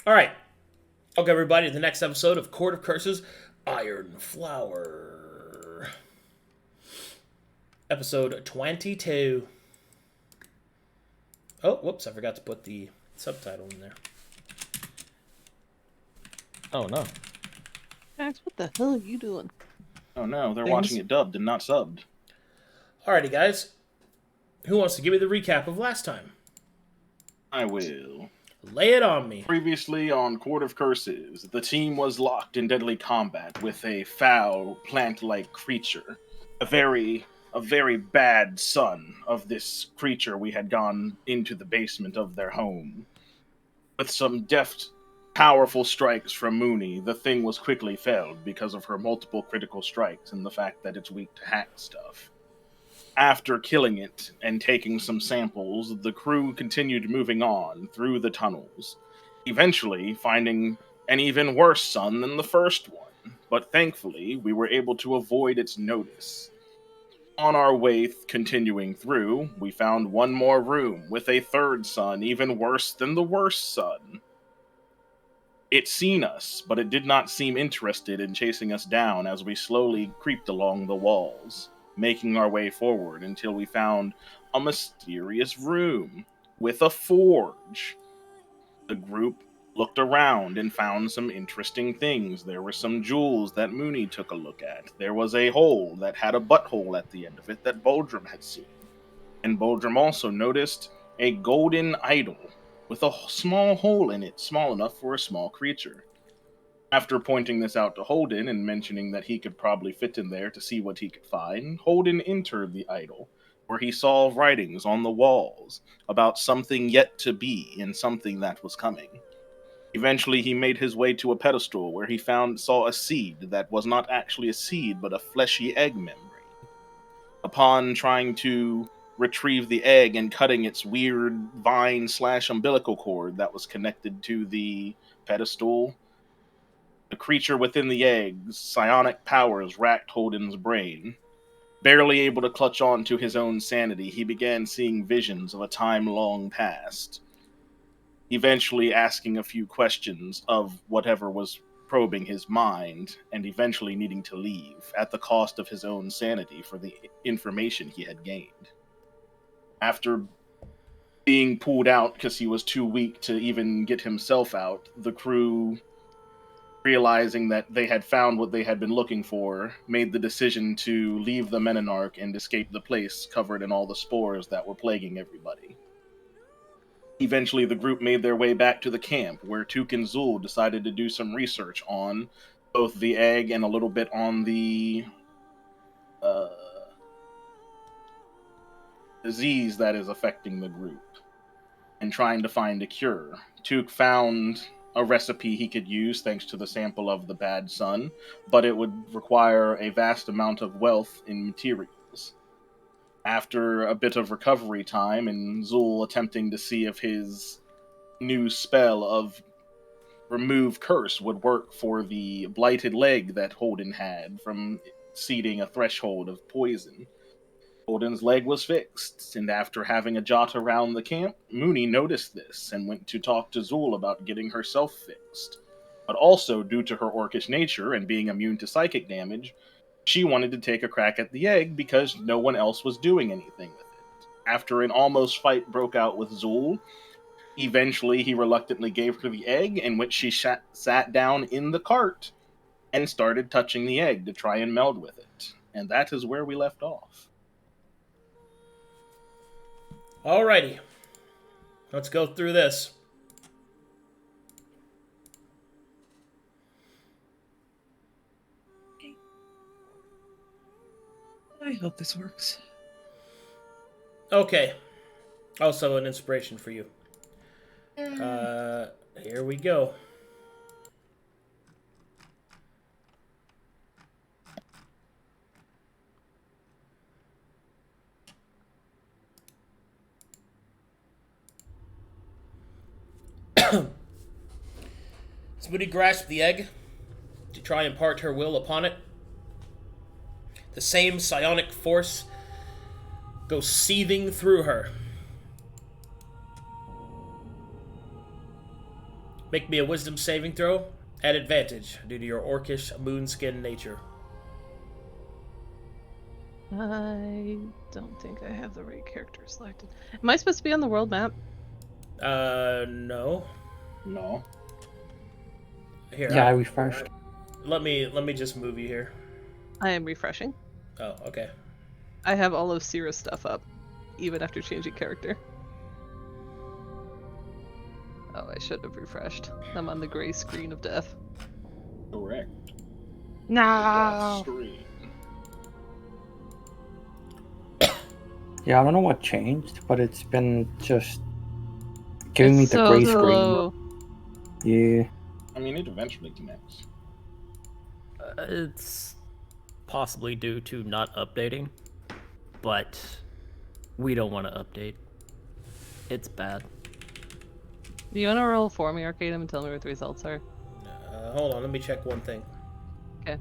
All right. Welcome, everybody, to the next episode of Court of Curses Iron Flower. Episode 22. Oh, whoops, I forgot to put the subtitle in there. Oh, no. Max, what the hell are you doing? Oh, no, they're watching it dubbed and not subbed. Alrighty, guys. Who wants to give me the recap of last time? I will. Lay it on me. Previously on Court of Curses, the team was locked in deadly combat with a foul, plant-like creature. A very bad son of this creature we had gone into the basement of their home. With some deft, powerful strikes from Mooney, the thing was quickly felled because of her multiple critical strikes and the fact that it's weak to hack stuff. After killing it and taking some samples, the crew continued moving on through the tunnels, eventually finding an even worse sun than the first one, but thankfully we were able to avoid its notice. On our way continuing through, we found one more room with a third sun even worse than the worst sun. It seen us, but it did not seem interested in chasing us down as we slowly creeped along the walls, making our way forward until we found a mysterious room with a forge. The group looked around and found some interesting things. There were some jewels that Mooney took a look at. There was a hole that had a butthole at the end of it that Boldrum had seen. And Boldrum also noticed a golden idol with a small hole in it, small enough for a small creature. After pointing this out to Holdan and mentioning that he could probably fit in there to see what he could find, Holdan entered the idol, where he saw writings on the walls about something yet to be and something that was coming. Eventually, he made his way to a pedestal where he saw a seed that was not actually a seed, but a fleshy egg membrane. Upon trying to retrieve the egg and cutting its weird vine/umbilical cord that was connected to the pedestal, the creature within the egg's psionic powers racked Holden's brain. Barely able to clutch on to his own sanity, he began seeing visions of a time long past, eventually asking a few questions of whatever was probing his mind, and eventually needing to leave, at the cost of his own sanity for the information he had gained. After being pulled out because he was too weak to even get himself out, the crew, realizing that they had found what they had been looking for, made the decision to leave the Menonarch and escape the place covered in all the spores that were plaguing everybody. Eventually, the group made their way back to the camp, where Took and Zu'el decided to do some research on both the egg and a little bit on the disease that is affecting the group, and trying to find a cure. Took found a recipe he could use thanks to the sample of the bad sun, but it would require a vast amount of wealth in materials. After a bit of recovery time and Zu'el attempting to see if his new spell of remove curse would work for the blighted leg that Holdan had from exceeding a threshold of poison, Holden's leg was fixed, and after having a jot around the camp, Mooney noticed this and went to talk to Zu'el about getting herself fixed. But also, due to her orcish nature and being immune to psychic damage, she wanted to take a crack at the egg because no one else was doing anything with it. After an almost fight broke out with Zu'el, eventually he reluctantly gave her the egg, in which she sat down in the cart and started touching the egg to try and meld with it. And that is where we left off. Alrighty. Let's go through this. I hope this works. Okay. Also an inspiration for you. Here we go. Somebody grasped the egg to try and impart her will upon it. The same psionic force goes seething through her. Make me a wisdom saving throw at advantage due to your orcish moonskin nature. I don't think I have the right character selected. Am I supposed to be on the world map? No. No. Here, Yeah, I refreshed. let me just move you here. I am refreshing. Oh, okay. I have all of Sierra's stuff up, even after changing character. Oh, I should have refreshed. I'm on the gray screen of death. Correct. No. Screen. Yeah, I don't know what changed, but it's been just giving me the gray slow. screen. Yeah. I mean, it eventually connects. It's possibly due to not updating, but we don't want to update. It's bad. Do you want to roll for me, Arcadum, and tell me what the results are? Hold on, let me check one thing. Okay.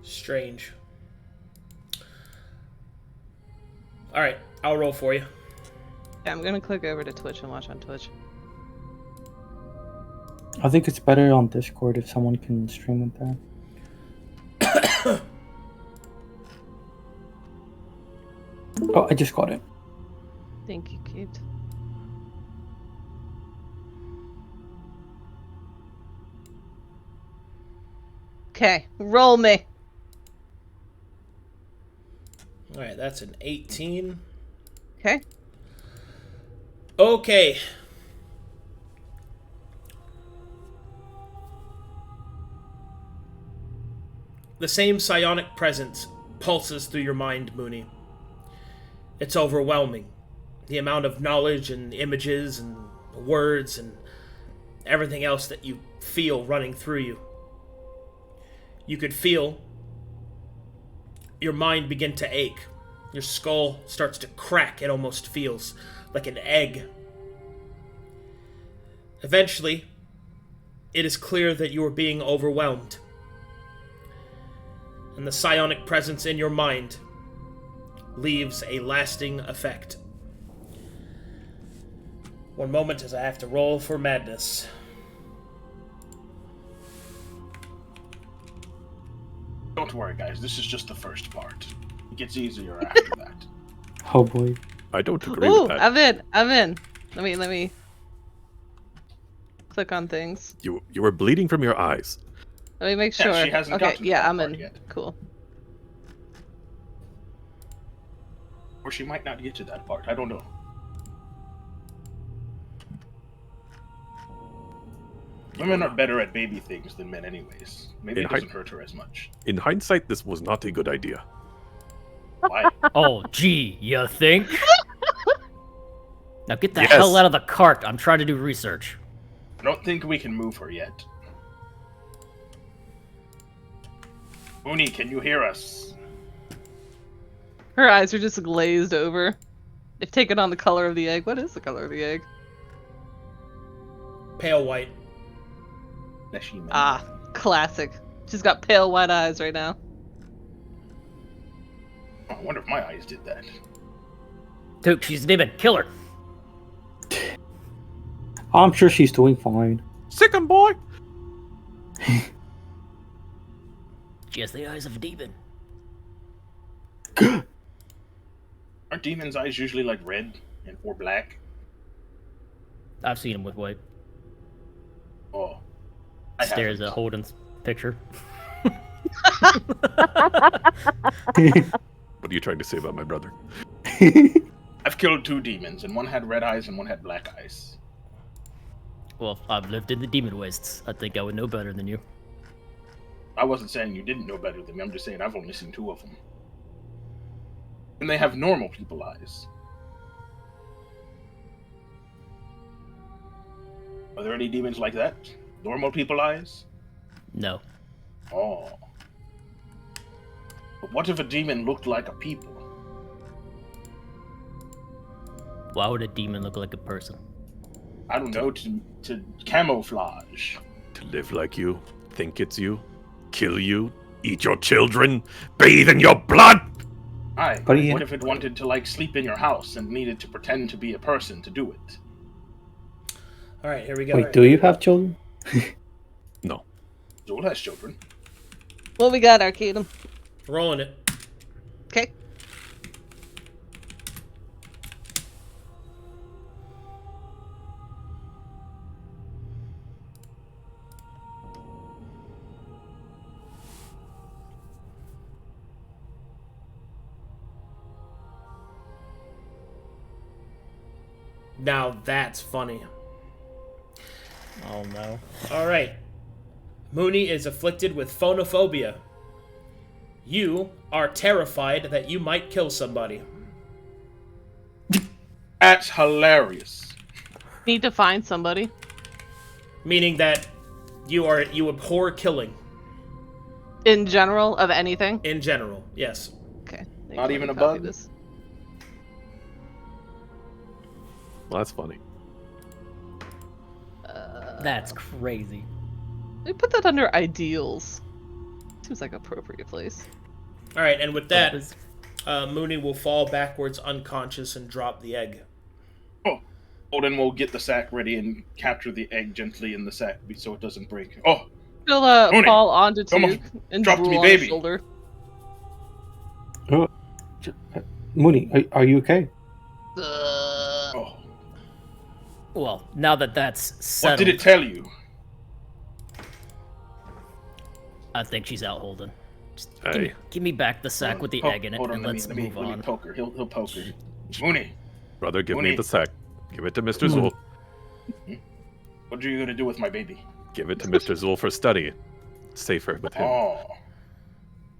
Strange. Alright, I'll roll for you. Yeah, I'm gonna click over to Twitch and watch on Twitch. I think it's better on Discord if someone can stream with that. Oh, I just got it. Thank you, Kate. Okay, roll me. Alright, that's an 18. Okay. Okay. The same psionic presence pulses through your mind, Mooney. It's overwhelming. The amount of knowledge and images and words and everything else that you feel running through you. You could feel your mind begin to ache. Your skull starts to crack. It almost feels like an egg. Eventually, it is clear that you are being overwhelmed. And the psionic presence in your mind leaves a lasting effect. One moment as I have to roll for madness. Don't worry, guys. This is just the first part. It gets easier after that. Oh boy. I don't agree Ooh, with that. I'm in. Let me click on things. You were bleeding from your eyes. Let me make Yeah, sure. she hasn't Okay, gotten to yeah, that I'm part in. yet. Cool. Or she might not get to that part. I don't know. Women are better at baby things than men anyways. Maybe it doesn't hurt her as much. In hindsight, this was not a good idea. Why? Oh, gee, you think? Now get the Yes. hell out of the cart. I'm trying to do research. I don't think we can move her yet. Mooney, can you hear us? Her eyes are just glazed over. They've taken on the color of the egg. What is the color of the egg? Pale white. Ah, classic. She's got pale white eyes right now. Oh, I wonder if my eyes did that. Took, she's a demon. Kill her. I'm sure she's doing fine. Sick 'em, boy! She has the eyes of a demon. Aren't demons' eyes usually like red and or black? I've seen him with white. Oh. Stares at Holden's picture. What are you trying to say about my brother? I've killed 2 demons, and one had red eyes and one had black eyes. Well, I've lived in the demon wastes. I think I would know better than you. I wasn't saying you didn't know better than me. I'm just saying I've only seen 2 of them. And they have normal people eyes. Are there any demons like that? Normal people eyes? No. Oh. But what if a demon looked like a people? Why would a demon look like a person? I don't know, to camouflage. To live like you, think it's you, kill you, eat your children, bathe in your blood! Aye, But what if it wanted to, like, sleep in your house and needed to pretend to be a person to do it? Alright, here we go. Wait, do you have children? No. Zu'el has children. What we got, Arcadum? Rolling it. Okay. Now that's funny. Oh no. Alright. Mooney is afflicted with phonophobia. You are terrified that you might kill somebody. That's hilarious. Need to find somebody. Meaning that you abhor killing. In general, of anything. In general, yes. Okay. Not even a copy bug? this. Well, that's funny. That's crazy. Let me put that under ideals. Seems like an appropriate place. Alright, and with that, Mooney will fall backwards unconscious and drop the egg. Oh, Holdan will get the sack ready and capture the egg gently in the sack so it doesn't break. Oh, He'll Mooney, fall onto come on, Tuke and drop drool me, on his baby. shoulder. Mooney, are you okay? oh. Well, now that that's What settled, did it tell you? I think she's out, Holden. Just Hey. give me back the sack with the egg in it, Hold on, and let's move let me on. poke her. He'll poke her. Mooney, Brother, give Mooney. me the sack. Give it to Mr. Zu'el. what are you gonna do with my baby? Give it to Mr. Zu'el for study. Safer with him. Oh.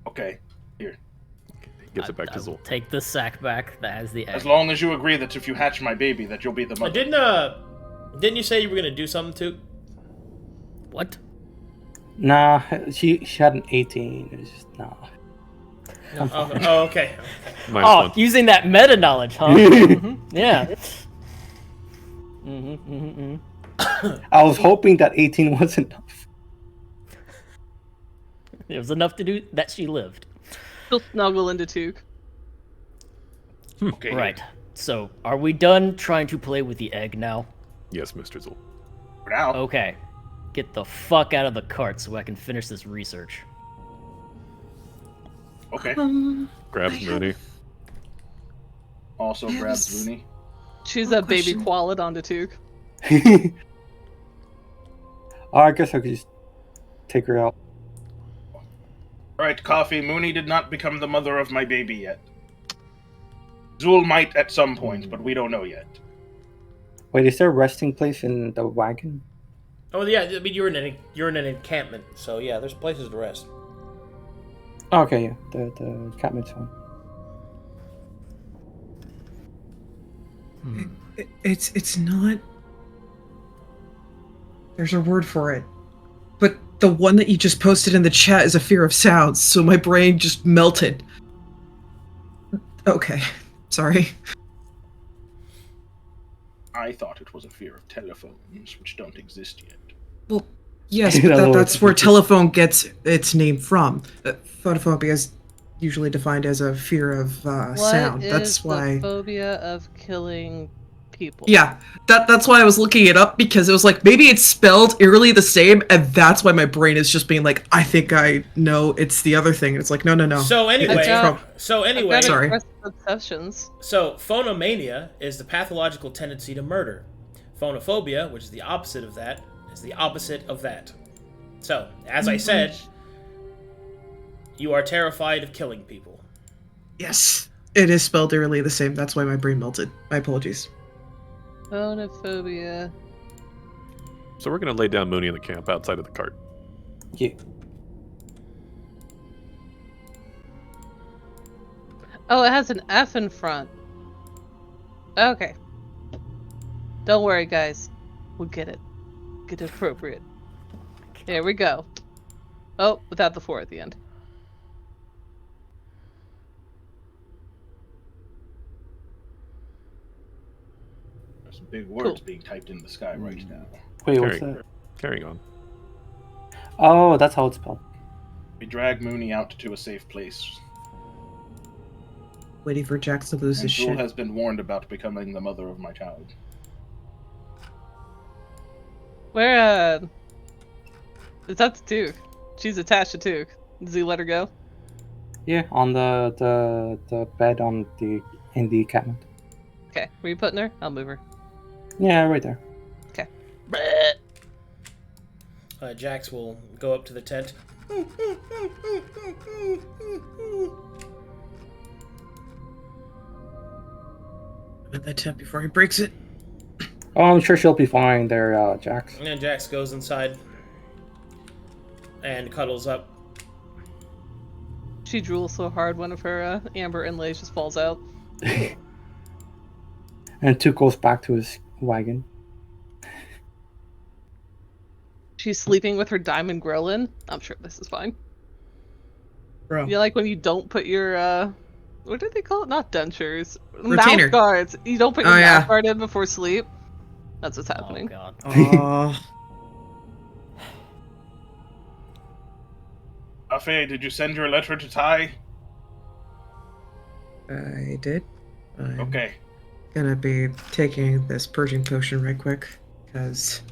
Okay. Here. Gives it back to I will Zu'el. take the sack back that has the egg. As long as you agree that if you hatch my baby, that you'll be the mother. Didn't you say you were gonna do something too? What? Nah, she had an 18. It was just, nah. Oh, okay. Minus Oh, one. using that meta knowledge, huh? Mhm, yeah. I was hoping that 18 was enough. It was enough to do that she lived. He'll snuggle into Tuke. Okay. Right. So, are we done trying to play with the egg now? Yes, Mr. Zu'el. For now. Okay. Get the fuck out of the cart so I can finish this research. Okay. Grabs Mooney. Also grabs Mooney. Choose that baby quallet onto Tuke. Oh, I guess I could just take her out. Alright, Coffee. Mooney did not become the mother of my baby yet. Zu'el might at some point, but we don't know yet. Wait, is there a resting place in the wagon? Oh yeah, I mean you're in an encampment, so yeah, there's places to rest. Oh, okay, yeah, the encampment's fine. It's not. There's a word for it, but the one that you just posted in the chat is a fear of sounds, so my brain just melted. Okay, sorry. I thought it was a fear of telephones, which don't exist yet. Well, yes, but that's where telephone gets its name from. Photophobia is usually defined as a fear of sound. That's why. The phobia of killing people. Yeah, that's why I was looking it up, because it was like, maybe it's spelled eerily the same, and that's why my brain is just being like, I think I know it's the other thing. And it's like, no. So anyway, Sorry. Obsessions. So phonomania is the pathological tendency to murder. Phonophobia, which is the opposite of that, is the opposite of that. So, as I said, you are terrified of killing people. Yes, it is spelled eerily the same. That's why my brain melted. My apologies. Phonophobia. So we're going to lay down Mooney in the camp outside of the cart. Yeah. Oh, it has an F in front. Okay. Don't worry, guys. We'll get it. Get it appropriate. Here we go. Oh, without the 4 at the end. Some big words being typed in the sky right now. Wait, what's that? Carrying on. Oh, that's how it's spelled. We drag Mooney out to a safe place. Waiting for Jax to lose And his Zu'el shit. has been warned about becoming the mother of my child. Where, is that the Took? She's attached to Took. Does he let her go? Yeah, on the bed in the cabinet. Okay, where you putting her? I'll move her. Yeah, right there. Okay. Jax will go up to the tent. At that tent before he breaks it. Oh, I'm sure she'll be fine there, Jax. And Jax goes inside and cuddles up. She drools so hard one of her amber inlays just falls out. And Took goes back to his wagon. She's sleeping with her diamond grillin. I'm sure this is fine. Bro. You like when you don't put your what do they call it? Not dentures. Retainer. Mouth guards. You don't put your Oh, yeah. mouth guard in before sleep. That's what's happening. Oh god. Aww. Afe, did you send your letter to Ty? I did. I'm Okay. gonna be taking this purging potion right quick, because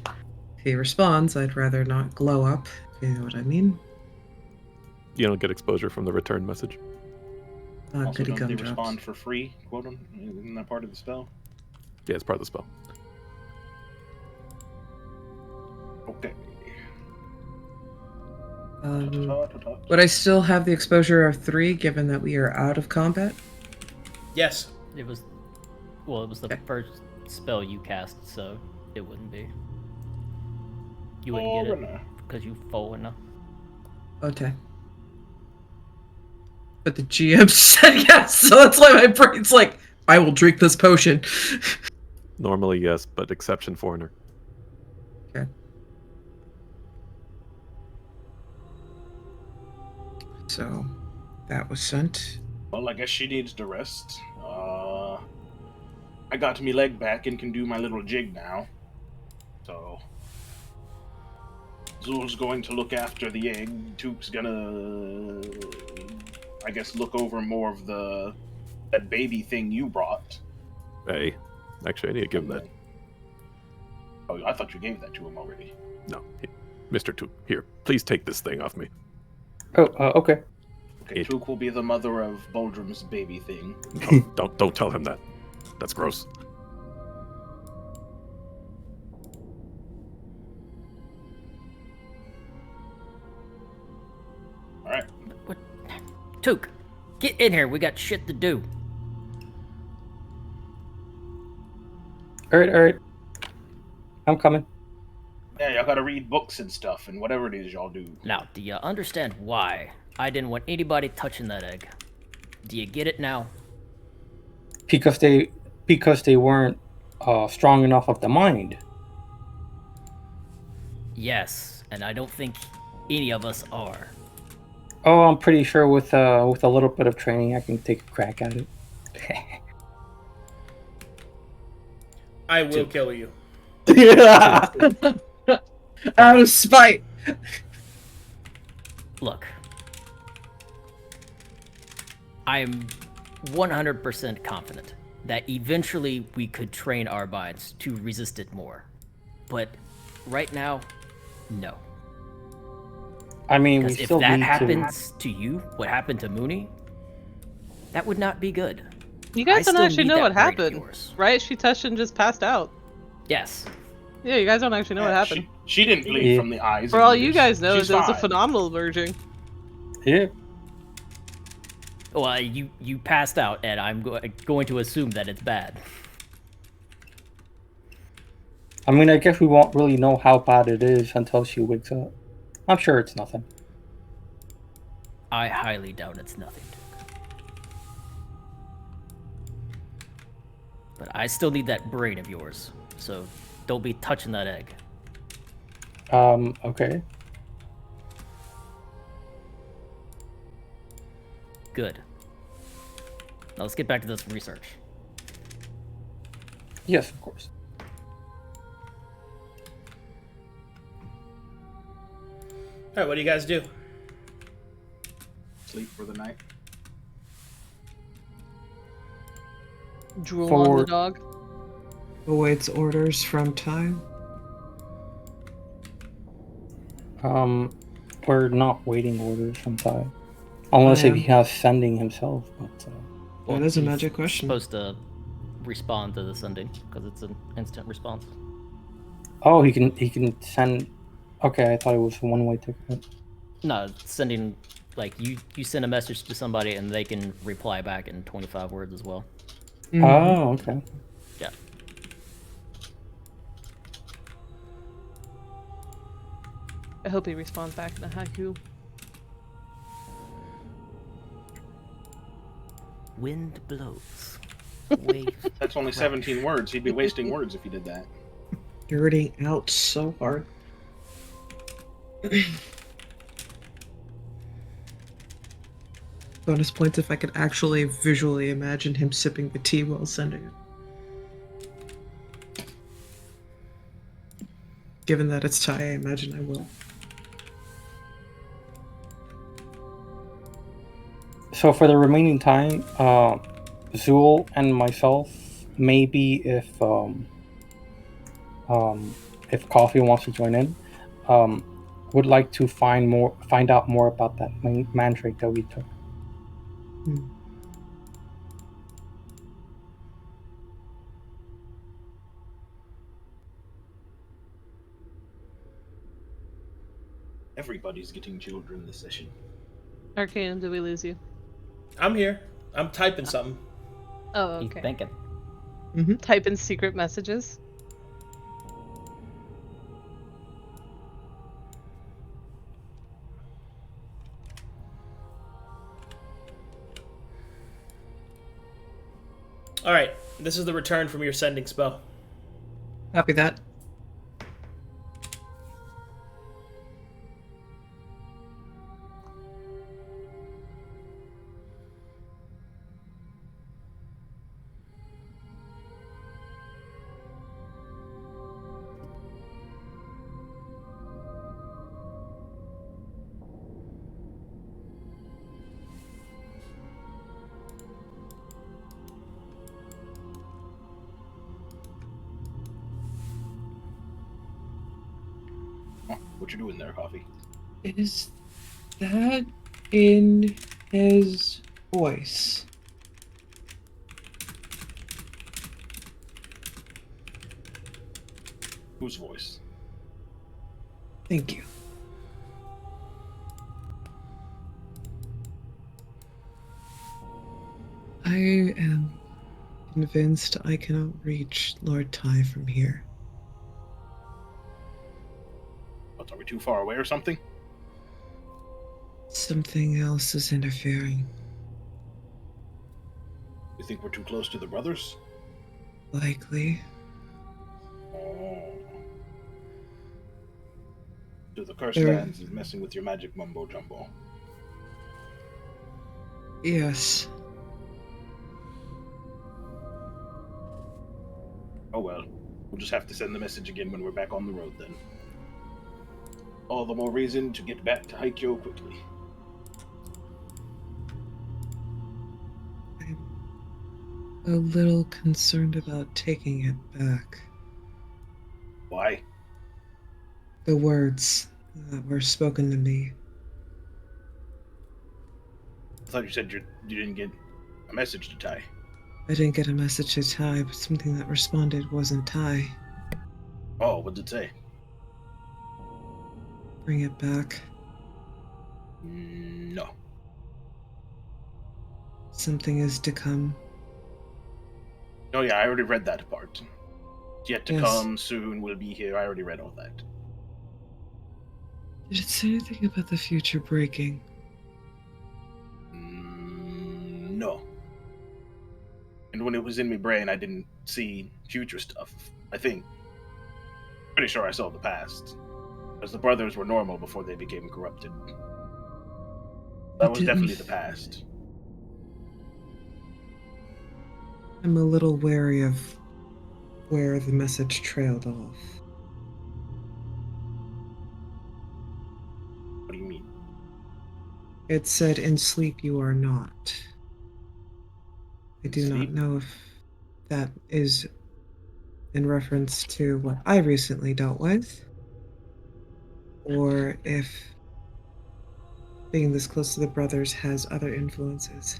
if he responds, I'd rather not glow up, if you know what I mean. You don't get exposure from the return message. Also, Goody don't they gumdrops. respond for free, quote them? Isn't that part of the spell? Yeah, it's part of the spell. Okay. Would I still have the exposure of 3, given that we are out of combat? Yes. It was the first spell you cast, so it wouldn't be. You wouldn't get it because you fallen. Okay. But the GM said yes, so that's why my brain's like, I will drink this potion. Normally, yes, but exception foreigner. Okay. So, that was sent. Well, I guess she needs to rest. I got me leg back and can do my little jig now. So, Zu'el's going to look after the egg. Took's gonna, I guess, look over more of that baby thing you brought. Hey, actually, I need to give him that. Oh, I thought you gave that to him already. No, Mr. Took, here, please take this thing off me. Oh, okay. Okay, Took will be the mother of Boldrum's baby thing. No, don't tell him that. That's gross. All right. What? Took, get in here. We got shit to do. Alright. I'm coming. Yeah, y'all gotta read books and stuff, and whatever it is y'all do. Now, do you understand why I didn't want anybody touching that egg? Do you get it now? Because they weren't strong enough of the mind. Yes, and I don't think any of us are. Oh, I'm pretty sure with a little bit of training, I can take a crack at it. I will kill you. Yeah. Out of spite. Look, I'm 100% confident that eventually we could train our minds to resist it more. But right now, no. I mean, we Because if still that need happens to you, what happened to Mooney, that would not be good. You guys I don't still actually need know that what brain of happened, yours. right? She touched and just passed out. Yes. Yeah, you guys don't actually know what happened. She didn't bleed Yeah. from the eyes. For and all you ears. guys know, She's there was a fine. phenomenal merging. to. Yeah. Well, you passed out, and I'm going to assume that it's bad. I mean, I guess we won't really know how bad it is until she wakes up. I'm sure it's nothing. I highly doubt it's nothing. But I still need that brain of yours, so don't be touching that egg. Okay. Good. Now let's get back to this research. Yes, of course. Alright, what do you guys do? Sleep for the night. Drool on the dog. Awaits orders from time. We're not waiting orders from Ty. Unless if he has sending himself, but... That is a he's magic question. Supposed to respond to the sending, because it's an instant response. Oh, he can send... Okay, I thought it was a one-way ticket. No, sending, like, you send a message to somebody and they can reply back in 25 words as well. Mhm. Oh, okay. Yeah. I hope he responds back in a haiku. Wind blows. Waves. That's only 17 words. He'd be wasting words if he did that. Dirty out so hard. Bonus points if I could actually visually imagine him sipping the tea while sending it. Given that it's Thai, I imagine I will. So for the remaining time, Zu'el and myself, maybe if Coffee wants to join in, would like to find out more about that mandrake that we took. Everybody's getting children this session. Arcadum, did we lose you? I'm here. I'm typing something. Oh, He's okay. thinking. Type in secret messages. Alright, this is the return from your sending spell. Copy that. What you doing there, Coffee? Is that in his voice? Whose voice? Thank you. I am convinced I cannot reach Lord Ty from here. What, are we too far away or something? Something else is interfering. You think we're too close to the brothers? Likely. Oh. So the cursed There- lands is messing with your magic mumbo jumbo. Yes. Oh well. We'll just have to send the message again when we're back on the road then. All the more reason to get back to Haikyo quickly. I'm a little concerned about taking it back. Why? The words that were spoken to me. I thought you said you didn't get a message to Ty. I didn't get a message to Ty, but something that responded wasn't Ty. Oh, what did it say? Bring it back. No. Something is to come. Oh yeah, I already read that part. It's yet to Yes. come, soon, we'll be here. I already read all that. Did it say anything about the future breaking? No. And when it was in my brain, I didn't see future stuff, I think. Pretty sure I saw the past. Because the brothers were normal before they became corrupted. That was didn't- definitely the past. I'm a little wary of where the message trailed off. What It said, in sleep you are not. I do not know if that is in reference to what I recently dealt with, or if being this close to the brothers has other influences.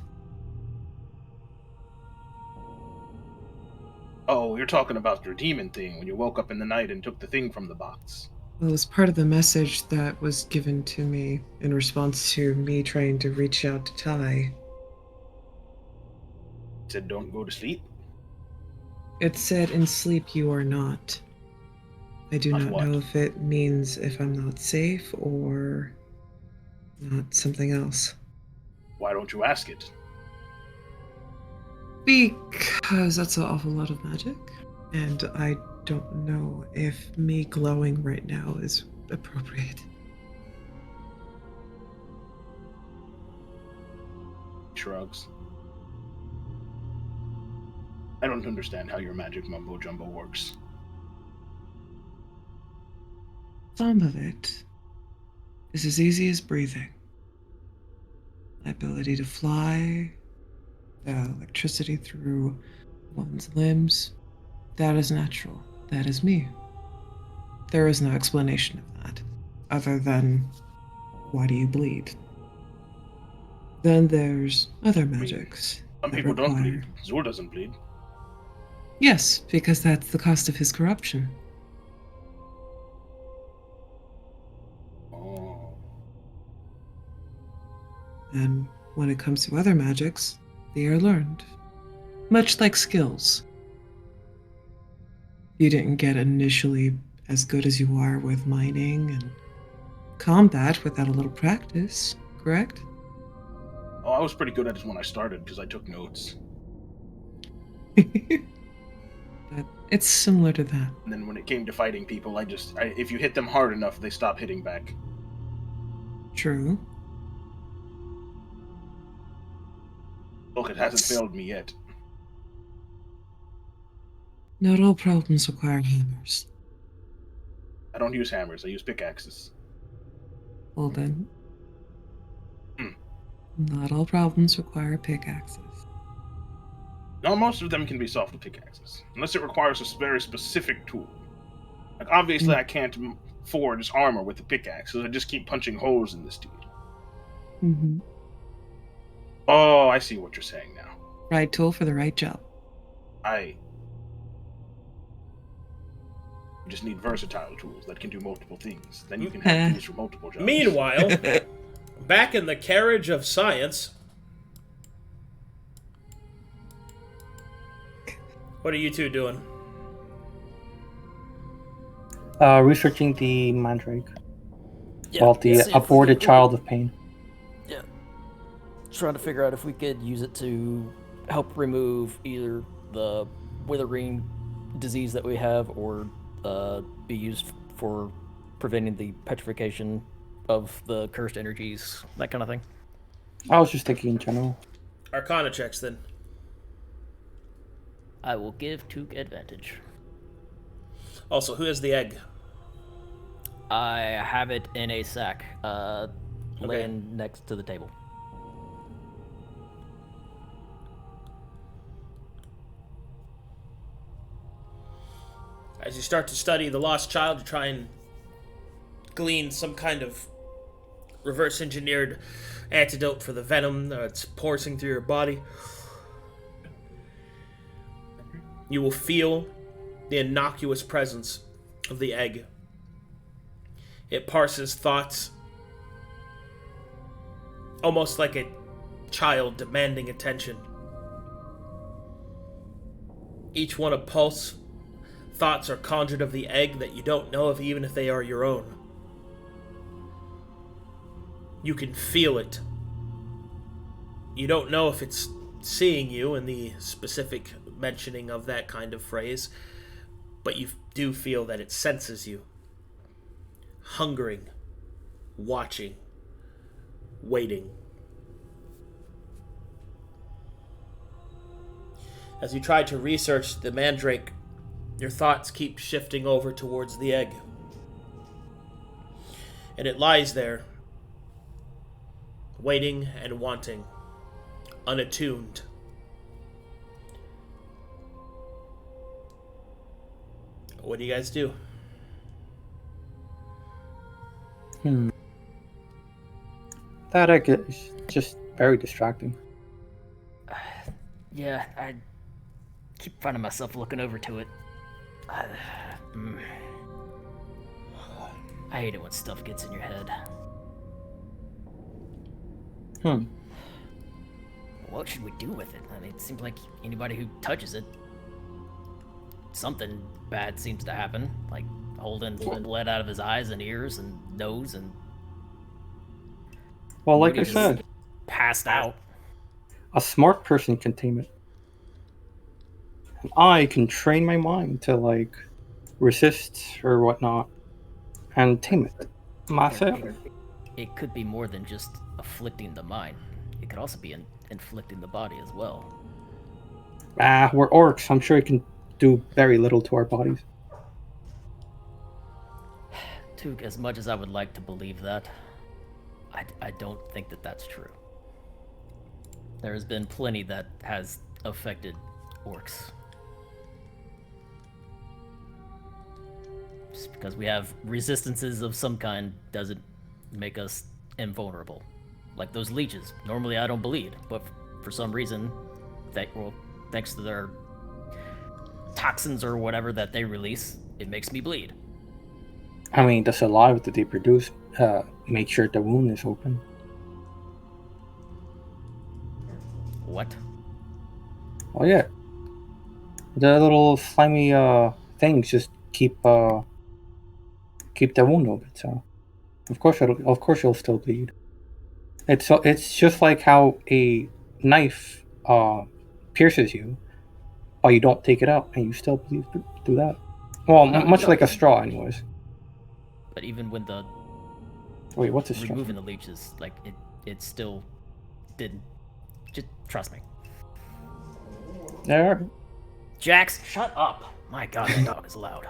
Oh, you're talking about your demon thing when you woke up in the night and took the thing from the box. Well, it was part of the message that was given to me in response to me trying to reach out to Ty. It said, don't go to sleep? It said, in sleep you are not. I do not know if it means if I'm not safe or not something else. Why don't you ask it? Because that's an awful lot of magic, and I don't know if me glowing right now is appropriate. Shrugs. I don't understand how your magic mumbo-jumbo works. Some of it is as easy as breathing. My ability to fly, the electricity through one's limbs, that is natural. That is me. There is no explanation of that, other than, why do you bleed? Then there's other magics. Some people don't bleed. Zu'el doesn't bleed. Yes, because that's the cost of his corruption. Oh. And when it comes to other magics, they are learned. Much like skills. You didn't get initially as good as you are with mining and combat without a little practice, correct? Oh, I was pretty good at it when I started because I took notes. But it's similar to that. And then when it came to fighting people, if you hit them hard enough, they stop hitting back. True. Look, it hasn't failed me yet. Not all problems require hammers. I don't use hammers, I use pickaxes. Holdan. Not all problems require pickaxes. No, most of them can be solved with pickaxes. Unless it requires a very specific tool. Like, obviously I can't forge armor with a pickaxe, so I just keep punching holes in the steel. Mm-hmm. Oh, I see what you're saying now. Right tool for the right job. You just need versatile tools that can do multiple things. Then you can have tools for multiple jobs. Meanwhile, back in the carriage of science, what are you two doing? Researching the mandrake. Well, the aborted child of pain. Yeah. Trying to figure out if we could use it to help remove either the withering disease that we have or be used for preventing the petrification of the cursed energies, that kind of thing. I was just thinking in general. Arcana checks, then. I will give Took advantage. Also, who has the egg? I have it in a sack, laying next to the table. As you start to study the lost child, you try and glean some kind of reverse engineered antidote for the venom that's coursing through your body. You will feel the innocuous presence of the egg. It parses thoughts almost like a child demanding attention. Each one a pulse. Thoughts are conjured of the egg that you don't know of, even if they are your own. You can feel it. You don't know if it's seeing you in the specific mentioning of that kind of phrase, but you do feel that it senses you. Hungering, watching, waiting. As you try to research the mandrake, your thoughts keep shifting over towards the egg. And it lies there, waiting and wanting, unattuned. What do you guys do? That I get is just very distracting. Yeah, I keep finding myself looking over to it. I hate it when stuff gets in your head. What should we do with it? I mean, it seems like anybody who touches it, something bad seems to happen. Like Holden bled out of his eyes and ears and nose, and Well, like Moody I just said, passed out. a smart person can tame it. And I can train my mind to, like, resist or whatnot and tame it myself. It could be more than just afflicting the mind. It could also be inflicting the body as well. We're orcs. I'm sure it can do very little to our bodies. Took as much as I would like to believe that, I don't think that that's true. There has been plenty that has affected orcs. Just because we have resistances of some kind doesn't make us invulnerable. Like those leeches. Normally I don't bleed, but for some reason, thanks to their toxins or whatever that they release, it makes me bleed. I mean, the saliva that they produce make sure the wound is open. What? Oh yeah, the little slimy things just keep the wound open. So, of course you'll still bleed. It's just like how a knife pierces you, but you don't take it out, and you still bleed through that. Well, much like a straw, anyways. But even when the Wait, what's a straw? removing the leeches, like it still didn't. Just trust me. Yeah. Jax, shut up! My God, that dog is loud.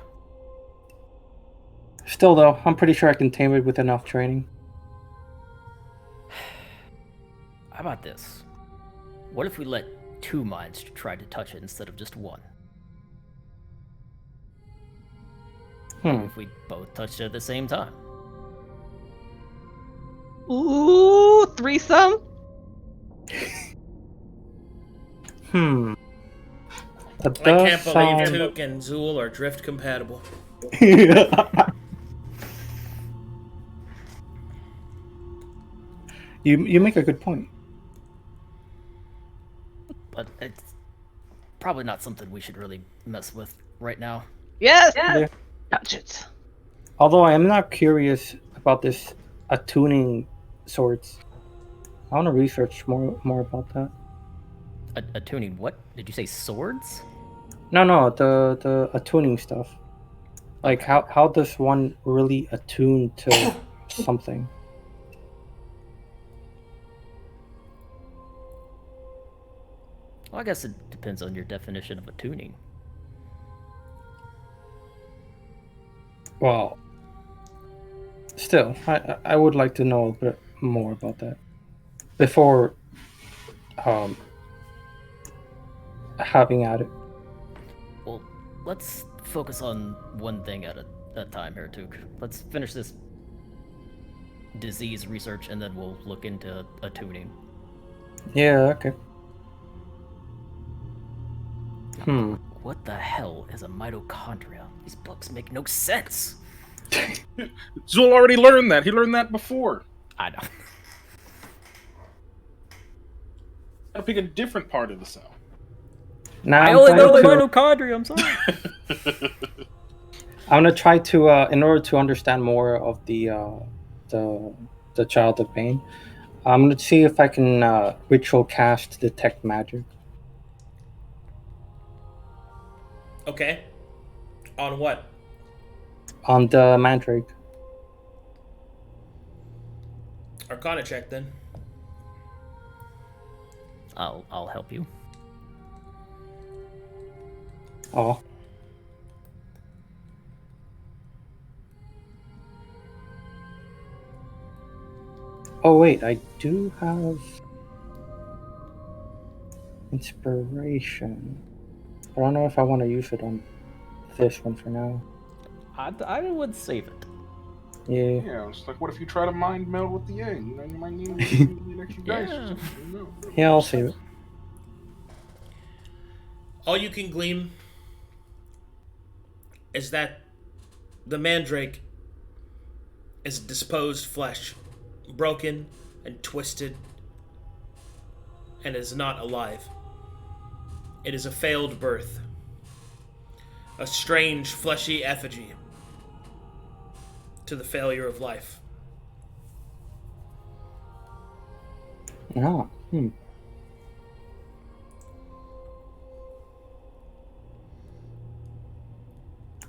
Still though, I'm pretty sure I can tame it with enough training. How about this? What if we let 2 minds try to touch it instead of just 1? If we both touched it at the same time. Ooh, threesome? That I does can't believe sound... Took and Zu'el are drift compatible. You make a good point. But it's probably not something we should really mess with right now. Yes! Yeah. Touch it. Although I am not curious about this attuning swords. I want to research more about that. Attuning what? Did you say swords? No, the attuning stuff. Like how does one really attune to something? Well, I guess it depends on your definition of attuning. Well, still, I would like to know a bit more about that before having at it. Well, let's focus on one thing at a time here, Took. Let's finish this disease research, and then we'll look into attuning. Yeah, okay. What the hell is a mitochondria? These books make no sense. Zu'el already learned that. He learned that before. I know. Gotta pick a different part of the cell. Now I I'm only know trying to- mitochondria, I'm sorry. I'm gonna try to, in order to understand more of the Child of Pain, I'm gonna see if I can ritual cast detect magic. Okay. On what? On the mandrake. Arcana check then. I'll help you. Oh. Oh wait, I do have inspiration. I don't know if I want to use it on this one for now. I would save it. Yeah. Yeah, it's like, what if you try to mind meld with the egg? You know, you might need an extra dice or Yeah. something. You know. Yeah, I'll save it. All you can glean is that the mandrake is disposed flesh, broken and twisted, and is not alive. It is a failed birth, a strange fleshy effigy to the failure of life. Ah,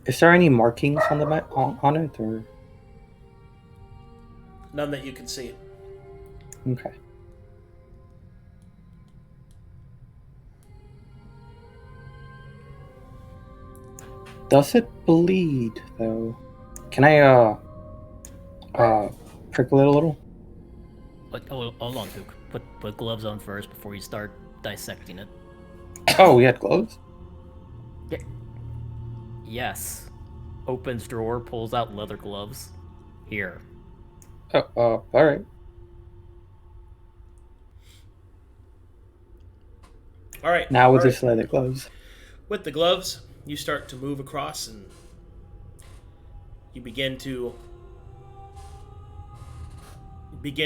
Is there any markings on the on it, or None that you can see. okay? Does it bleed though? Can I prickle it a little? Hold on, Duke. Put gloves on first before you start dissecting it. Oh, we had gloves. Yeah. Yes. Opens drawer, pulls out leather gloves. Here. Oh, all right. All right. Now with just leather gloves. With the gloves, you start to move across and you begin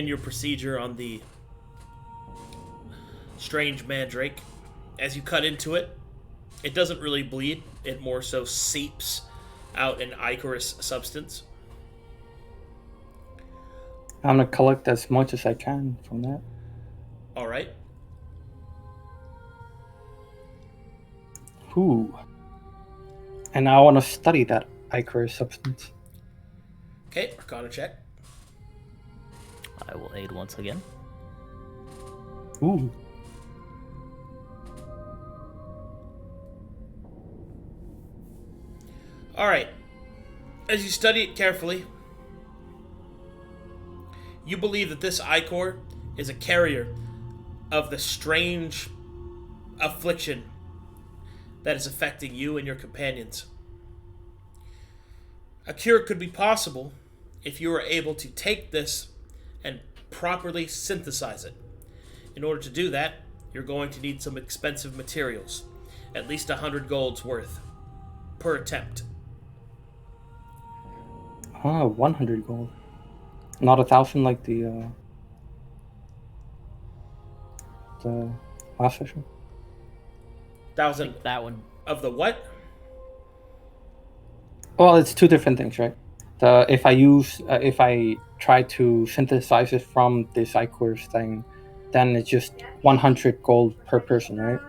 your procedure on the strange mandrake. As you cut into it, it doesn't really bleed. It more so seeps out an ichorous substance. I'm gonna collect as much as I can from that. All right. Ooh. And I want to study that ichorous substance. Okay, Arcana check. I will aid once again. Ooh. All right. As you study it carefully, you believe that this ichor is a carrier of the strange affliction that is affecting you and your companions. A cure could be possible if you were able to take this and properly synthesize it. In order to do that, you're going to need some expensive materials, at least 100 gold's worth per attempt. 100 gold. Not 1,000 like the last session. 1,000 That one. of the what? Well, it's two different things, right? If I try to synthesize it from this ichorous thing, then it's just 100 gold per person, right?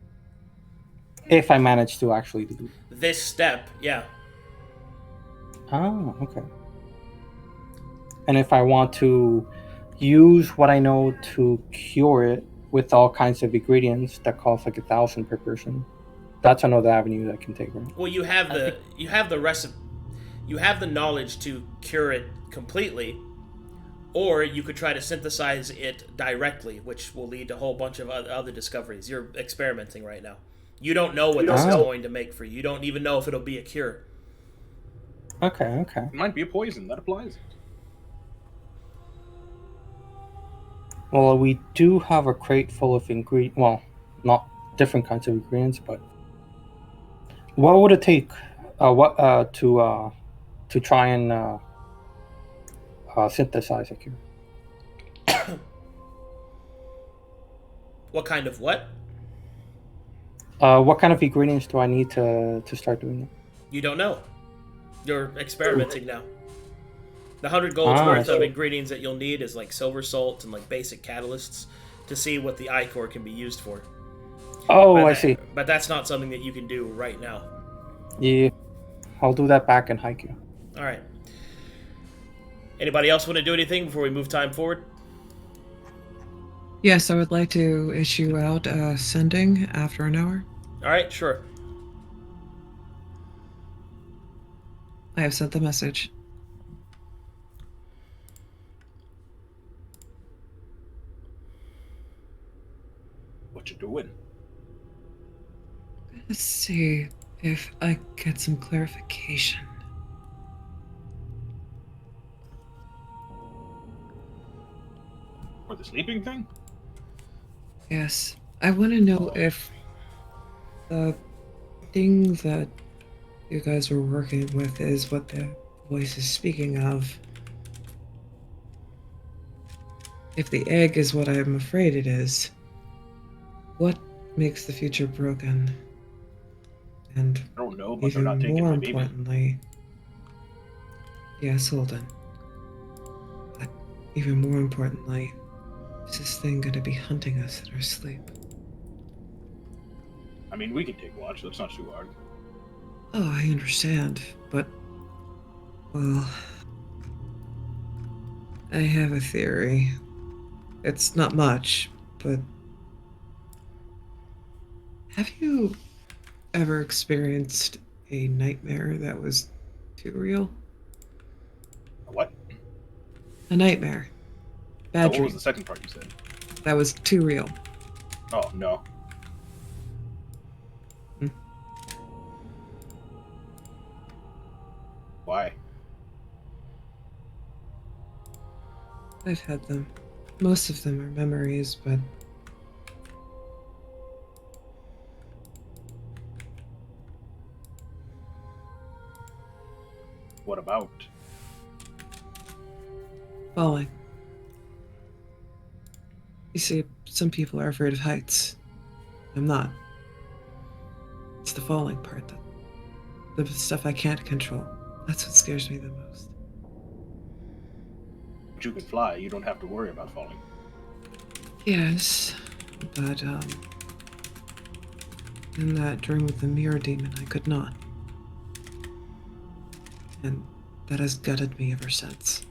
If I manage to actually do This step, yeah. Ah, okay. And if I want to use what I know to cure it with all kinds of ingredients that cost like 1,000 per person, that's another avenue that I can take, right? Well, you have the recipe, you have the knowledge to cure it completely, or you could try to synthesize it directly, which will lead to a whole bunch of other discoveries. You're experimenting right now. You don't know what this is going to make for you. You don't even know if it'll be a cure. Okay. It might be a poison. That applies. Well, we do have a crate full of ingredients. Well, not different kinds of ingredients, but what would it take? To try and synthesize a cure? What kind of what? What kind of ingredients do I need to start doing it? You don't know. You're experimenting now. The 100 gold's worth of ingredients that you'll need is like silver salt and like basic catalysts to see what the ichor can be used for. Oh, I see. But that's not something that you can do right now. Yeah, I'll do that back in Haikyuu. All right. Anybody else want to do anything before we move time forward? Yes, I would like to issue out sending after an hour. All right, sure. I have sent the message. What you doing? Let's see if I get some clarification. For the sleeping thing? Yes, I want to know if the thing that you guys were working with is what the voice is speaking of. If the egg is what I'm afraid it is, what makes the future broken? And I don't know, but they're not even taking more my baby. importantly, yes, Holdan. But even more importantly, is this thing going to be hunting us in our sleep? I mean, we can take watch. That's not too hard. Oh, I understand, but well, I have a theory. It's not much, but have you ever experienced a nightmare that was too real? What? A nightmare. So Bad what dream. was the second part you said? That was too real. Oh, no. Hmm. Why? I've had them. Most of them are memories, but What about? falling. You see, some people are afraid of heights. I'm not. It's the falling part, the stuff I can't control. That's what scares me the most. But you can fly. You don't have to worry about falling. Yes, but in that dream with the mirror demon, I could not. And that has gutted me ever since.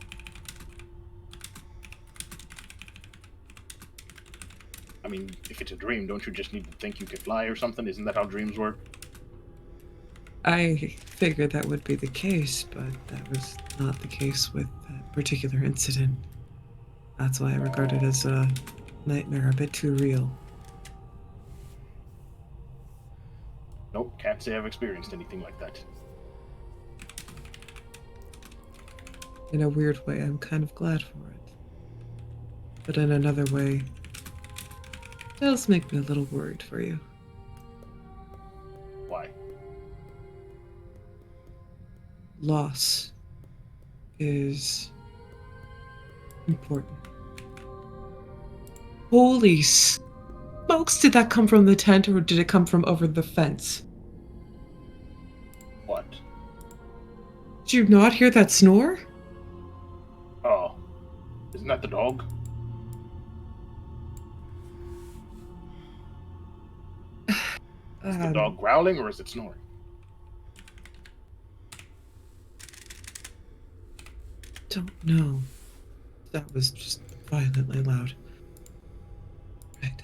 I mean, if it's a dream, don't you just need to think you can fly or something? Isn't that how dreams work? I figured that would be the case, but that was not the case with that particular incident. That's why I regard it as a nightmare a bit too real. Nope, can't say I've experienced anything like that. In a weird way, I'm kind of glad for it. But in another way, it does make me a little worried for you. Why? Loss is important. Holy smokes, did that come from the tent or did it come from over the fence? What? Did you not hear that snore? Oh. Isn't that the dog? Is the dog growling or is it snoring? Don't know. That was just violently loud. Right.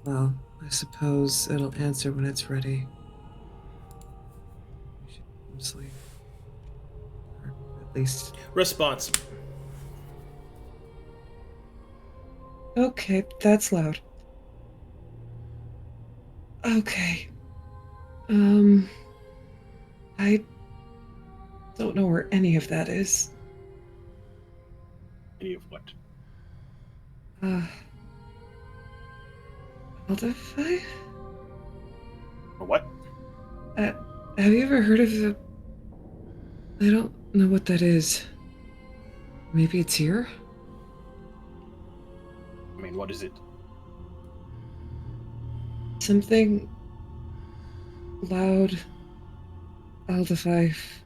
Well, I suppose it'll answer when it's ready. We should go to sleep. Or at least. Response. Okay, that's loud. Okay. I don't know where any of that is. Any of what? Spotify? Or what? Have you ever heard of the... I don't know what that is. Maybe it's here? I mean, what is it? Something... loud... Aldefife...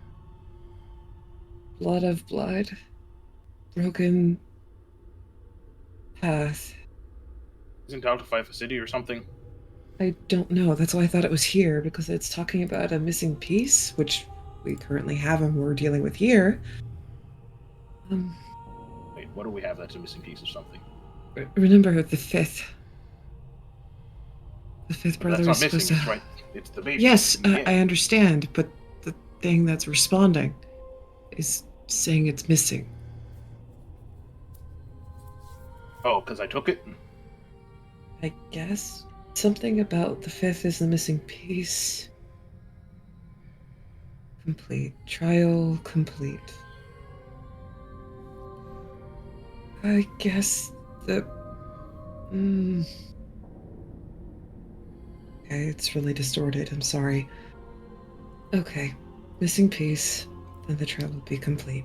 Blood of blood... Broken... path... Isn't Alta-5 a city or something? I don't know. That's why I thought it was here, because it's talking about a missing piece, which we currently have and we're dealing with here. Wait, what do we have that's a missing piece of something? Remember the fifth. The fifth brother That's is not supposed missing, to... it's right. It's the baby. Yes, Yeah. I understand, but the thing that's responding is saying it's missing. Oh, because I took it? I guess something about the fifth is the missing piece. Complete. Trial complete. I guess the... Okay, it's really distorted. I'm sorry. Okay. Missing piece. Then the trial will be complete.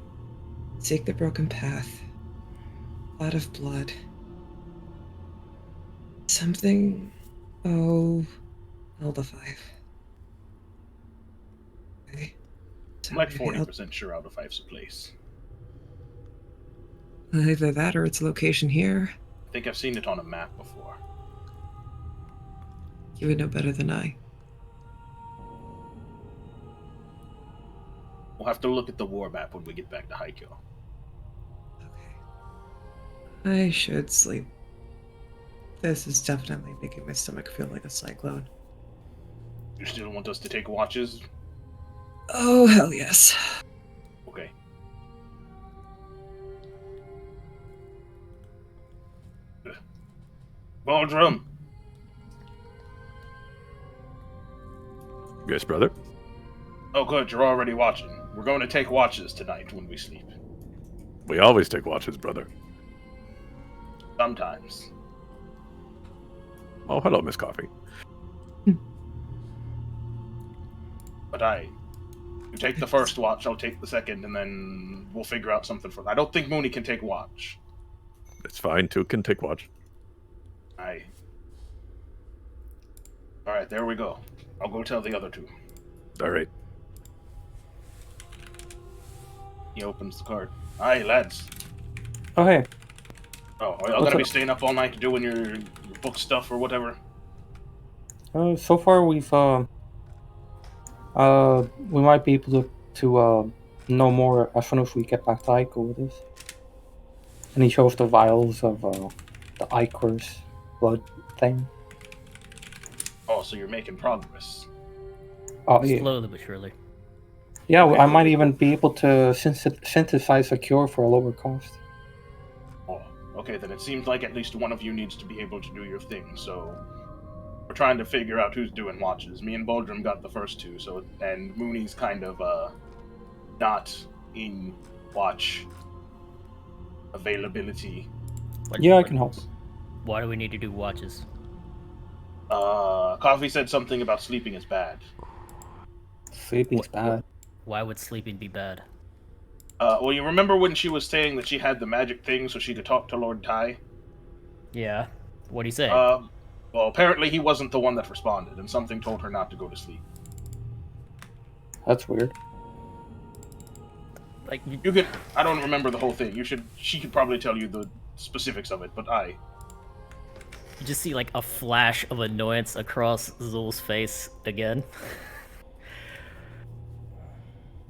Seek the broken path. Cloud of blood. Something... Oh... Elder 5. Okay. I'm like Sorry, 40% sure Elder 5's a place. either that or its location here. I think I've seen it on a map before. You would know better than I. We'll have to look at the war map when we get back to Haikyou. Okay. I should sleep. This is definitely making my stomach feel like a cyclone. You still want us to take watches? Oh, hell yes. Okay. Boldrum! Yes, brother. Oh good, you're already watching. We're going to take watches tonight when we sleep. We always take watches, brother. Sometimes. Oh, hello, Miss Coffee. But you take the first watch, I'll take the second, and then we'll figure out something for that. I don't think Mooney can take watch. It's fine. Two can take watch. Alright, there we go. I'll go tell the other two. All right. He opens the card. Aye, lads. Oh, hey. Oh, are y'all gonna be staying up all night doing your book stuff or whatever? So far we've we might be able to know more as soon as we get back to Ico with this. And he shows the vials of the Icor's blood thing. Oh, so you're making progress. Oh yeah. Slowly but surely. Yeah, I might even be able to synthesize a cure for a lower cost. Oh, okay, then it seems like at least one of you needs to be able to do your thing, so... We're trying to figure out who's doing watches. Me and Boldrum got the first two, and Mooney's kind of, not in watch availability. Yeah, I can help. Why do we need to do watches? Coffee said something about sleeping is bad. Sleeping's bad. Why would sleeping be bad? Well, you remember when she was saying that she had the magic thing so she could talk to Lord Tai? Yeah. What'd he say? Well, apparently he wasn't the one that responded, and something told her not to go to sleep. That's weird. Like You could... I don't remember the whole thing. She could probably tell you the specifics of it, but you just see like a flash of annoyance across Zu'el's face again.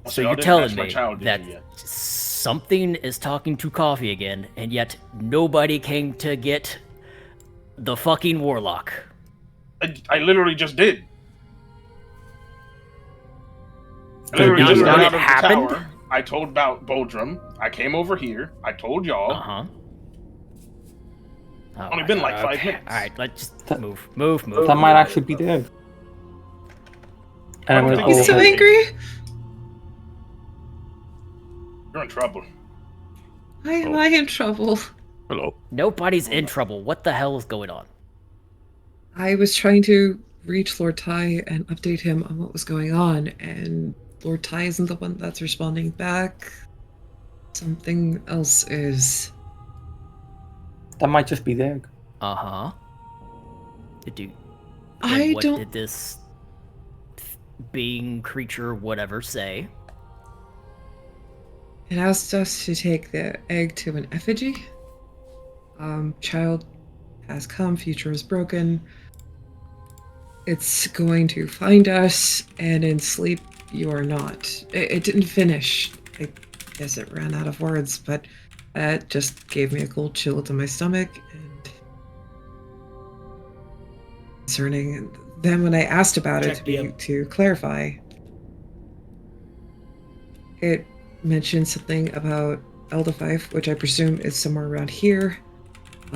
So you're telling me that something is talking to Coffee again, and yet nobody came to get the fucking warlock. I literally just did. I Did literally not just know got it out of the happened? tower. I told about Boldrum. I came over here. I told y'all. Uh-huh. Only been like 5 minutes. Alright, let's just That- move. That might actually be the egg. And I'm I don't gonna think go He's so Okay. angry. You're in trouble. Why am I in trouble? Hello. Nobody's in trouble. What the hell is going on? I was trying to reach Lord Tai and update him on what was going on, and Lord Tai isn't the one that's responding back. Something else is. That might just be the egg. Uh-huh. I what don't. did this being, creature, whatever say? It asked us to take the egg to an effigy. Child has come, future is broken. It's going to find us, and in sleep you are not. It didn't finish. I guess it ran out of words, but it just gave me a cold chill to my stomach, and concerning. And then when I asked about it Check DM. to clarify, it mentioned something about Elder 5, which I presume is somewhere around here.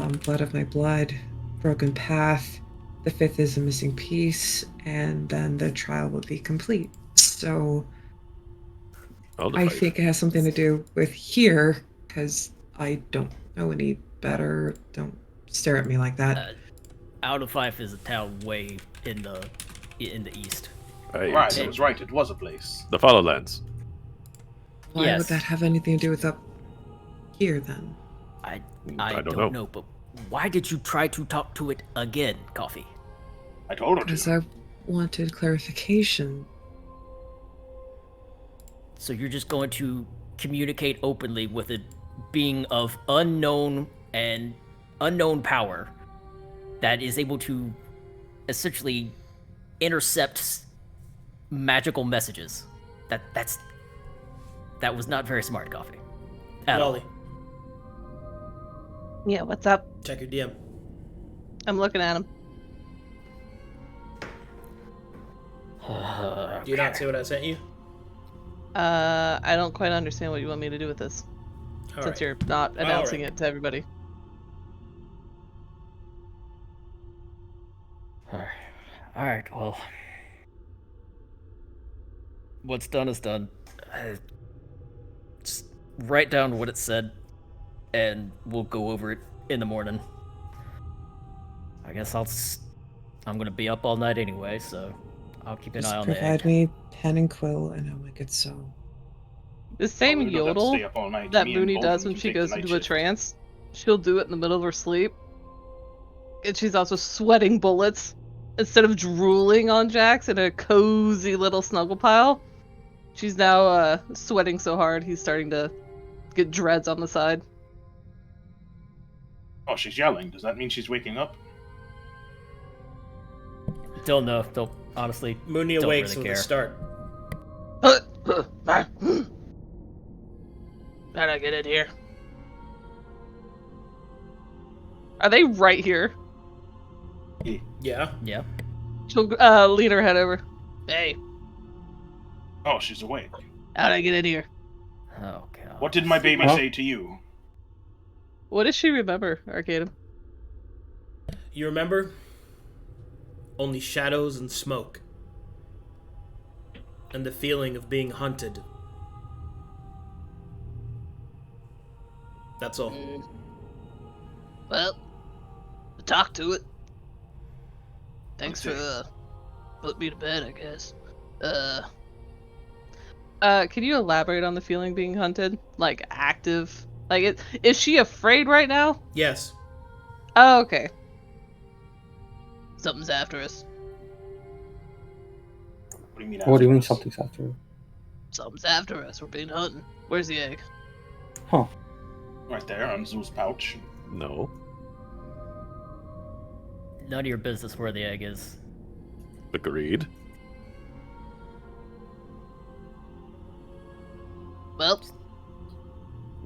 blood of my blood, broken path. The 5th is a missing piece, and then the trial will be complete. So I think it has something to do with here, because I don't know any better. Don't stare at me like that. Out of Fife is a town way in the east. Right, I was right. It was a place. The Followlands. Why would that have anything to do with up here, then? I don't know, but why did you try to talk to it again, Coffee? I told her to. Because I wanted clarification. So you're just going to communicate openly with a being of unknown power that is able to essentially intercept magical messages. That was not very smart, Coffee. Wally, Yeah, what's up? check your DM. I'm looking at him. Do you not see what I sent you? I don't quite understand what you want me to do with this. All Since right. you're not announcing right. it to everybody. Alright, well. What's done is done. Just write down what it said, and we'll go over it in the morning. I guess I'm gonna be up all night anyway, so I'll keep an eye on the egg. Provide me pen and quill, and I'll make it so. The same we don't have to yodel stay up all night. that Me and Mooney does Boldrum when can she take the goes night into a shift. trance, she'll do it in the middle of her sleep. And she's also sweating bullets. Instead of drooling on Jax in a cozy little snuggle pile, she's now sweating so hard he's starting to get dreads on the side. Oh, she's yelling. Does that mean she's waking up? Don't know. Don't honestly. Mooney don't awakes really with care. a start. How'd I get in here? Are they right here? Yeah. Yeah. She'll lean her head over. Hey, Oh, she's awake. how'd I get in here? Oh god. What did my baby Huh? say to you? What does she remember, Arcadum? You remember? Only shadows and smoke. And the feeling of being hunted. That's all. Well, talk to it. Thanks Okay. for putting me to bed, I guess. Can you elaborate on the feeling being hunted? Like active? Like, is she afraid right now? Yes. Oh, okay. Something's after us. What do you mean? What do you mean after us? something's after? Something's after us. We're being hunted. Where's the egg? Huh. Right there on Zu'el's pouch. No. None of your business where the egg is. Agreed. Well,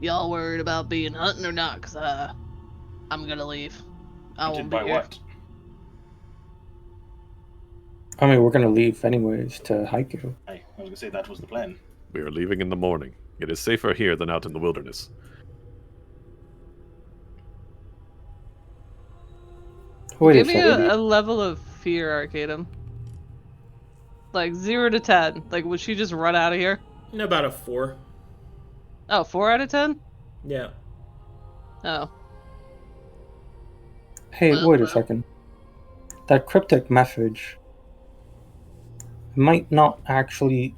y'all worried about being hunted or not? Cause I'm gonna leave. I Hunted won't be by here. what? I mean, we're gonna leave anyways to Haiku. I was gonna say that was the plan. We are leaving in the morning. It is safer here than out in the wilderness. Wait Give a me second. a level of fear, Arcadum. Like 0 to 10. Like, would she just run out of here? About a 4. Oh, 4 out of 10? Yeah. Oh. Hey, Well, wait a well. second. That cryptic message might not actually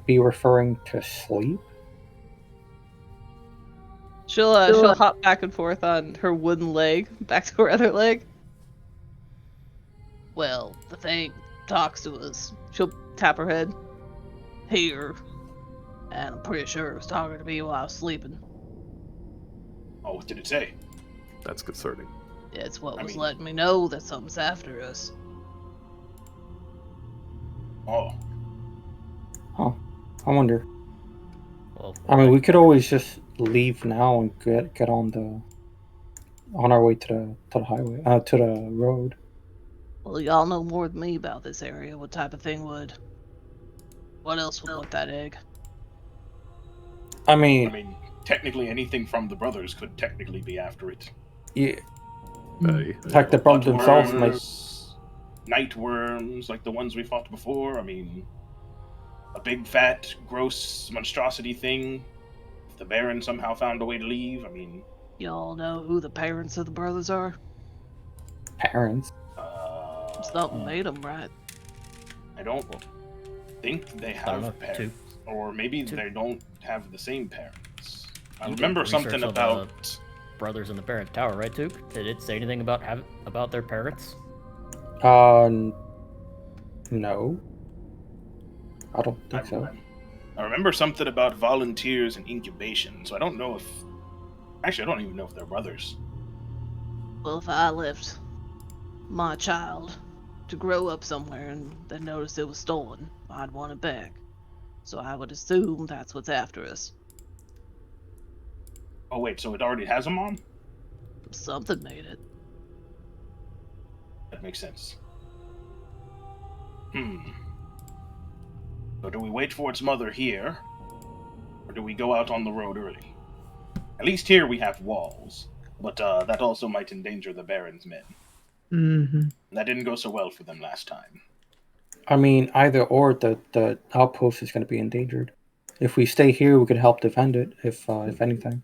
be referring to sleep. She'll hop back and forth on her wooden leg, back to her other leg. Well, the thing talks to us. She'll tap her head. Here. And I'm pretty sure it was talking to me while I was sleeping. Oh, what did it say? That's concerning. It's what I was mean- letting me know that something's after us. Oh, I wonder. Well, I mean, we could always just leave now and get on our way to the highway, to the road. Well, y'all know more than me about this area. What type of thing would? What else would want that egg? I I mean, mean, technically anything from the brothers could technically be after it. yeah, Aye. In fact, the problem themselves might. Bloodworms, night worms, like the ones we fought before. I mean, a big, fat, gross monstrosity thing. If the Baron somehow found a way to leave, I mean... Y'all know who the parents of the brothers are? Parents. Something made them, right? I don't think they I don't know, have parents. two. Or maybe Two. they don't have the same parents. I You did remember research something on about... brothers in the parent tower, right, Duke? Did it say anything about their parents? No. I don't think so. I remember something about volunteers and incubation, so I don't know if... Actually, I don't even know if they're brothers. Well, if I left my child to grow up somewhere and then noticed it was stolen, I'd want it back. So I would assume that's what's after us. Oh wait, so it already has a mom? Something made it. That makes sense. So do we wait for its mother here, or do we go out on the road early? At least here we have walls, but that also might endanger the Baron's men. Mm-hmm. That didn't go so well for them last time. I mean, either or, the outpost is going to be endangered. If we stay here, we could help defend it, if anything.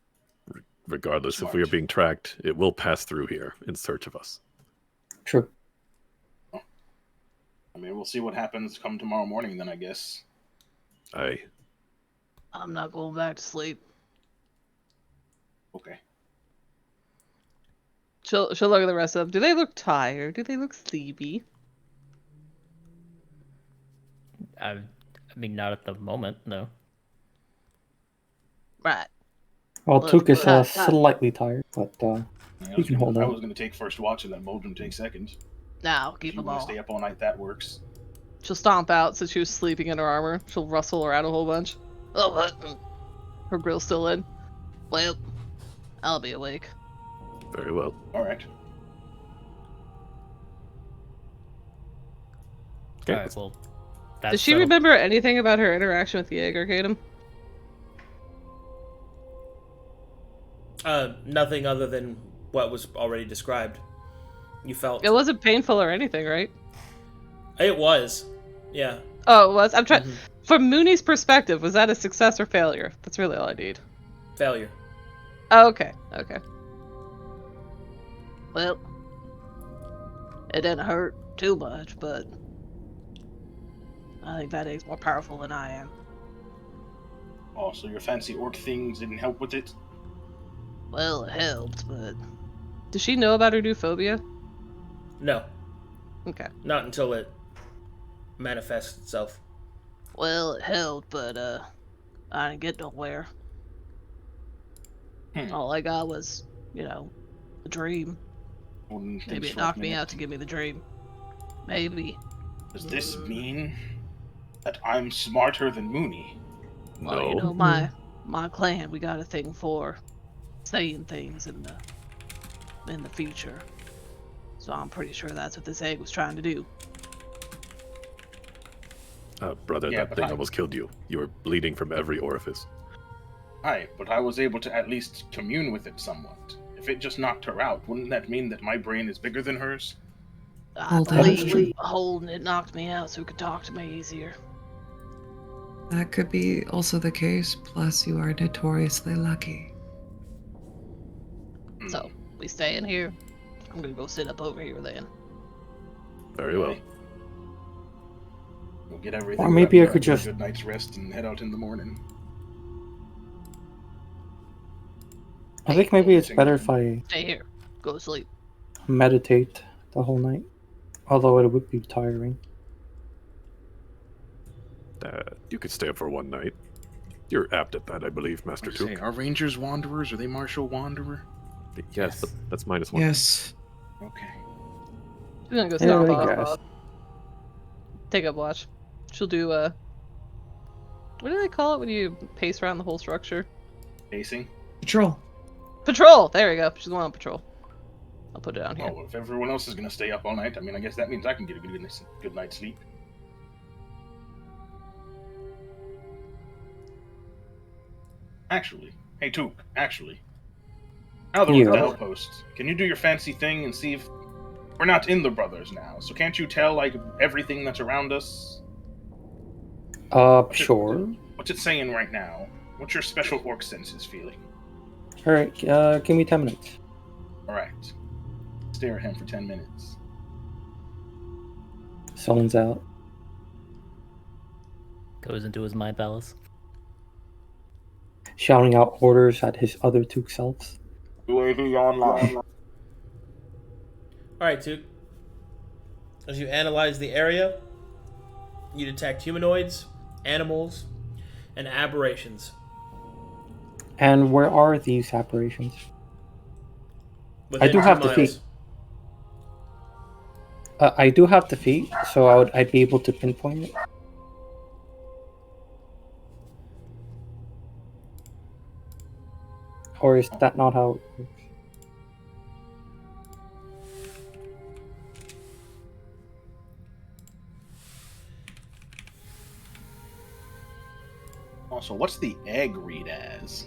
Regardless, Smart. if we are being tracked, it will pass through here in search of us. True. I mean, we'll see what happens come tomorrow morning then, I guess. Aye. I'm not going back to sleep. Okay. She'll look at the rest of them. Do they look tired? Do they look sleepy? I mean, not at the moment, no. Right. Well, Look, Took is look. slightly tired, but he can hold I out. was going to take first watch and let Boldrum take second. Now, If keep you them want all. to stay up all night, that works. She'll stomp out since she was sleeping in her armor. She'll rustle around a whole bunch. Oh, what? Her grill's still in. Well, I'll be awake. Very well. All right. Okay. Alright, well, that's Does she settled. remember anything about her interaction with the egg, Arcadum? Nothing other than what was already described. You felt It wasn't painful or anything, right? it was, yeah. Oh, it was? I'm trying... Mhm. From Mooney's perspective, was that a success or failure? That's really all I need. Failure. Oh, okay. Okay. Well, it didn't hurt too much, but I think that egg's more powerful than I am. Oh, so your fancy orc things didn't help with it? Well, it helped, but... Does she know about her new phobia? No, Okay. not until it manifests itself. Well, it helped, but, I didn't get nowhere. All I got was, a dream. Holden thinks Maybe it for a knocked me minute. out to give me the dream. Maybe. Does this mean that I'm smarter than Mooney? Well, No. my clan, we got a thing for saying things in the future. So I'm pretty sure that's what this egg was trying to do. Brother, Yeah, that but thing I- almost killed you. You were bleeding from every orifice. Aye, but I was able to at least commune with it somewhat. If it just knocked her out, wouldn't that mean that my brain is bigger than hers? I Hold on. believe Holden it knocked me out so he could talk to me easier. That could be also the case, plus you are notoriously lucky. So, we stay in here. I'm gonna go sit up over here then. Very well. Okay. We'll get everything. Or maybe done I could here, just- Good night's rest and head out in the morning. I think maybe it's better if I Stay here. Go to sleep. meditate the whole night. Although it would be tiring. You could stay up for one night. You're apt at that, I believe, Master Say, Took. are Rangers wanderers? Are they martial wanderer? Yes, but that's -1. Yes. Okay. She's gonna go Yeah, stomp I off. guess. Take up watch. She'll do, what do they call it when you pace around the whole structure? Pacing? Patrol. Patrol! There we go. She's going on patrol. I'll put it down here. Oh, if everyone else is going to stay up all night, I mean, I guess that means I can get a good night's sleep. Actually, hey Took, Now that we're at the Yeah. outpost, can you do your fancy thing and see if we're not in the brothers now? So can't you tell like everything that's around us? Sure. What's it saying right now? What's your special orc senses feeling? Alright, give me 10 minutes. Alright. Stare at him for 10 minutes. Someone's out. Goes into his mind palace. Shouting out orders at his other two selves. UAV online. Alright, Took. As you analyze the area, you detect humanoids, animals, and aberrations. And where are these aberrations? Within I do 2 have the miles. feet. I do have the feet, so I'd be able to pinpoint it. Or is that not how it works? Also, what's the egg read as?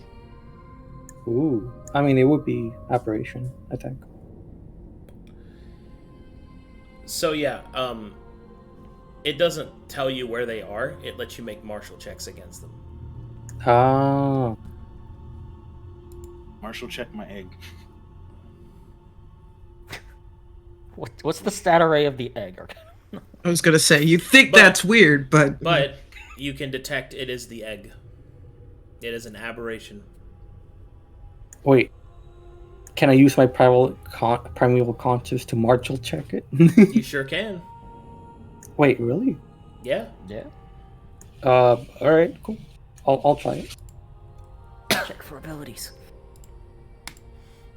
Ooh. I mean, it would be aberration, I think. So yeah, it doesn't tell you where they are. It lets you make martial checks against them. Ah. Marshall, check my egg. What's the stat array of the egg? I was gonna say, you think But- that's weird, but But you can detect it is the egg. It is an aberration. Wait. Can I use my primeval conscious to martial check it? You sure can. Wait, really? Yeah. Yeah. Alright, cool. I'll try it. Check for abilities.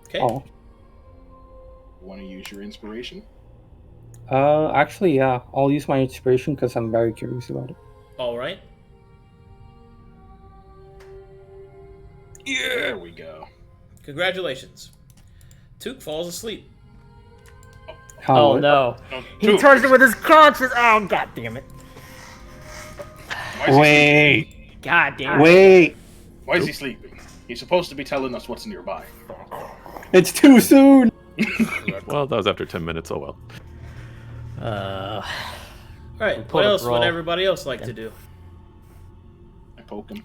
Okay. Oh. Want to use your inspiration? Actually, yeah. I'll use my inspiration because I'm very curious about it. All right. There we go. Congratulations. Took falls asleep. How Oh what? no. No, He Took, turns it with his conscience. Oh god damn it. why is he Wait. God damn it. Wait. Why is he sleeping? He's supposed to be telling us what's nearby. It's too soon. Well, that was after 10 minutes. Oh well. All right. pulled What a else would brawl. everybody else like to do? I poke him.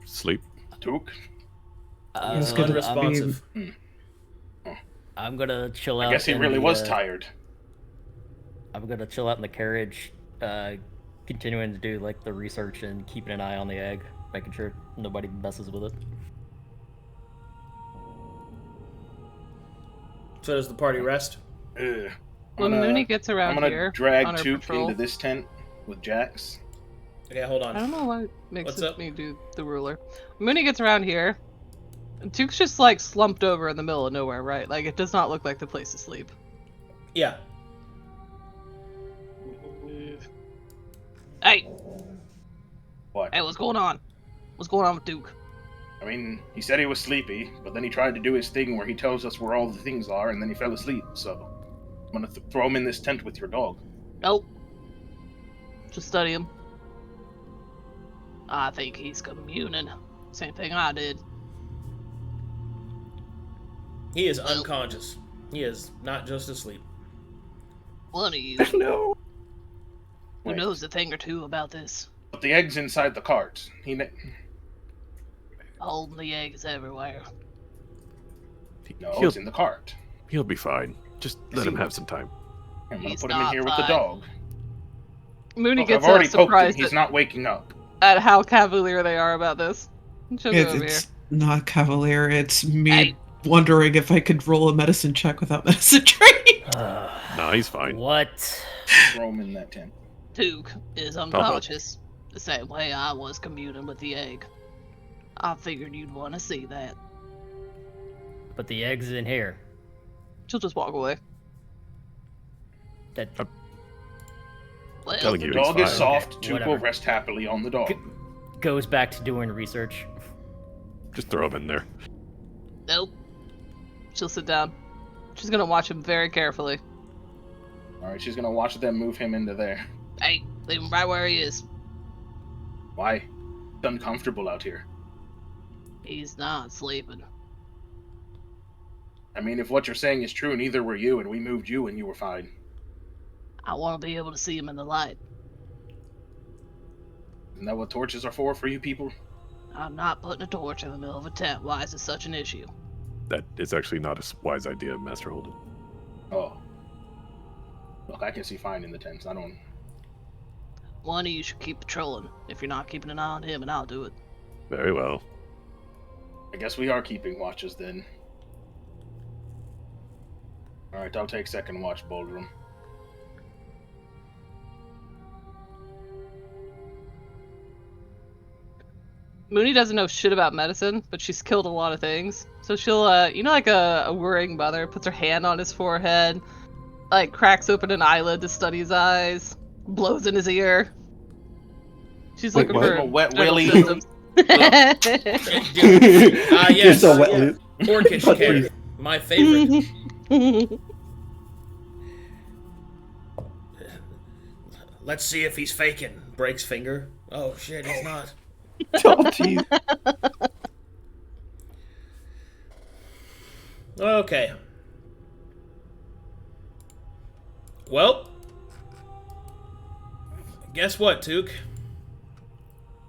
Sleep. Took. It's good to Unresponsive. I'm gonna chill out. I guess he in really the, was tired. I'm gonna chill out in the carriage, continuing to do like the research and keeping an eye on the egg, making sure nobody messes with it. So does the party rest? Ugh. When Mooney gets I'm around gonna here drag on her Took patrol, into this tent with Jax. Okay, hold I on. don't know what makes What's up? me do the ruler. When Mooney gets around here, and Took's just like slumped over in the middle of nowhere, right? Like it does not look like the place to sleep. Yeah. Hey, What? hey, what's going on? What's going on with Duke? I mean, he said he was sleepy, but then he tried to do his thing where he tells us where all the things are, and then he fell asleep. So I'm gonna throw him in this tent with your dog. Nope. Just study him. I think he's communing. Same thing I did. He is unconscious. He is not just asleep. One of you No. who Wait. knows a thing or two about this. But the egg's inside the cart. Holding the eggs everywhere. No, He'll- it's in the cart. He'll be fine. Just let him have some time. I'm gonna He's put him in not here with the fine. dog. Mooney Look, gets I've already poked him. surprised He's not waking up. at how cavalier they are about this. She'll go over here. it's not cavalier. It's me Hey. wondering if I could roll a medicine check without medicine training. Nah, he's fine. What? Throw him in that tent. Duke is unconscious, the same way I was communing with the egg. I figured you'd want to see that. But the egg's in here. She'll just walk away. That Well, telling The you, dog he's is fine. soft. Okay, Took whatever. will rest happily on the dog. goes back to doing research. Just throw him in there. nope. She'll sit down. She's gonna watch him very carefully. Alright, she's gonna watch them move him into there. Hey, leave him right where he is. Why? It's uncomfortable out here. He's not sleeping. I mean, if what you're saying is true, neither were you, and we moved you and you were fine. I want to be able to see him in the light. Isn't that what torches are for you people? I'm not putting a torch in the middle of a tent. Why is it such an issue? That is actually not a wise idea, Master Holden. Oh. Look, I can see fine in the tents. I don't... One of you should keep patrolling. If you're not keeping an eye on him, and I'll do it. Very well. I guess we are keeping watches then. Alright, I'll take second watch, Boldrum. Mooney doesn't know shit about medicine, but she's killed a lot of things. So she'll, like a worrying mother, puts her hand on his forehead, like cracks open an eyelid to study his eyes, blows in his ear. She's Wait, looking what? for A wet general willy. symptoms. Yes. Just a wet- Orcish care. My favorite. Let's see if he's faking. Breaks finger. Oh shit, he's not. Oh, jeez. Okay. Well, guess what, Took?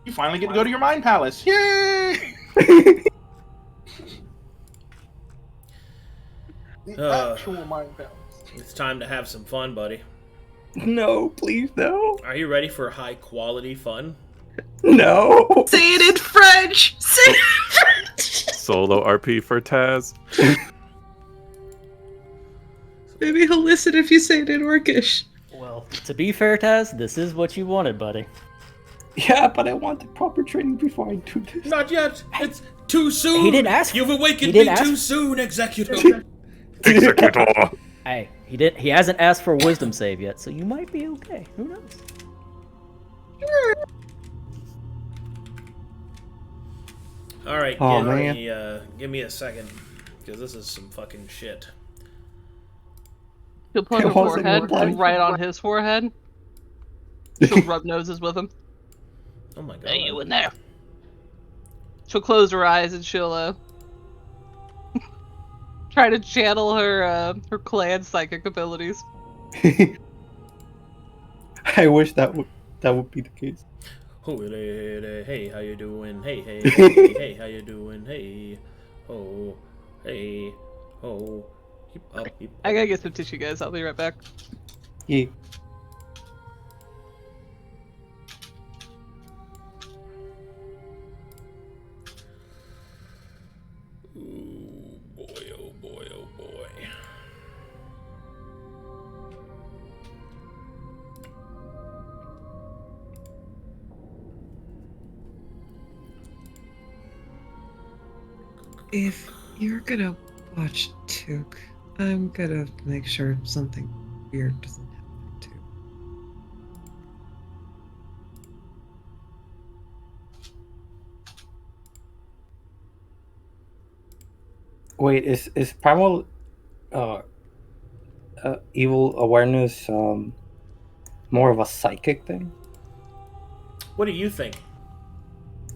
You finally get to go to your mind palace. Yay! The actual mind palace. It's time to have some fun, buddy. No, please, no. Are you ready for high quality fun? No. Say it in French! Say it in French! Solo RP for Taz. Maybe he'll listen if you say it in Orcish. Well, to be fair, Taz, this is what you wanted, buddy. Yeah, but I want the proper training before I do this. Not yet. It's too soon. He didn't ask- You've awakened he didn't me ask- too soon, Executor. Executor. Hey, he hasn't asked for a wisdom save yet, so you might be okay. Who knows? All right, Oh, man. give me a second, because this is some fucking shit. She'll put her It wasn't forehead blind. right on his forehead. She'll rub noses with him. Oh my god. Hey, you in there? She'll close her eyes and she'll try to channel her clan psychic abilities. I wish that would be the case. Oh, hey, how you doing? Hey, hey, hey, hey, how you doing? Hey, oh, hey, oh. Keep up, keep up. I gotta get some tissue, guys. I'll be right back. Yeah. Ooh, boy, oh boy, oh boy. If you're gonna watch Took, I'm gonna make sure something weird doesn't happen too. Wait, is primal evil awareness more of a psychic thing? What do you think?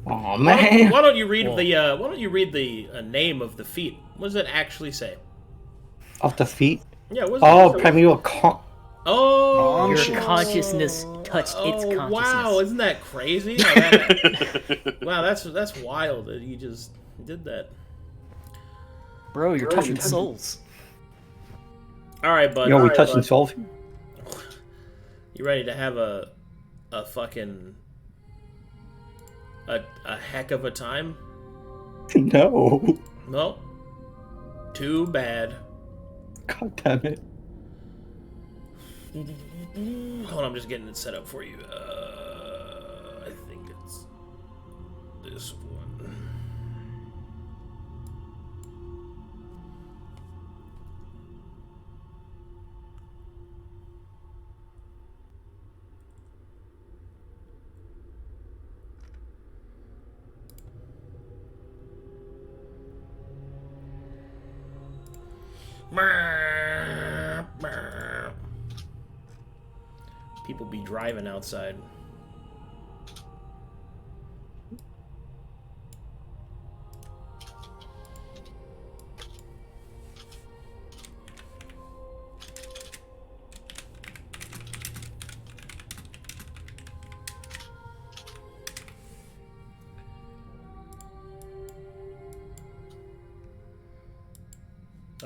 Oh Why man. don't you read Well- the name of the feat? What does it actually say? Of the feet? Yeah, what Oh, does it primeval Oh, Your consciousness touched its oh, consciousness. wow, isn't that crazy? How that- wow, that's wild that you just did that. Bro, you're touching souls. All right, bud. Yo, we All right, touching bud. souls? You ready to have a fucking a heck of a time? No. Well, too bad. God damn it. Hold on, I'm just getting it set up for you. I think it's this one. People be driving outside.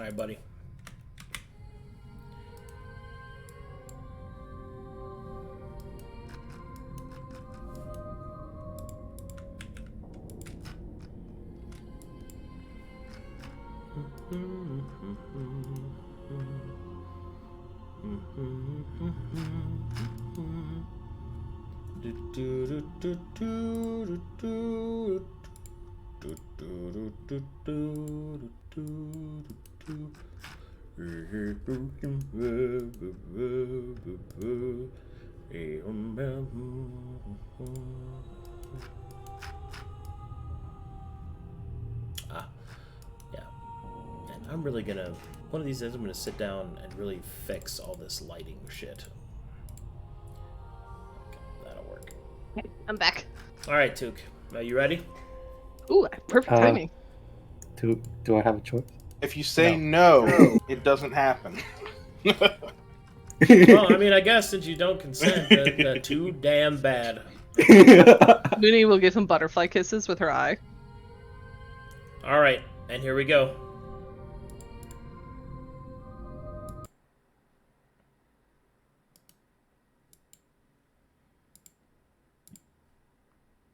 All right, buddy. Yeah. And I'm really gonna, one of these days I'm gonna sit down and really fix all this lighting shit. Okay, that'll work. I'm back. All right, Took. Are you ready? Ooh, perfect timing. Do I have a choice? If you say no, it doesn't happen. Well, I mean, I guess since you don't consent, that's too damn bad. Mooney will give him butterfly kisses with her eye. All right, and here we go.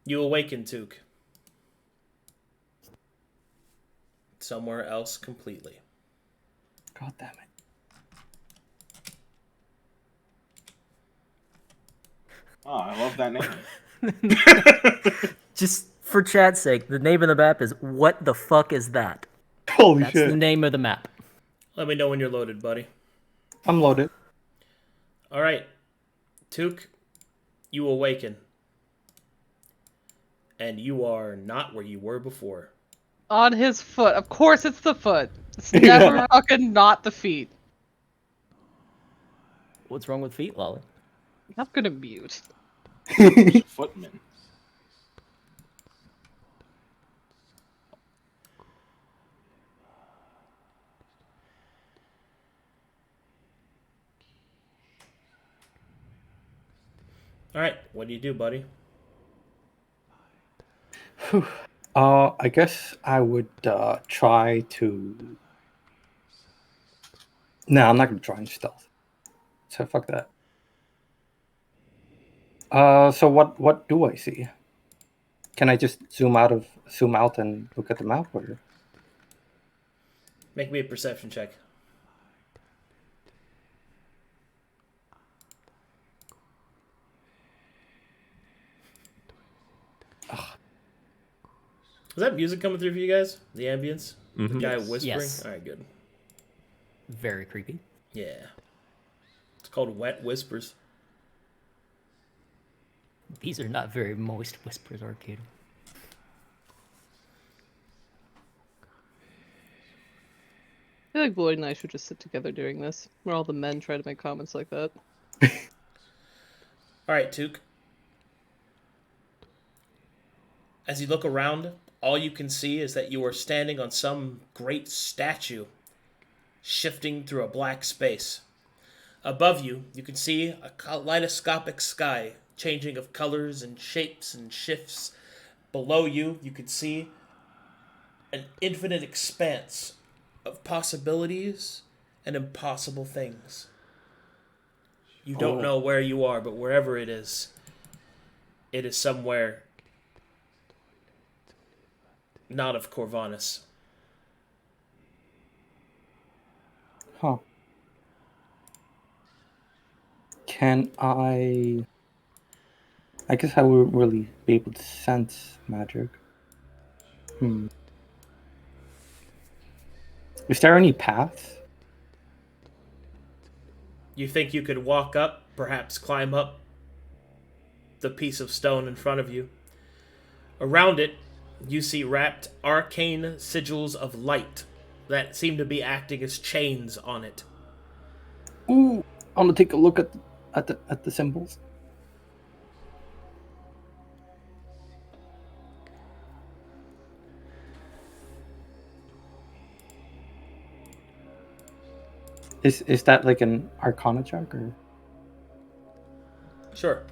You awaken, Took. Somewhere else completely. God damn it. Oh, I love that name. Just for chat's sake, the name of the map is What the Fuck Is That? Holy That's shit. the name of the map. Let me know when you're loaded, buddy. I'm loaded. All right, Took, you awaken. And you are not where you were before. On his foot. Of course it's the foot. It's never fucking not the feet. What's wrong with feet, Lolly? I'm gonna mute. Footman. All right, what do you do, buddy? I guess I would try to. No, I'm not gonna try and stealth. So fuck that. So what do I see? Can I just zoom out and look at the map, or? Make me a perception check. Is that music coming through for you guys? The ambience? Mhm. The guy whispering? Yes. All right, good. Very creepy. Yeah. It's called Wet Whispers. These are not very moist whispers, Arcadum. I feel like Lloyd and I should just sit together doing this, where all the men try to make comments like that. All right, Took. As you look around, all you can see is that you are standing on some great statue, shifting through a black space. Above you, you can see a kaleidoscopic sky, changing of colors and shapes and shifts. Below you, you can see an infinite expanse of possibilities and impossible things. You don't know where you are, but wherever it is somewhere not of Corvanus. Huh. Can I guess I wouldn't really be able to sense magic. Is there any paths? You think you could walk up, perhaps climb up the piece of stone in front of you. Around it, you see wrapped arcane sigils of light that seem to be acting as chains on it. Ooh, I'm gonna take a look at the symbols. Is that like an Arcana check, or? Sure.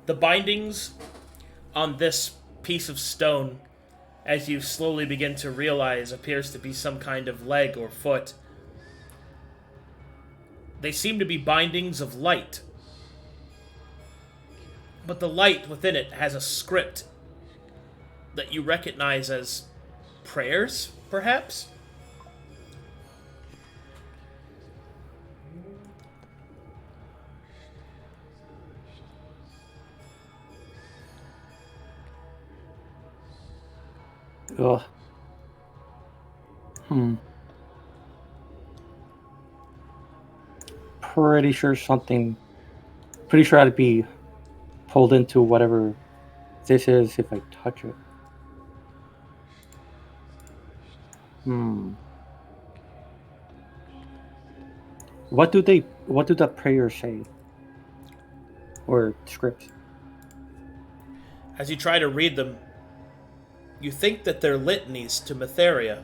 The bindings on this piece of stone, as you slowly begin to realize, appears to be some kind of leg or foot. They seem to be bindings of light. But the light within it has a script that you recognize as prayers, perhaps? Ugh. Pretty sure I'd be pulled into whatever this is if I touch it. What do the prayers say? Or scripts? As you try to read them, you think that they're litanies to Matheria.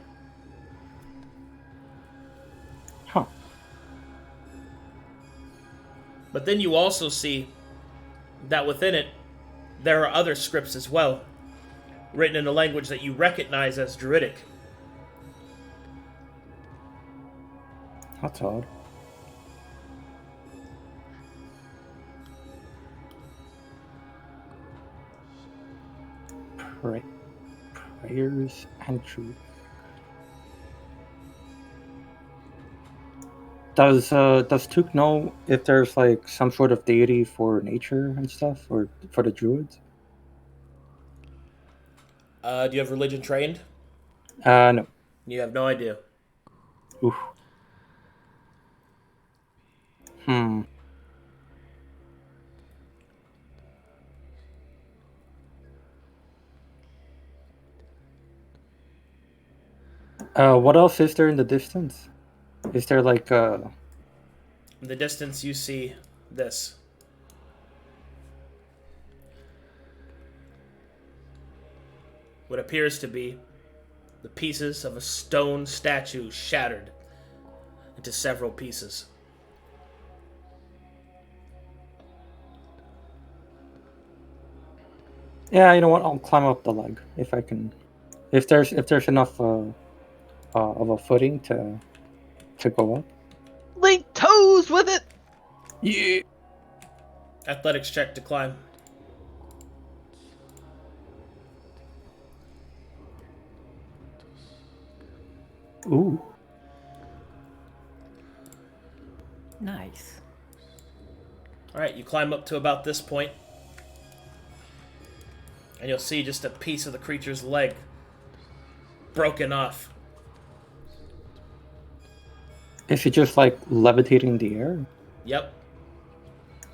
Huh. But then you also see that within it, there are other scripts as well, written in a language that you recognize as Druidic. That's odd. Prayers and truth. Does Took know if there's like some sort of deity for nature and stuff, or for the druids? Do you have religion trained? No. You have no idea. Oof. What else is there in the distance? Is there like In the distance, you see this. What appears to be the pieces of a stone statue shattered into several pieces. Yeah, you know what? I'll climb up the leg if I can. If there's enough of a footing to go up. Link toes with it! Yeah. Athletics check to climb. Ooh. Nice. Alright, you climb up to about this point, and you'll see just a piece of the creature's leg broken off. Is it just like levitating in the air? Yep.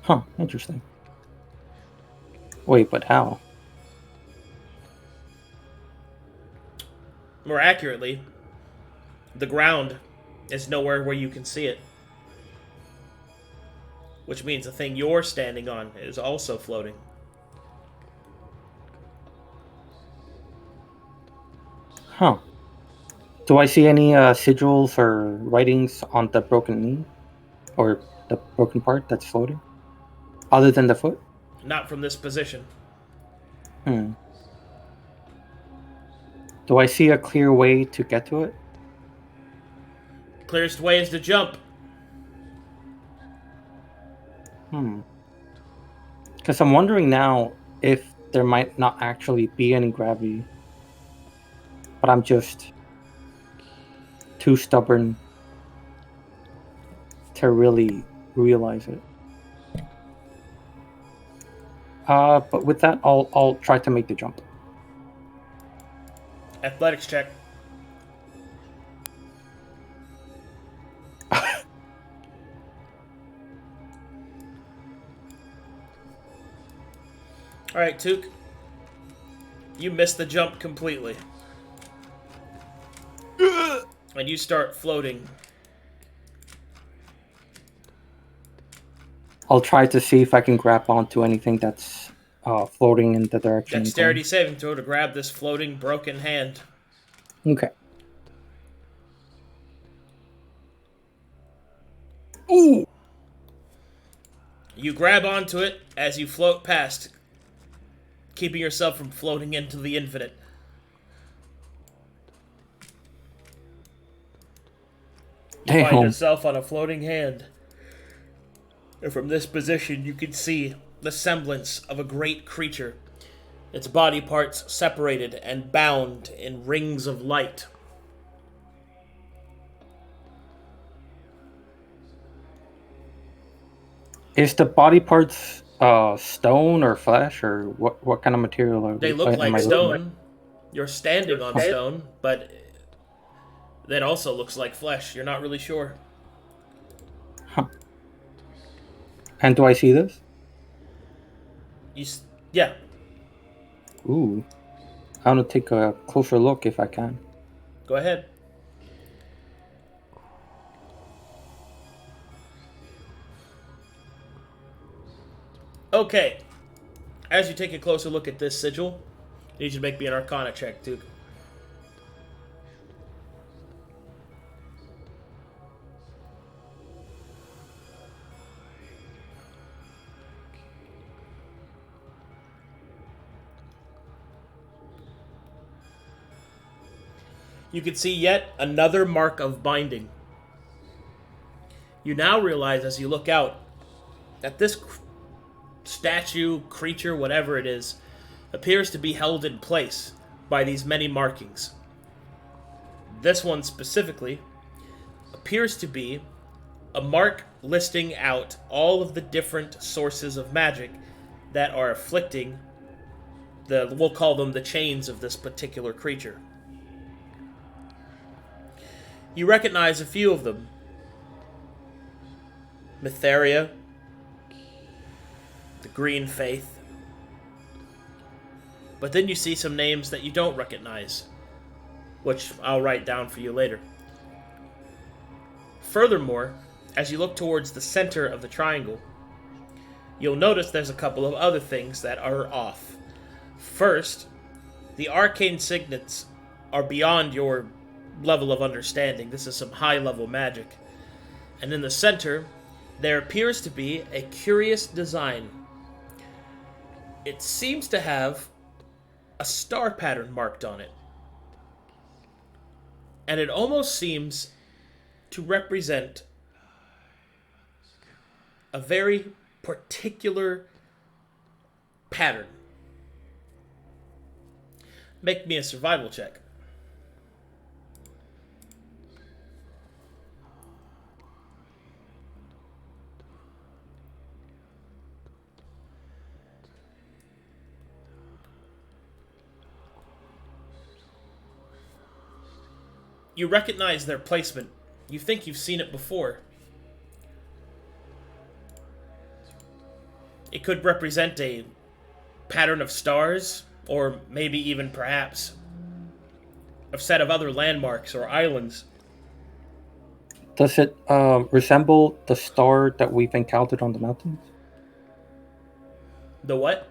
Huh, interesting. Wait, but how? More accurately, the ground is nowhere where you can see it. Which means the thing you're standing on is also floating. Huh. Do I see any sigils or writings on the broken knee? Or the broken part that's floating? Other than the foot? Not from this position. Do I see a clear way to get to it? Clearest way is to jump. Because I'm wondering now if there might not actually be any gravity. But I'm just too stubborn to really realize it. But with that, I'll try to make the jump. Athletics check. Alright, Took. You missed the jump completely. And you start floating. I'll try to see if I can grab onto anything that's floating in the direction. Dexterity saving throw to grab this floating broken hand. Okay. Ooh! You grab onto it as you float past, keeping yourself from floating into the infinite. You find yourself on a floating hand. And from this position, you can see the semblance of a great creature. Its body parts separated and bound in rings of light. Is the body parts stone or flesh, or what kind of material are they? They look like stone. You're standing on stone, but that also looks like flesh. You're not really sure. Huh. And do I see this? Yeah. Ooh. I want to take a closer look if I can. Go ahead. Okay. As you take a closer look at this sigil, I need you to make me an Arcana check, Duke. You can see yet another mark of binding. You now realize as you look out that this statue, creature, whatever it is, appears to be held in place by these many markings. This one specifically appears to be a mark listing out all of the different sources of magic that are afflicting we'll call them the chains of this particular creature. You recognize a few of them. Mytheria, the Green Faith. But then you see some names that you don't recognize, which I'll write down for you later. Furthermore, as you look towards the center of the triangle, you'll notice there's a couple of other things that are off. First, the arcane signets are beyond your level of understanding. This is some high-level magic. And in the center, there appears to be a curious design. It seems to have a star pattern marked on it. And it almost seems to represent a very particular pattern. Make me a survival check. You recognize their placement. You think you've seen it before. It could represent a pattern of stars, or maybe even perhaps a set of other landmarks or islands. Does it resemble the star that we've encountered on the mountains? The what?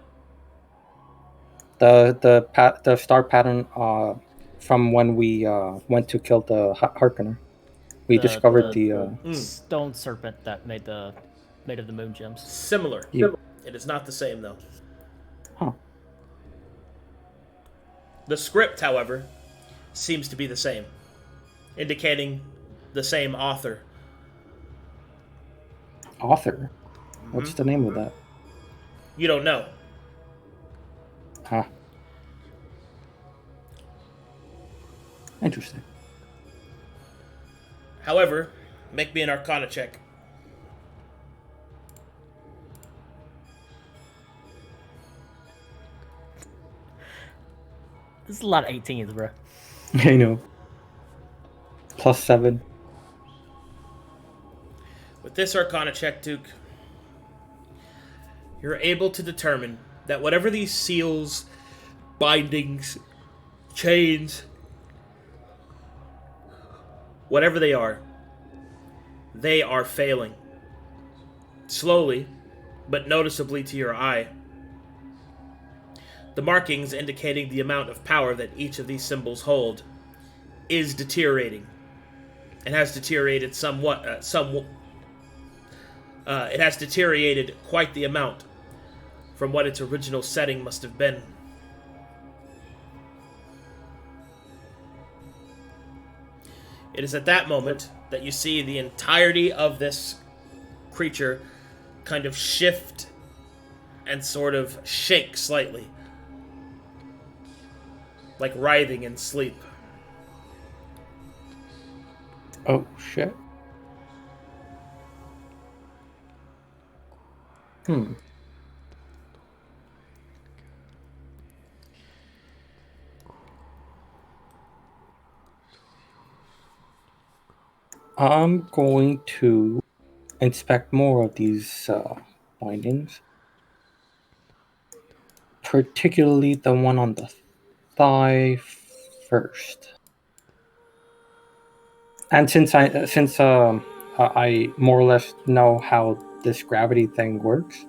The star pattern from when we went to kill the Harkonnen. We discovered the stone serpent that made of the moon gems. Similar. Yeah. It is not the same, though. Huh. The script, however, seems to be the same, indicating the same author. Author? What's the name of that? You don't know. Huh. Interesting. However, make me an Arcana check. This is a lot of 18s, bro. I know. +7. With this Arcana check, Duke, you're able to determine that whatever these seals, bindings, chains, whatever they are failing. Slowly, but noticeably to your eye. The markings indicating the amount of power that each of these symbols hold is deteriorating. It has deteriorated somewhat. It has deteriorated quite the amount from what its original setting must have been. It is at that moment that you see the entirety of this creature kind of shift and sort of shake slightly, like writhing in sleep. Oh, shit. I'm going to inspect more of these bindings. Particularly the one on the thigh first. And since I more or less know how this gravity thing works,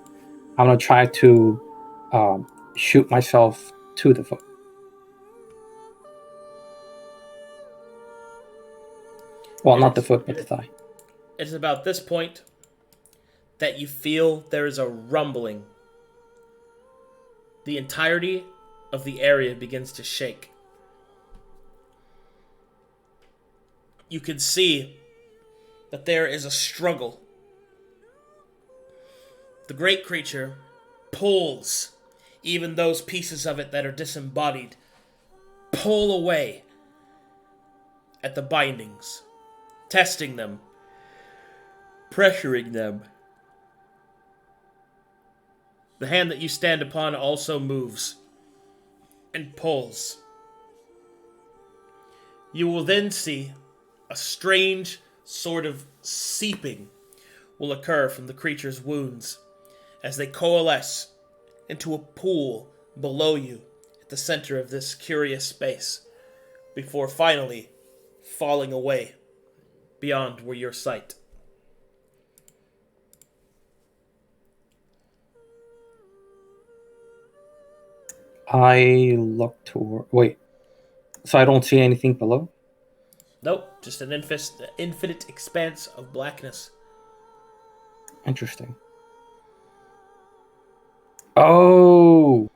I'm gonna try to shoot myself to the foot. Well, not the foot, but the thigh. It's about this point that you feel there is a rumbling. The entirety of the area begins to shake. You can see that there is a struggle. The great creature pulls even those pieces of it that are disembodied, pull away at the bindings, testing them, pressuring them. The hand that you stand upon also moves and pulls. You will then see a strange sort of seeping will occur from the creature's wounds as they coalesce into a pool below you at the center of this curious space before finally falling away beyond where your sight. I look toward... Wait. So I don't see anything below? Nope, just an infinite expanse of blackness. Interesting. Oh!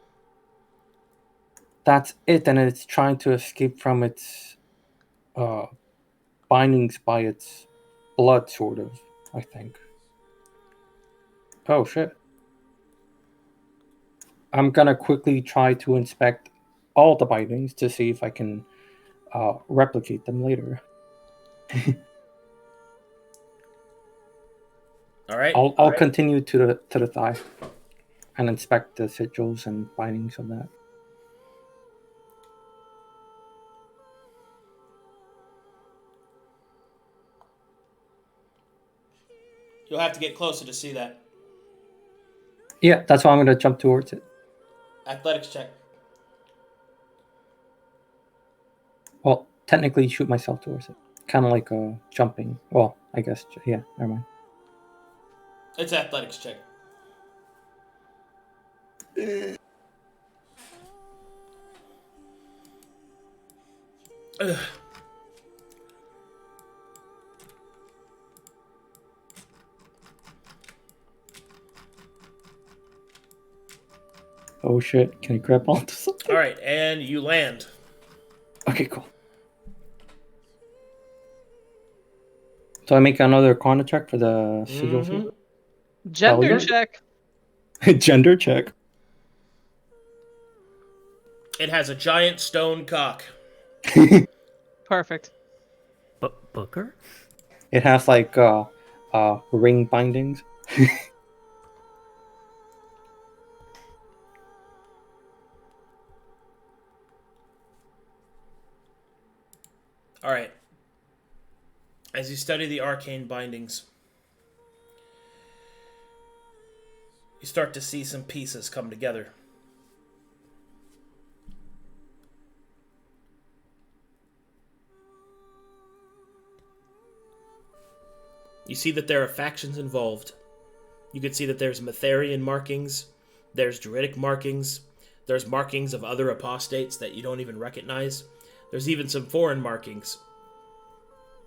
That's it, and it's trying to escape from its bindings by its blood, sort of, I think. Oh, shit. I'm gonna quickly try to inspect all the bindings to see if I can replicate them later. All right. I'll continue to the thigh and inspect the sigils and bindings of that. You'll have to get closer to see that. Yeah, that's why I'm gonna jump towards it. Athletics check. Well, technically shoot myself towards it. Kind of like jumping. Well, I guess, yeah, never mind. It's athletics check. Ugh. Oh shit, can I grab onto something? All right, and you land. Okay, cool. So I make another Arcana check for the sigils here? Gender yeah. check. Gender check. It has a giant stone cock. Perfect. Booker? It has like ring bindings. All right. As you study the arcane bindings, you start to see some pieces come together. You see that there are factions involved. You can see that there's Matherian markings, there's Druidic markings, there's markings of other apostates that you don't even recognize. There's even some foreign markings.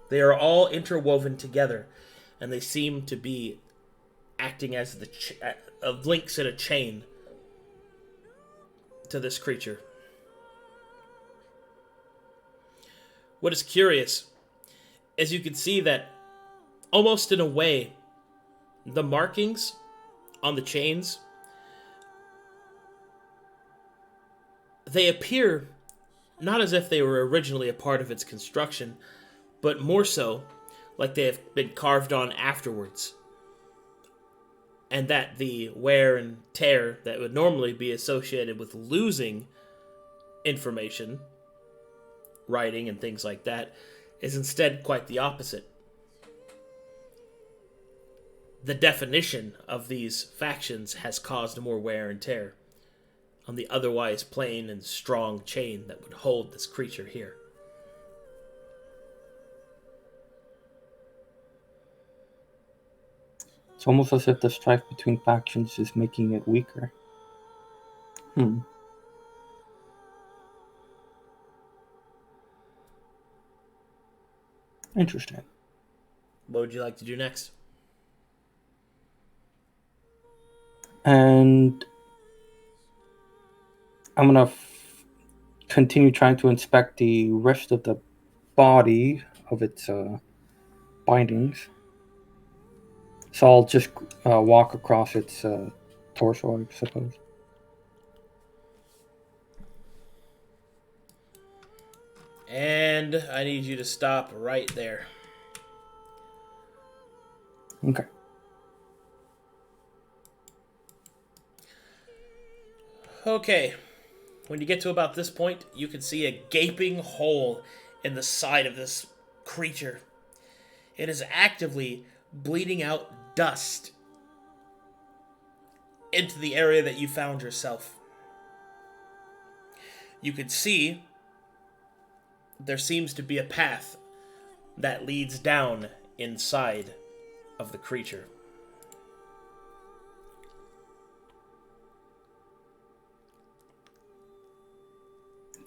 They are all interwoven together, and they seem to be acting as the links in a chain to this creature. What is curious as you can see that, almost in a way, the markings on the chains, they appear not as if they were originally a part of its construction, but more so like they have been carved on afterwards. And that the wear and tear that would normally be associated with losing information, writing and things like that, is instead quite the opposite. The definition of these factions has caused more wear and tear on the otherwise plain and strong chain that would hold this creature here. It's almost as if the strife between factions is making it weaker. Interesting. What would you like to do next? And I'm gonna continue trying to inspect the rest of the body of its bindings. So I'll just walk across its torso, I suppose. And I need you to stop right there. Okay. Okay. When you get to about this point, you can see a gaping hole in the side of this creature. It is actively bleeding out dust into the area that you found yourself. You can see there seems to be a path that leads down inside of the creature.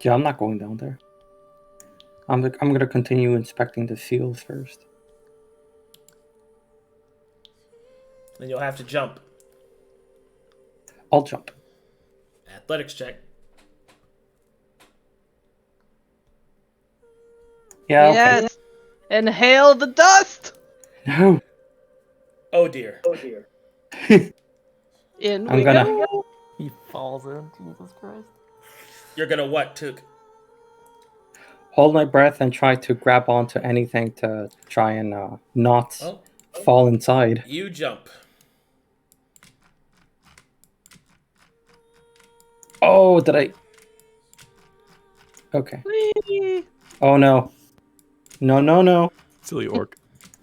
Yeah, I'm not going down there. I'm gonna continue inspecting the seals first. Then you'll have to jump. I'll jump. Athletics check. Yeah, okay. Yes. Inhale the dust. No. Oh dear. In I'm we gonna- go. He falls in. Jesus Christ. You're gonna what, Took? Hold my breath and try to grab onto anything to try and not Well, fall inside. you jump. Oh, did I? Okay. Whee! Oh no. No, no, no. Silly orc.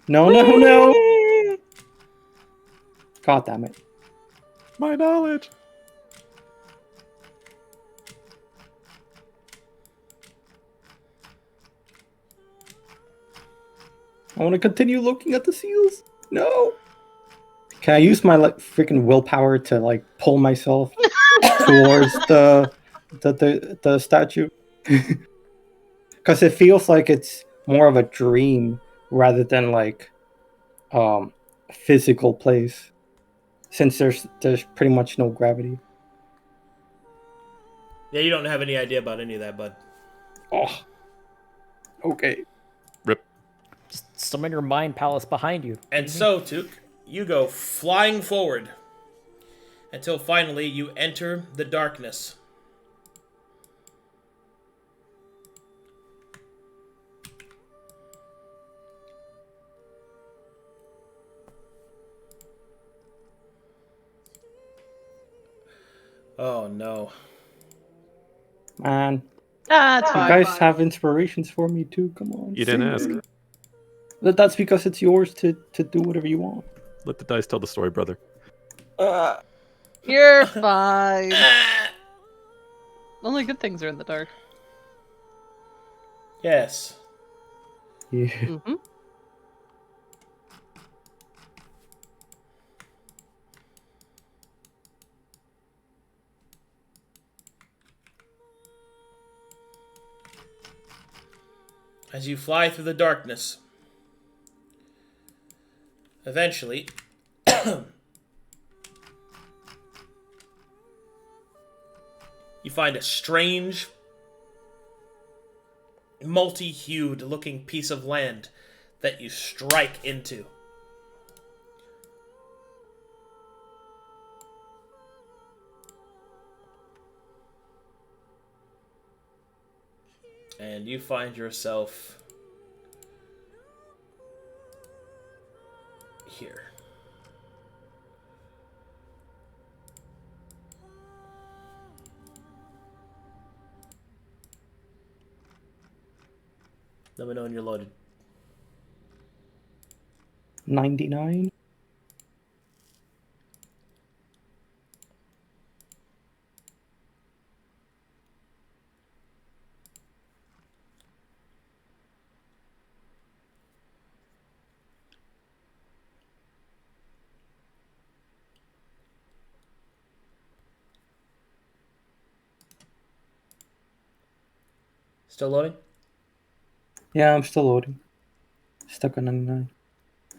No, no, no. Whee! God damn it. My knowledge. I want to continue looking at the seals. No. Can I use my freaking willpower to pull myself towards the statue? Because it feels like it's more of a dream rather than a physical place, since there's pretty much no gravity. Yeah, you don't have any idea about any of that, bud. Oh. Okay. Rip. Just summon your mind palace behind you. And so, Took, you go flying forward until finally you enter the darkness. Oh no. Man. That's You fine. guys have inspirations for me too. Come on. You didn't sing ask. it. That's because it's yours to do whatever you want. Let the dice tell the story, brother. You're fine. Only good things are in the dark. Yes. Yeah. Mm-hmm. As you fly through the darkness, eventually, you find a strange, multi-hued looking piece of land that you strike into. And you find yourself here. Let me know when you're loaded. 99. Still loading? Yeah, I'm still loading. Stuck on 99.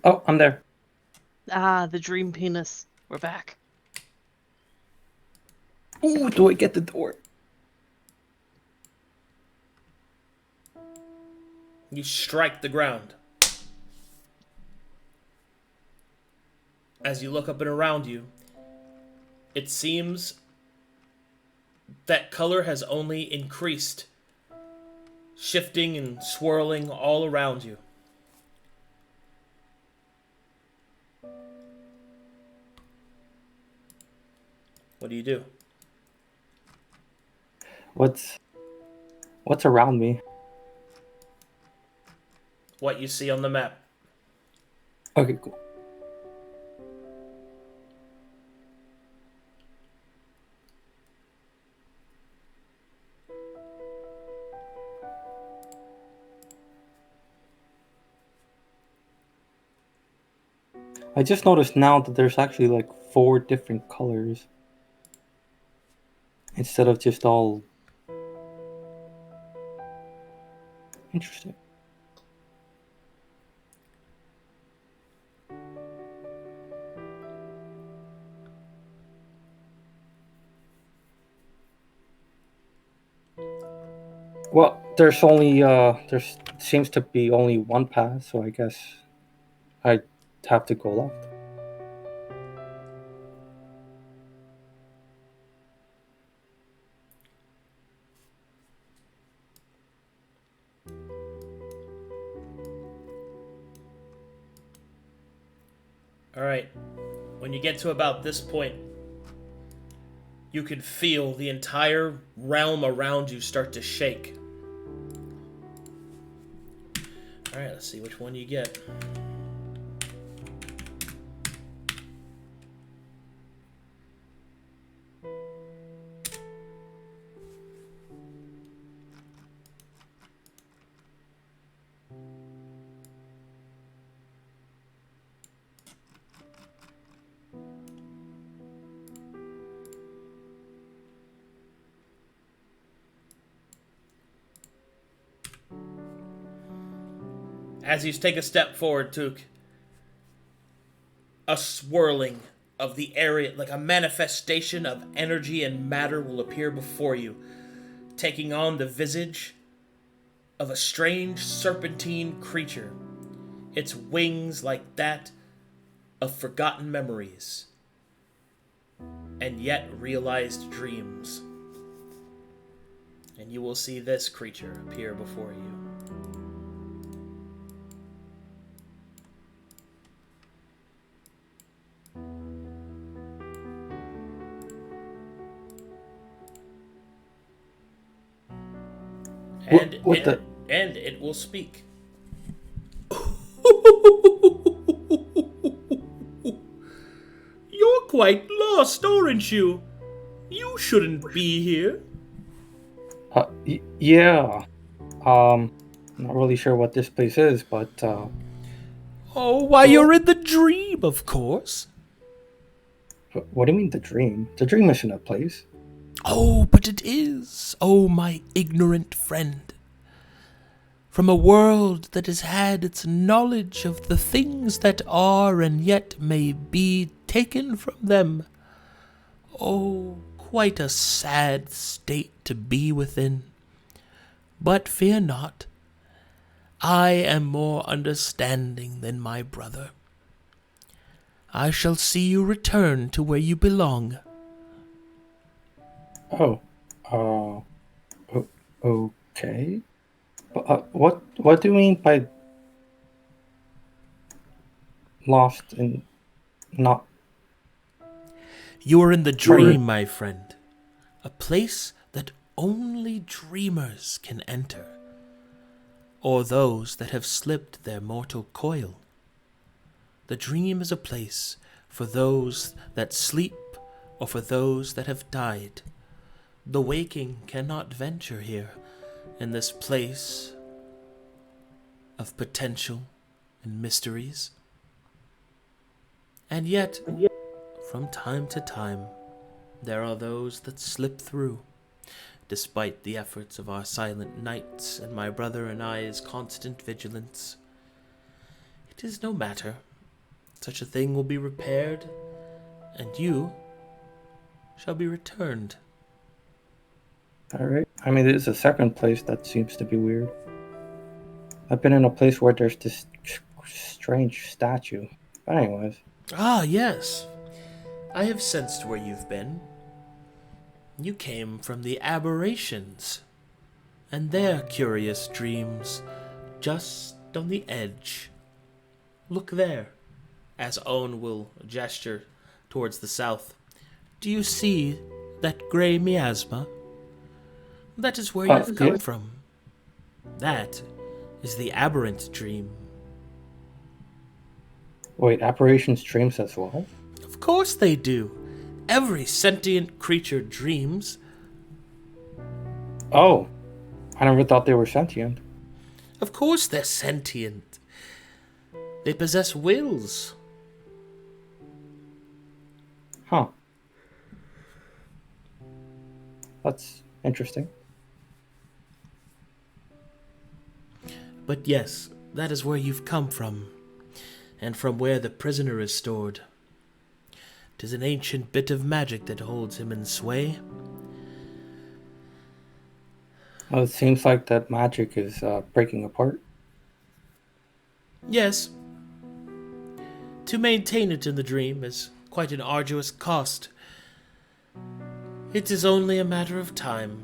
Oh, I'm there. Ah, the dream penis. We're back. Ooh, do I get the door? You strike the ground. As you look up and around you, it seems that color has only increased, shifting and swirling all around you. What do you do? What's around me? What you see on the map. Okay, cool. I just noticed now that there's actually like 4 different colors instead of just all. Interesting. Well, there's only there seems to be only one path, so I guess I have to go left. Alright. When you get to about this point, you can feel the entire realm around you start to shake. Alright, let's see which one you get. As you take a step forward, Took, a swirling of the area, like a manifestation of energy and matter, will appear before you, taking on the visage of a strange serpentine creature, its wings like that of forgotten memories, and yet realized dreams. And you will see this creature appear before you. And it will speak. You're quite lost, aren't you? You shouldn't be here. Yeah. Not really sure what this place is, but Oh, why, you're in the dream, of course. what do you mean the dream? The dream isn't a place. Oh, but it is, oh my ignorant friend. From a world that has had its knowledge of the things that are and yet may be taken from them. Oh, quite a sad state to be within. But fear not. I am more understanding than my brother. I shall see you return to where you belong. Oh, okay. What do you mean by lost and not? You are in the dream, my friend. A place that only dreamers can enter, or those that have slipped their mortal coil. The dream is a place for those that sleep or for those that have died. The waking cannot venture here in this place of potential and mysteries. And yet, from time to time, there are those that slip through, despite the efforts of our silent knights and my brother and I's constant vigilance. It is no matter. Such a thing will be repaired, and you shall be returned. Alright. I mean, there's a second place that seems to be weird. I've been in a place where there's this strange statue. But anyways. Ah, yes. I have sensed where you've been. You came from the aberrations, and their curious dreams, just on the edge. Look there, as Owen will gesture towards the south. Do you see that grey miasma? That is where you've come from. That is the aberrant dream. Wait, aberrations dreams as well? Of course they do. Every sentient creature dreams. Oh, I never thought they were sentient. Of course they're sentient. They possess wills. Huh. That's interesting. But yes, that is where you've come from, and from where the prisoner is stored. 'Tis an ancient bit of magic that holds him in sway. Well, it seems like that magic is breaking apart. Yes. To maintain it in the dream is quite an arduous cost. It is only a matter of time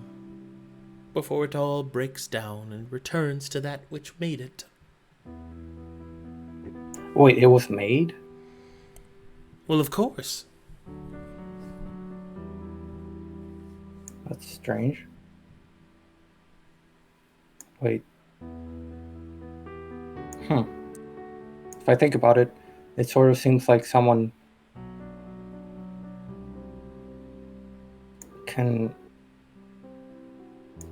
before it all breaks down and returns to that which made it. Wait, it was made? Well, of course. That's strange. Wait. If I think about it, it sort of seems like someone can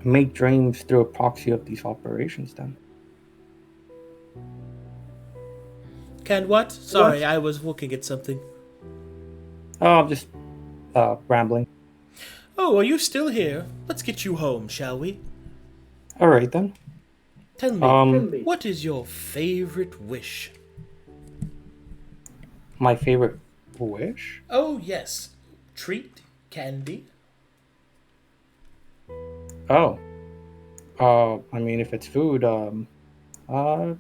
make dreams through a proxy of these operations then. Can what? Sorry, I was looking at something. Oh, I'm just rambling. Oh, are you still here? Let's get you home, shall we? Alright then. Tell me, what is your favorite wish? My favorite wish? Oh, yes. Treat? Candy? Oh. I mean, if it's food, I don't know,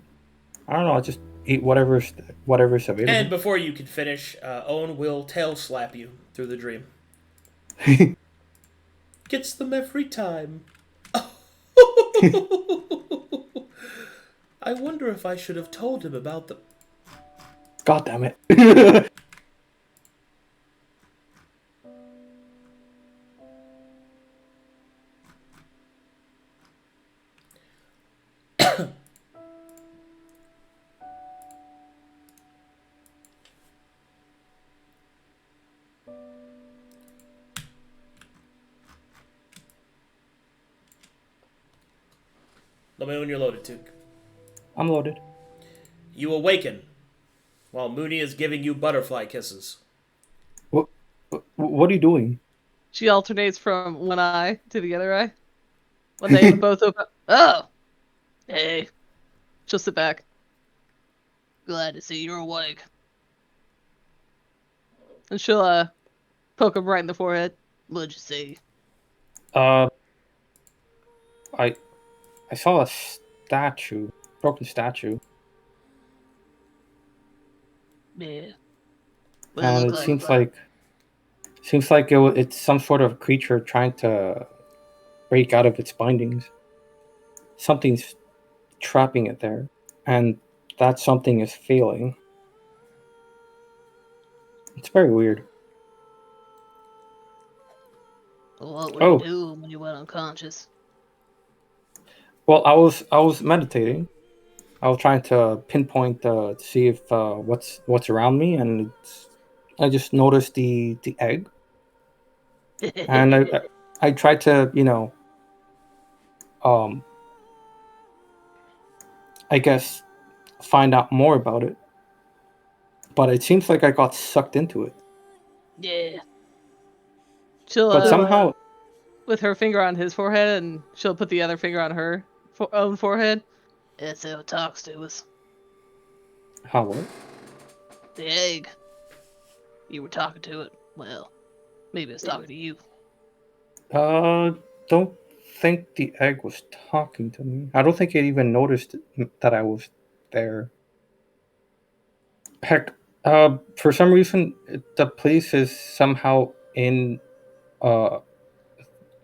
I'll just eat whatever's available. And before you can finish, Owen will tail slap you through the dream. Gets them every time. I wonder if I should have told him about the... God damn it. Let me know when you're loaded, Took. I'm loaded. You awaken while Mooney is giving you butterfly kisses. What are you doing? She alternates from one eye to the other eye. When they both open. Oh! Hey. She'll sit back. Glad to see you're awake. And she'll poke him right in the forehead. What'd you see? I saw a statue. broken statue, Yeah. What and look it seems like it's some sort of creature trying to break out of its bindings. Something's trapping it there, and that something is failing. It's very weird. What were Oh. you doing when you went unconscious? Well, I was meditating. I was trying to pinpoint to see if what's around me, and I just noticed the egg, and I tried to I guess find out more about it, but it seems like I got sucked into it. Yeah. She'll But somehow, with her finger on his forehead, and she'll put the other finger on her own forehead. That's how it talks to us. how what? The egg. You were talking to it. Well, maybe it's talking to you. Don't think the egg was talking to me. I don't think it even noticed that I was there. Heck, for some reason, the place is somehow in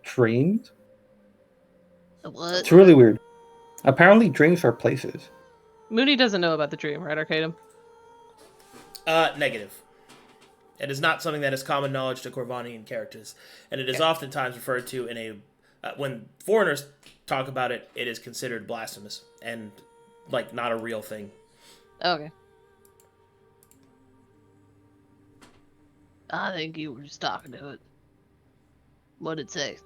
dreams. What? It's really weird. Apparently, dreams are places. Mooney doesn't know about the dream, right, Arcadum? Negative. It is not something that is common knowledge to Corvanian characters, and it is oftentimes referred to in a when foreigners talk about it, it is considered blasphemous and like not a real thing. Okay. I think you were just talking to it. What'd it say?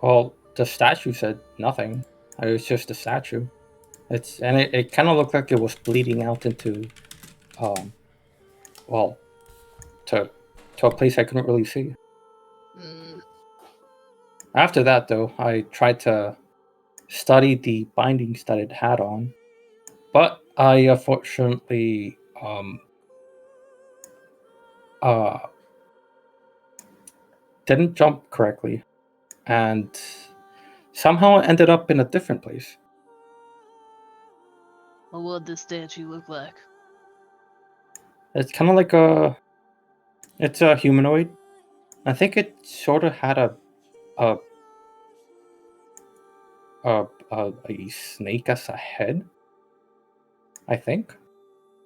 Well, the statue said nothing. It was just a statue. It kind of looked like it was bleeding out into, well, to a place I couldn't really see. After that, though, I tried to study the bindings that it had on, but I unfortunately didn't jump correctly, and somehow I ended up in a different place. Well, what'd this statue look like? It's kind of like it's a humanoid. I think it sort of had a snake as a head. I think.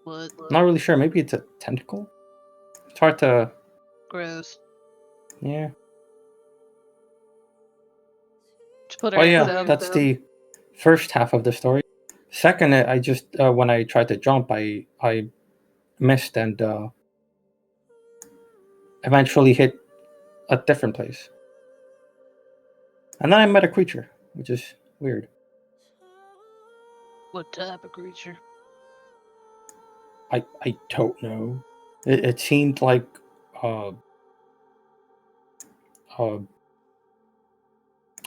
What? Not really sure. Maybe it's a tentacle. It's hard to. Gross. Yeah. Just put her Oh hands yeah, down. that's the first half of the story. Second, I just when I tried to jump, I missed and eventually hit a different place. And then I met a creature, which is weird. What type of creature? I don't know. It seemed like I'm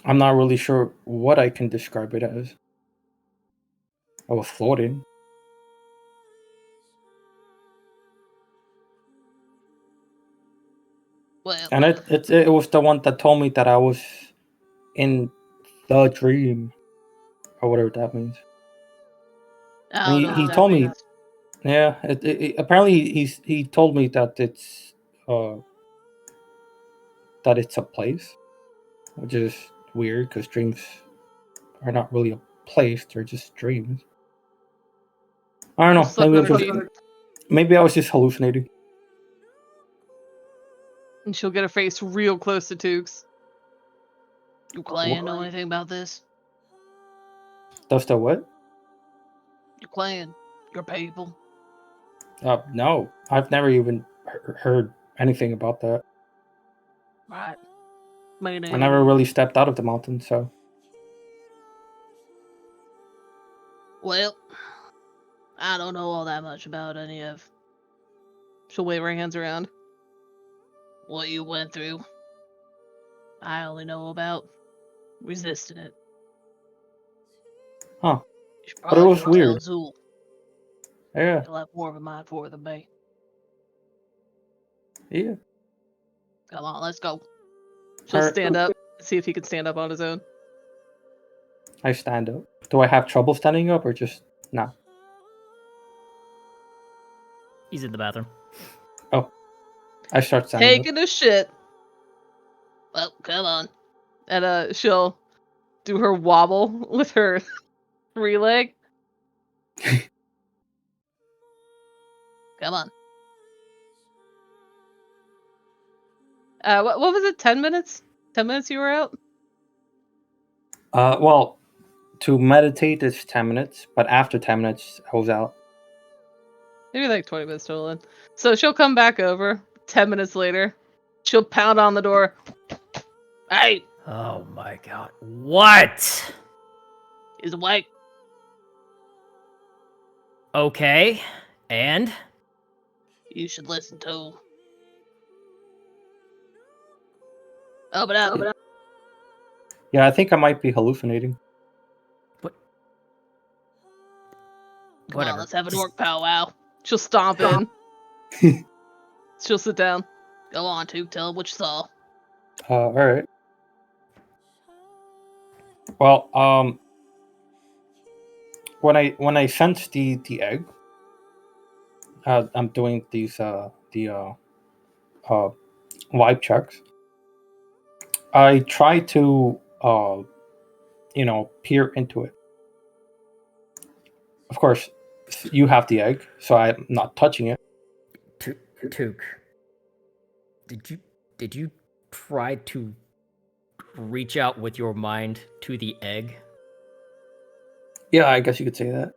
not really sure what I can describe it as. I was floating. Well, And it was the one that told me that I was in the dream, or whatever that means. I don't know He what that told me, means. yeah. Apparently he told me that it's a place, which is weird because dreams are not really a place; they're just dreams. I don't know. Just look at her feet, Maybe I was just hallucinating. and she'll get her face real close to Tukes. Your clan know anything about this? Does the what? Your clan, your people. No, I've never even heard anything about that. Right. I never really stepped out of the mountain, so. Well, I don't know all that much about any of. She'll wave her hands around. What you went through. I only know about resisting it. Huh. You should But it probably was go weird. tell Zu'el. Yeah. He'll have more of a mind for it than me. Yeah. Come on, let's go. She'll Alright. stand up, see if he can stand up on his own. I stand up. Do I have trouble standing up or just no? He's in the bathroom. Oh, I start standing up. Taking a shit. Well, come on. And she'll do her wobble with her 3 leg. Come on. What was it? 10 minutes? 10 minutes you were out? Well, to meditate is 10 minutes, but after 10 minutes, I was out. Maybe like 20 minutes total. Then. So she'll come back over 10 minutes later. She'll pound on the door. Hey, Oh my god. What? he's awake. Okay. And? You should listen to. Open up. Yeah, I think I might be hallucinating. What? Come Whatever. on, let's have an Just- orc powwow. She'll stomp in. She'll sit down. Go on, Took. Tell him what you saw. All right. Well, when I sense the egg, I'm doing these the vibe checks. I try to peer into it. Of course, you have the egg, so I'm not touching it. Took. Did you try to reach out with your mind to the egg? Yeah, I guess you could say that.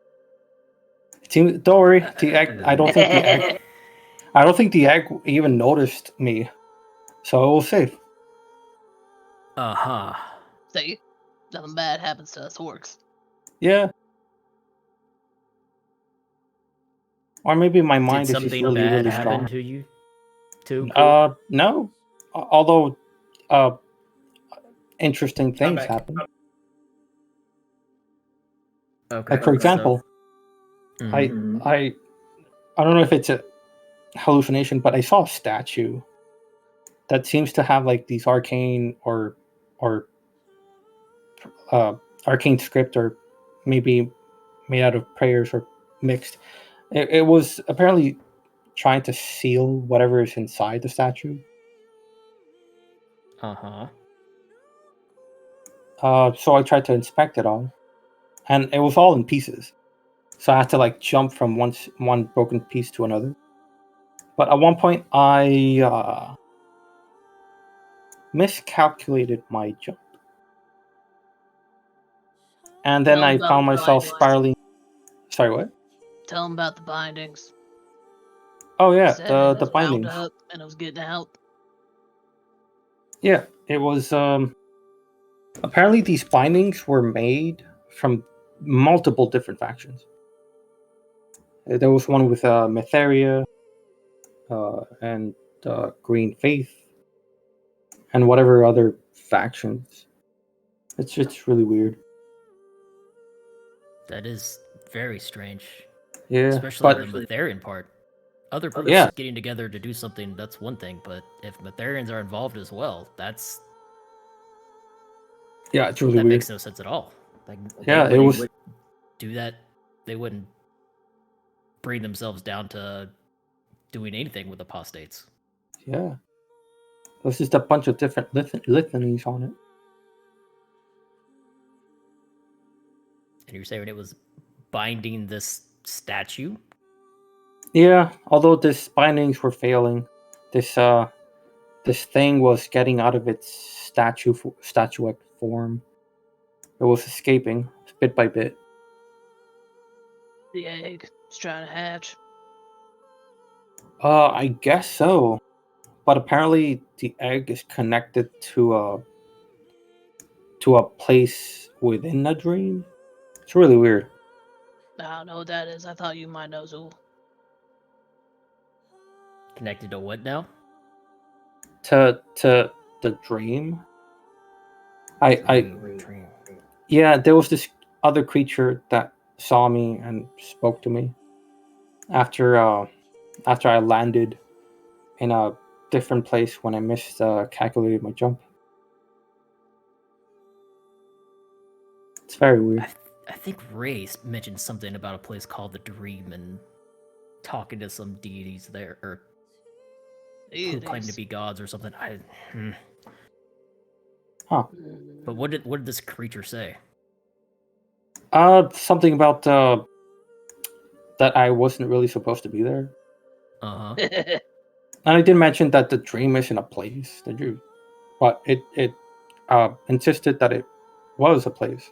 Don't worry, the egg. I don't think the egg. I don't think the egg even noticed me, so it was safe. Uh-huh. See? Nothing bad happens to us orcs. Yeah. Or maybe my Did mind is just something really, bad really happen strong. to you? Too? No. Although, interesting things back. happen. Okay. Like for example, Mhm. I don't know if it's a hallucination, but I saw a statue that seems to have like these arcane or arcane script, or maybe made out of prayers or mixed. It was apparently trying to seal whatever is inside the statue. Uh-huh. So I tried to inspect it all, and it was all in pieces. So I had to like jump from one broken piece to another. But at one point, I miscalculated my jump, and then Tell I him about found the myself bindings. spiraling. Sorry, what? Tell him about the bindings. Oh yeah, Said it the was bound bindings. up and it was getting out. Yeah, it was. Apparently, these bindings were made from multiple different factions. There was one with Metheria, and Green Faith, and whatever other factions. It's really weird. That is very strange. Yeah, Especially but the Metherian part. Other groups Yeah. getting together to do something, that's one thing, but if Metherians are involved as well, it's it's really that weird. makes no sense at all. Like, Yeah, they it wouldn't was. do that. They wouldn't bring themselves down to doing anything with apostates. Yeah, there's just a bunch of different litanies on it. And you're saying it was binding this statue? Yeah, although these bindings were failing, this thing was getting out of its statuette form. It was escaping bit by bit. The egg is trying to hatch. I guess so, but apparently the egg is connected to a place within a dream. It's really weird. I don't know what that is. I thought you might know, Zu'el. Connected to what now? To the dream. I Dream. Yeah, there was this other creature that saw me and spoke to me after I landed in a different place when I miscalculated my jump. It's very weird. I think Ray mentioned something about a place called the Dream and talking to some deities there, or who claim to be gods or something. Huh. But what did this creature say? Something about that I wasn't really supposed to be there. Uh-huh. And I did mention that the dream isn't a place, the dream, but it insisted that it was a place.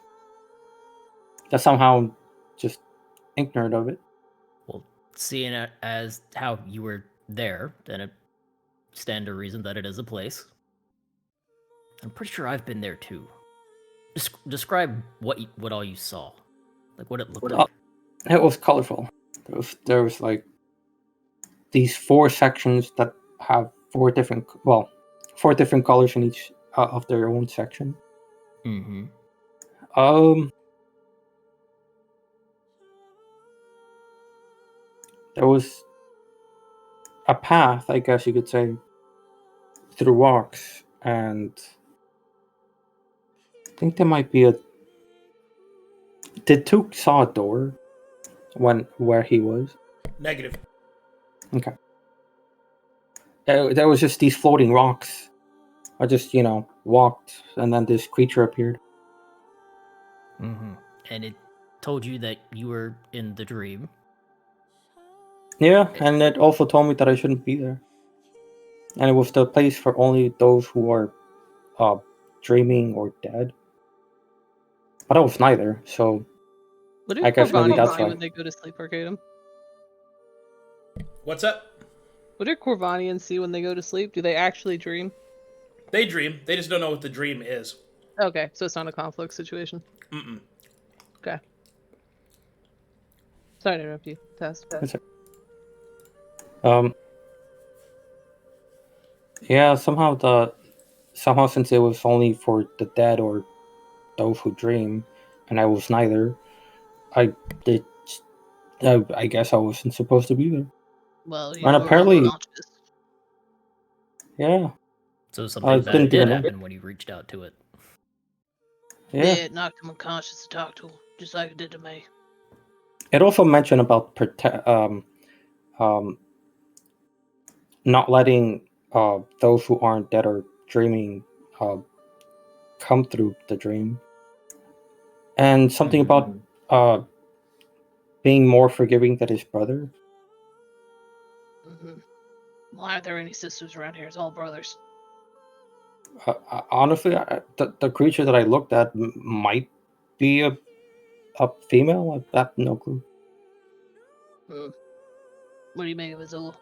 That somehow just ignorant of it. Well, seeing it as how you were there, then it stand to reason that it is a place. I'm pretty sure I've been there too. Describe what all you saw, like what it looked like. It was colorful. There was like these 4 sections that have 4 different colors in each of their own section. Mm-hmm. There was a path, I guess you could say, through rocks, and I think there might be Did Took saw a door where he was? Negative. Okay. There was just these floating rocks. I just, walked, and then this creature appeared. Mm-hmm. And it told you that you were in the dream. Yeah, and it also told me that I shouldn't be there. And it was the place for only those who are dreaming or dead. But I was neither, so What do I guess maybe Corvanians that's see why. when they go to sleep, Arcadum? What's up? What do Corvanians see when they go to sleep? Do they actually dream? They dream. They just don't know what the dream is. Okay, so it's not a conflict situation. Mm-mm. Okay. Sorry to interrupt you. Test. That's it. Yeah, somehow since it was only for the dead or those who dream, and I was neither, I guess I wasn't supposed to be there. Well, you And were apparently, unconscious. yeah, So something bad didn't did even know. happen when you reached out to it. Yeah. It knocked him unconscious to talk to him, just like it did to me. It also mentioned about not letting those who aren't dead or dreaming come through the dream, and something about being more forgiving than his brother. Mm-hmm. Why aren't there any sisters around here? It's all brothers. Honestly, the creature that I looked at might be a female. I have no clue. What do you make of it, Zu'el?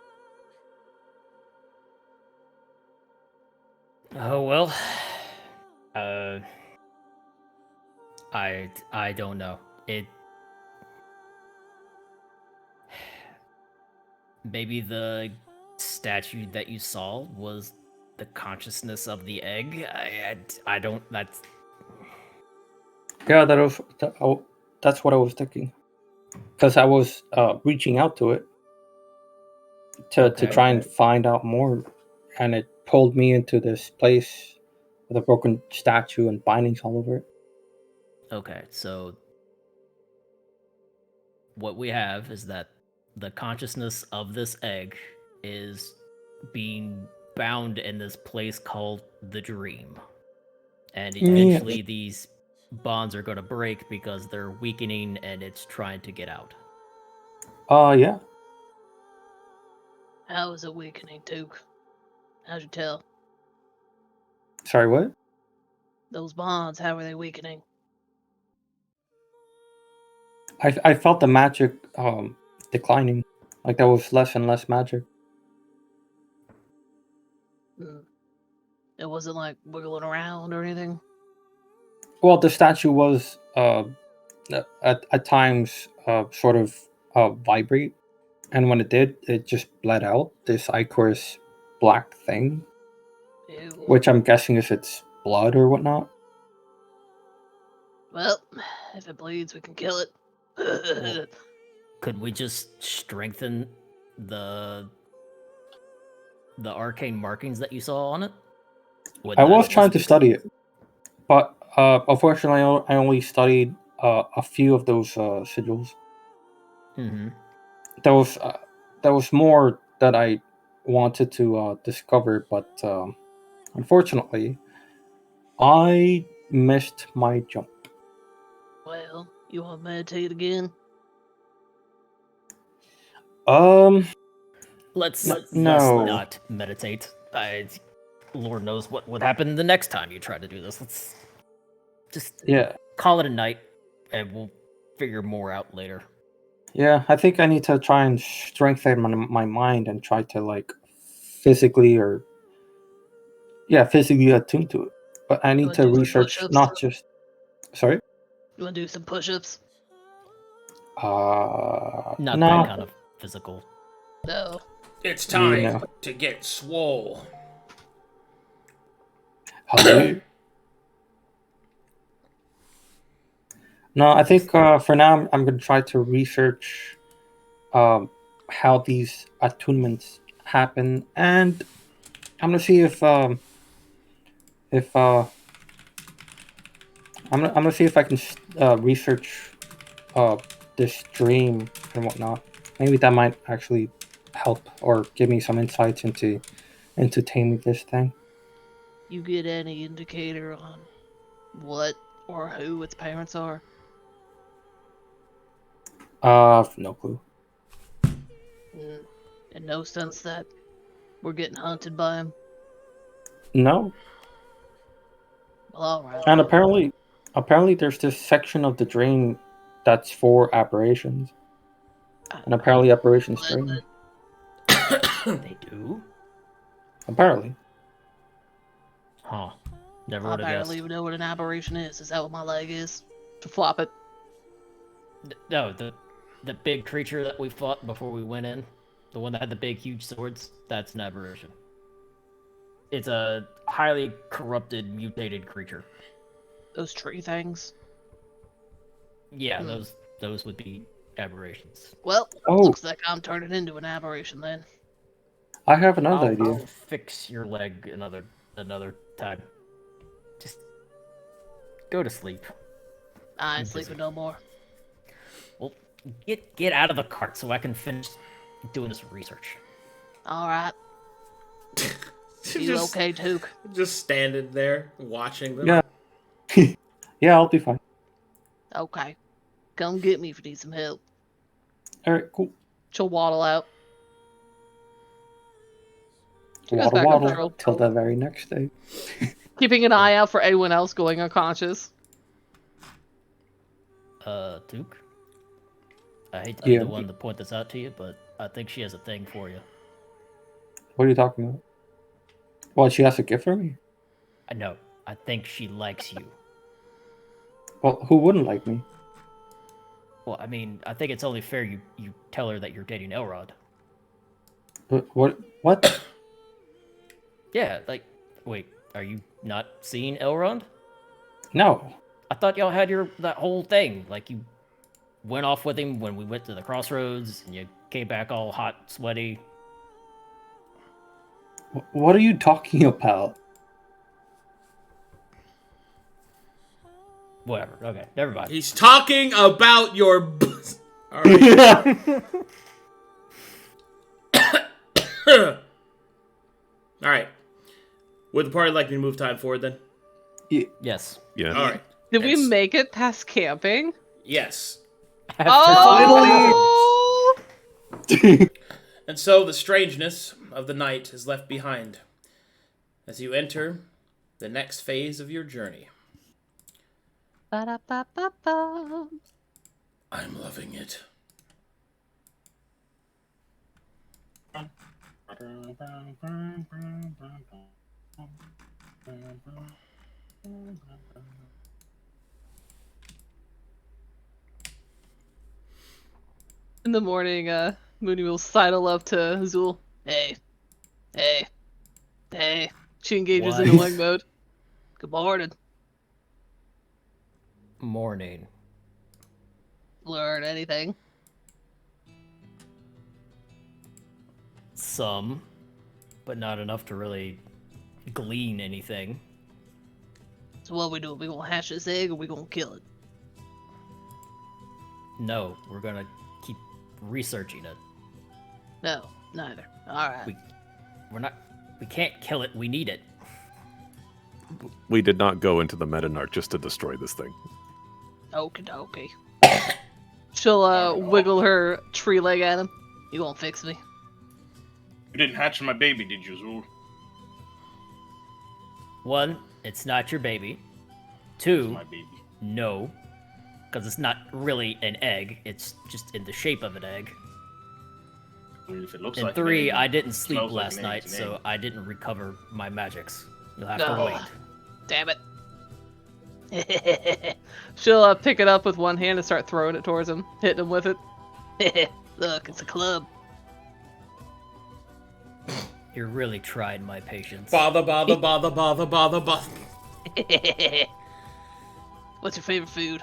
Oh well. I don't know. It maybe the statue that you saw was the consciousness of the egg. I don't. That's Yeah, that's what I was thinking. Because I was reaching out to it to try and find out more, and it pulled me into this place with a broken statue and bindings all over it. okay. So what we have is that the consciousness of this egg is being bound in this place called the Dream, and eventually these bonds are going to break because they're weakening and it's trying to get out. Yeah. How is it weakening, Duke? How'd you tell? Sorry, what? Those bonds, how are they weakening? I felt the magic declining. Like there was less and less magic. It wasn't like wiggling around or anything? Well, the statue was at times sort of vibrate, and when it did, it just bled out this ichorous black thing. Ew. Which I'm guessing is its blood or whatnot. Well, if it bleeds, we can kill it. Well, could we just strengthen the arcane markings that you saw on it? I was trying to study it, but Unfortunately, I only studied a few of those sigils. Mm-hmm. There was more that I wanted to discover, but unfortunately, I missed my jump. Well, you want to meditate again? Let's no. not meditate. Lord knows what would happen the next time you try to do this. Let's just Yeah. call it a night, and we'll figure more out later. Yeah, I think I need to try and strengthen my mind and try to like physically attune to it. But I need wanna to do some research push-ups? not just. Sorry. You want to do some push-ups? Not no. that kind of physical. No. It's time know. to get swole. No, I think for now I'm going to try to research how these attunements happen, and I'm going to see if I'm gonna see if I can research this dream and whatnot. Maybe that might actually help or give me some insights into taming this thing. You get any indicator on what or who its parents are? No clue. In no sense that we're getting hunted by him. No. Well, all right. And apparently there's this section of the dream that's for aberrations. And apparently aberrations dream. They do? Apparently. Huh. Never I would have barely guessed. even know what an aberration is. Is that what my leg is? To flop it. No, the big creature that we fought before we went in, the one that had the big, huge swords, that's an aberration. It's a highly corrupted, mutated creature. Those tree things. Yeah, those would be aberrations. Well, Oh. looks like I'm turning into an aberration then. I have another idea. I'll fix your leg another time. Just go to sleep. I ain't sleeping no more. Well, get out of the cart so I can finish doing this research. All right. You okay, Took? Just standing there watching them. Yeah. Yeah, I'll be fine. Okay. Come get me if you need some help. Alright, cool. She'll waddle out. She goes back up the Waddle rope. till the very next day. Keeping an eye out for anyone else going unconscious. Duke? I hate to be Yeah. the one to point this out to you, but I think she has a thing for you. What are you talking about? What, she has a gift for me? I know. I think she likes you. Well, who wouldn't like me? Well, I mean, I think it's only fair you tell her that you're dating Elrond. What? Yeah, like, wait, are you not seeing Elrond? No. I thought y'all had that whole thing. Like, you went off with him when we went to the crossroads, and you came back all hot, sweaty. What are you talking about? Whatever. Okay, never mind. He's talking about your. All right. All right. Would the party like me to move time forward then? Yes. Yeah. All right. Did we Yes. make it past camping? Yes. Oh! And so the strangeness of the night is left behind as you enter the next phase of your journey. Ba-da-ba-ba-ba. I'm loving it. In the morning, Mooney will sidle up to Zu'el. Hey. She engages in What? awake mode. Good morning. Morning. Learn anything? Some, but not enough to really glean anything. So what we do? We gonna hatch this egg or we gonna kill it? No, we're gonna keep researching it. No, neither. Alright. We can't kill it, we need it. We did not go into the Metanarch just to destroy this thing. Okie dokie. She'll wiggle her tree leg at him. You gonna fix me? You didn't hatch my baby, did you, Zu'el? One, it's not your baby. It's Two, my baby. no, because it's not really an egg. It's just in the shape of an egg. I mean, if it looks And like three, an egg, I didn't sleep smells like last an egg, night, it's an egg. so I didn't recover my magics. You'll have No. to wait. Damn it. She'll pick it up with one hand and start throwing it towards him, hitting him with it. Look, it's a club. You're really trying my patience. Bother. What's your favorite food?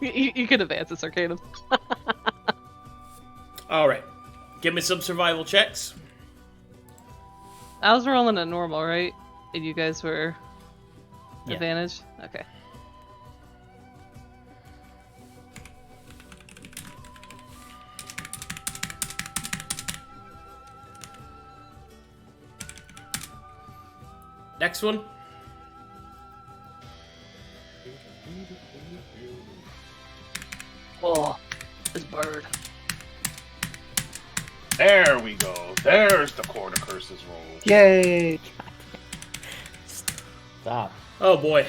you can advance this, Arcadum. Alright. Give me some survival checks. I was rolling at normal, right? And you guys were Yeah. advantage? Okay. Next one. Oh, this bird. There we go. There's the Court of Curses roll. Yay! Stop. Oh boy.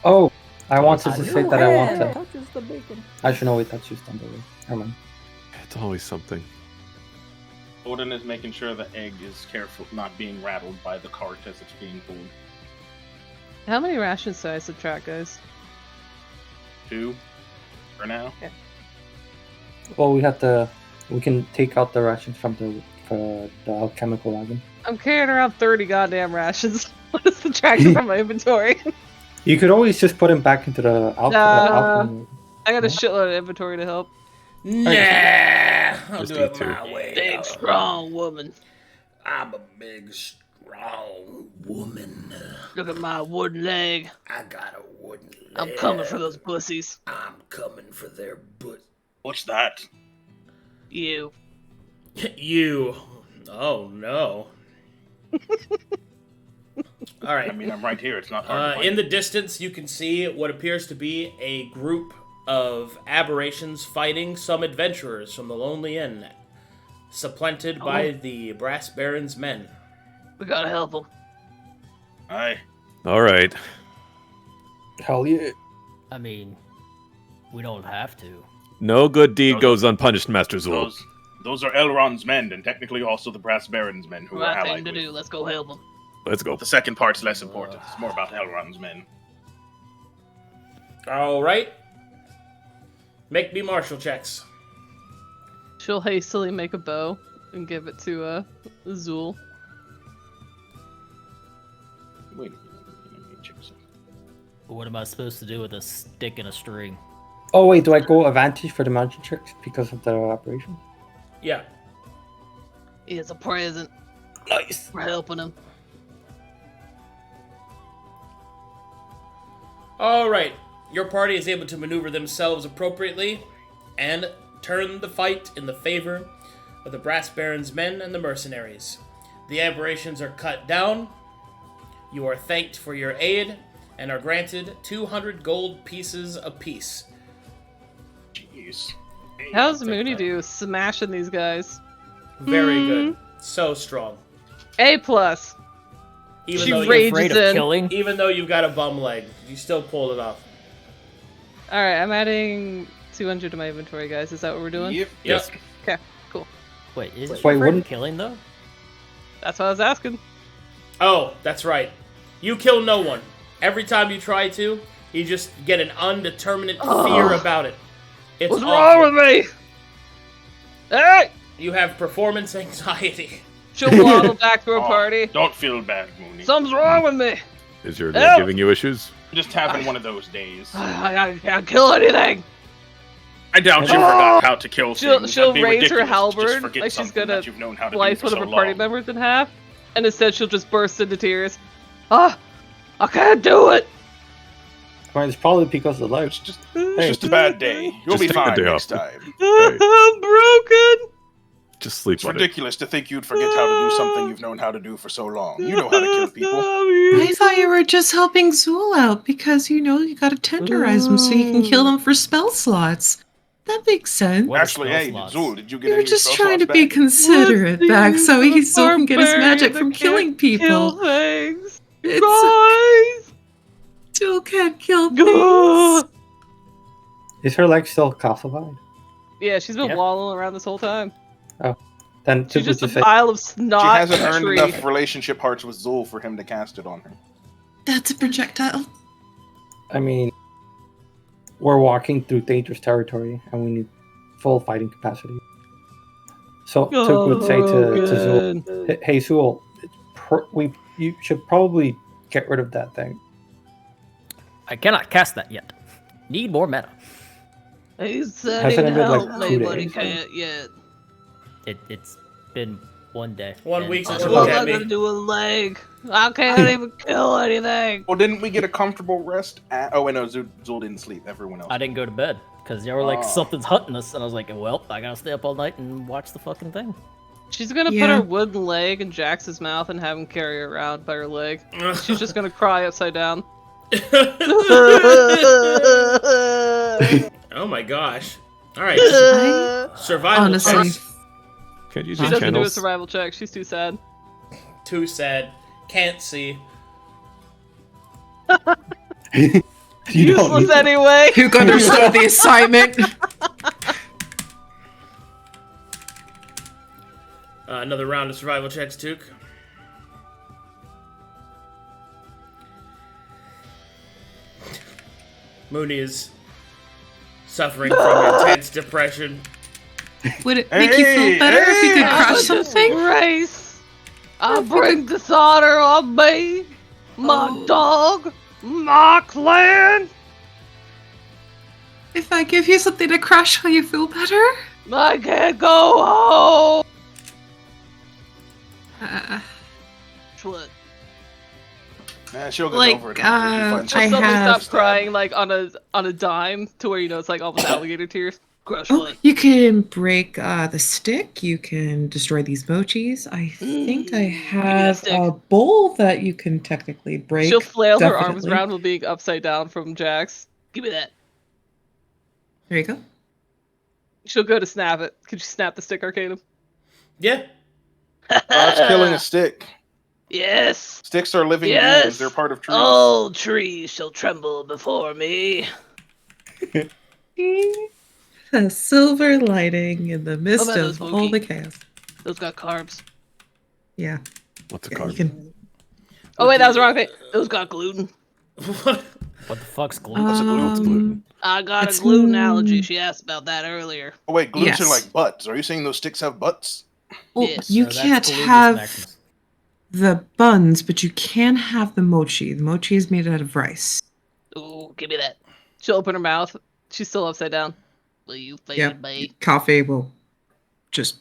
Oh, I wanted to say that I want to. Touches the bacon. Actually, no, wait, that's just under there. Never mind. It's always something. Holdan is making sure the egg is careful, not being rattled by the cart as it's being pulled. How many rations do I subtract, guys? 2 for now. Well, we can take out the rations from the alchemical wagon. I'm carrying around 30 goddamn rations. What is subtracted from my inventory? You could always just put him back into the alchemy. I got a shitload of inventory to help. Nah, I'll Just do it eat two. my way. Big, strong woman. I'm a big, strong woman. Look at my wooden leg. I got a wooden leg. I'm coming for those pussies. I'm coming for their butt. What's that? You. You. Oh no. All right. I mean, I'm right here. It's not hard to find. In the distance, you can see what appears to be a group of aberrations fighting some adventurers from the Lonely Inn, supplanted by the Brass Baron's men. We gotta help them. Aye. All right. Hell yeah. I mean, we don't have to. No good deed goes unpunished, Master Zu'el. Those are Elrond's men, and technically also the Brass Baron's men who are Right thing allied to with. do. Let's go help them. Let's go. The second part's less important. It's more about Elrond's men. All right. Make me martial checks. She'll hastily make a bow and give it to Zu'el. Wait a minute. Let me check something. What am I supposed to do with a stick and a string? Oh wait, do I go advantage for the magic tricks because of the operation? Yeah. It's a present. Nice. We're helping him. All right. Your party is able to maneuver themselves appropriately and turn the fight in the favor of the Brass Baron's men and the mercenaries. The aberrations are cut down. You are thanked for your aid and are granted 200 gold pieces apiece. Jeez. How's Mooney do smashing these guys? Very good. So strong. A plus. Even She though, rages Afraid in. of killing? even though you've got a bum leg, you still pulled it off. All right, I'm adding 200 to my inventory, guys. Is that what we're doing? Yep. Yes. Okay, cool. Wait, is Wait, she afraid wouldn't- of killing though? That's what I was asking. Oh, that's right. You kill no one. Every time you try to, you just get an undeterminate fear about it. It's What's awful. wrong with me? Hey! You have performance anxiety. She'll waddle back to her Oh, party. Don't feel bad, Mooney. Something's wrong with me. Is your Help! leg giving you issues? Just having one of those days. I can't kill anything. I doubt you forgot how to kill things. She'll That'd be raise her ridiculous to just halberd forget like she's something gonna that you've known how to do slice for one of so her party long. members in half, and instead she'll just burst into tears. Ah, I can't do it. I mean, it's probably because of the legs. It's just a bad day. You'll Just be take the fine day next off. time. I'm broken. Just sleep It's on it. ridiculous to think you'd forget how to do something you've known how to do for so long. You know how to kill people. I thought you were just helping Zu'el out because, you gotta tenderize him so you can kill them for spell slots. That makes sense. What are Actually, spell hey, slots? Zu'el, did you get You're any just spell trying to slots be back? considerate back so he still can get his magic Barbarian from that killing can't people. Kill things. It's Guys. still can't kill Gah. things. Is her leg still calcified? Yeah, she's been Yeah. wallowing around this whole time. Then She's Tip would just a just say, pile of She snot. hasn't earned tree. enough relationship hearts with Zu'el for him to cast it on her. That's a projectile. I mean, we're walking through dangerous territory and we need full fighting capacity. So Tip would say to Zu'el, hey Zu'el, you should probably get rid of that thing. I cannot cast that yet. Need more mana. He's Hasn't sending it been, like, help 2 me, but he days? can't yet. It's been 1 day. 1 and week since also- you What look am at I me. gonna do a leg? I can't even kill anything. Well, didn't we get a comfortable rest? Oh, wait, no, Zu'el didn't sleep. Everyone else. I didn't go to bed because y'all were like, Oh. something's hunting us, and I was like, well, I gotta stay up all night and watch the fucking thing. She's gonna put Yeah. her wooden leg in Jax's mouth and have him carry her around by her leg. She's just gonna cry upside down. Oh my gosh. Alright, I survival honestly, checks. Can't you She just doesn't do a channels? survival check. She's too sad. Too sad. Can't see. You don't Useless need to- anyway. who understood the assignment? Another round of survival checks, Took. Mooney is suffering from intense depression. Would it make you feel better if you could crush something? Disgrace. I bring dishonor on me, my Oh. dog, my clan. If I give you something to crush, will you feel better? I can't go home. What? She'll get Like, over it. eventually. She'll find She'll I something. suddenly have- stop crying like on a dime to where it's like almost alligator tears. Crush Oh, what? you can break the stick. You can destroy these mochis. I think I have stick. a bowl that you can technically break. She'll flail her arms definitely. around while being upside down from Jax. Give me that. There you go. She'll go to snap it. Could you snap the stick, Arcadum? Yeah. It's killing a stick. Yes. Sticks are living Yes. beings. They're part of trees. All trees shall tremble before me. A silver lighting in the midst about of those, all Mookie? the chaos. Those got carbs. Yeah. What's a Yeah, card? you can. Oh wait, that was the wrong thing. Those got gluten. What? What the fuck's gluten? What's gluten? I got It's, a gluten allergy. She asked about that earlier. Oh wait, glutes are Yes. like butts. Are you saying those sticks have butts? Well, Yes. you No, that's can't glutinous have Maximus. the buns, but you can have the mochi. The mochi is made out of rice. Ooh, give me that. She'll open her mouth. She's still upside down. Will you feed Yep. me? Coffee will just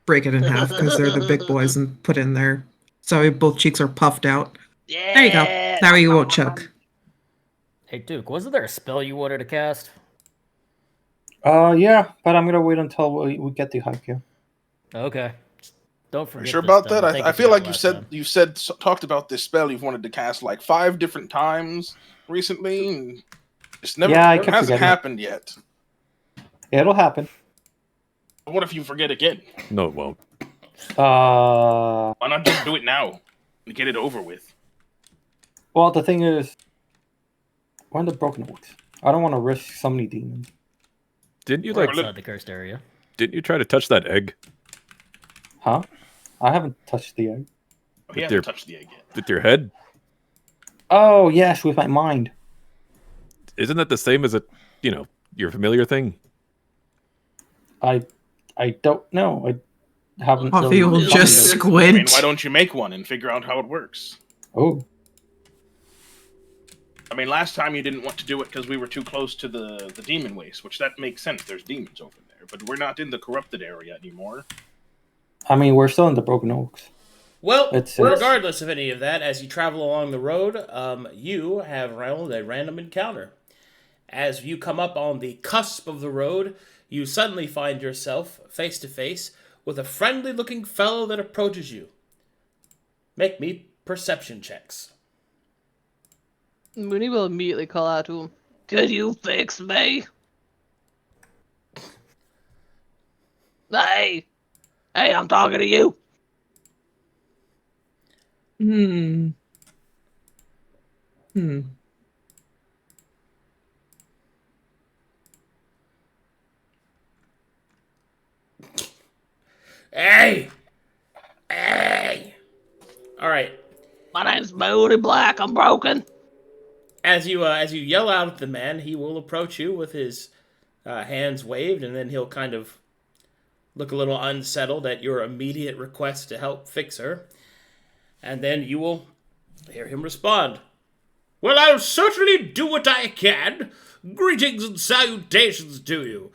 break it in half because they're the big boys and put in there. So both cheeks are puffed out. Yeah. There you go. Now you won't choke. Hey, Duke, wasn't there a spell you wanted to cast? Yeah, but I'm gonna wait until we get the hype here. Okay. Don't Are forget. you sure this about time. that? think I you feel forgot like you last time. talked about this spell you've wanted to cast like 5 different times recently. And it's never, Yeah, I it kept hasn't forgetting. happened yet. It'll happen. What if you forget again? No, it won't. Well, Why not just do it now and get it over with? the thing is, we're in the Broken Oaks. I don't want to risk so many demons. Didn't you We're like? outside the cursed area. Didn't you try to touch that egg Huh? I haven't touched the egg. Oh, he With hasn't your- touched the egg yet. with your head? Oh yes, with my mind. Isn't that the same as your familiar thing? I don't know. I haven't. Coffee will really- just I mean, squint. why don't you make one and figure out how it works? Oh, I mean, last time you didn't want to do it because we were too close to the demon waste, which that makes sense. There's demons over there, but we're not in the corrupted area anymore. I mean, we're still in the Broken Oaks. Well, It's- regardless of any of that, as you travel along the road, you have rolled a random encounter. As you come up on the cusp of the road, you suddenly find yourself face to face with a friendly-looking fellow that approaches you. Make me perception checks. Mooney will immediately call out to him. Could you fix me? Hey, I'm talking to you. Hmm. Hey! All right. My name's Mooney Black. I'm broken. As you yell out at the man, he will approach you with his hands waved, and then he'll kind of look a little unsettled at your immediate request to help fix her. And then you will hear him respond. Well, I'll certainly do what I can. Greetings and salutations to you.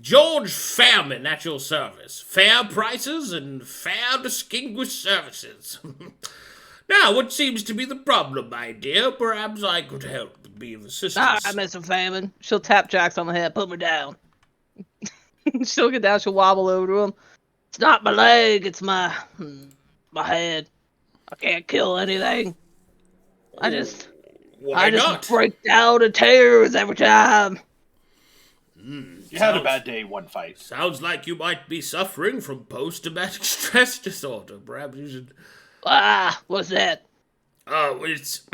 George Fairman at your service. Fair prices and fair distinguished services. Now, what seems to be the problem, my dear? Perhaps I could help be of assistance. Mr. Famine. She'll tap Jax on the head. Put me down. She'll get down. She'll wobble over to him. It's not my leg. It's my head. I can't kill anything. I just break down in tears every time. You had a bad day, one fight. Sounds like you might be suffering from post-traumatic stress disorder. Perhaps you should... What's that? Oh, it's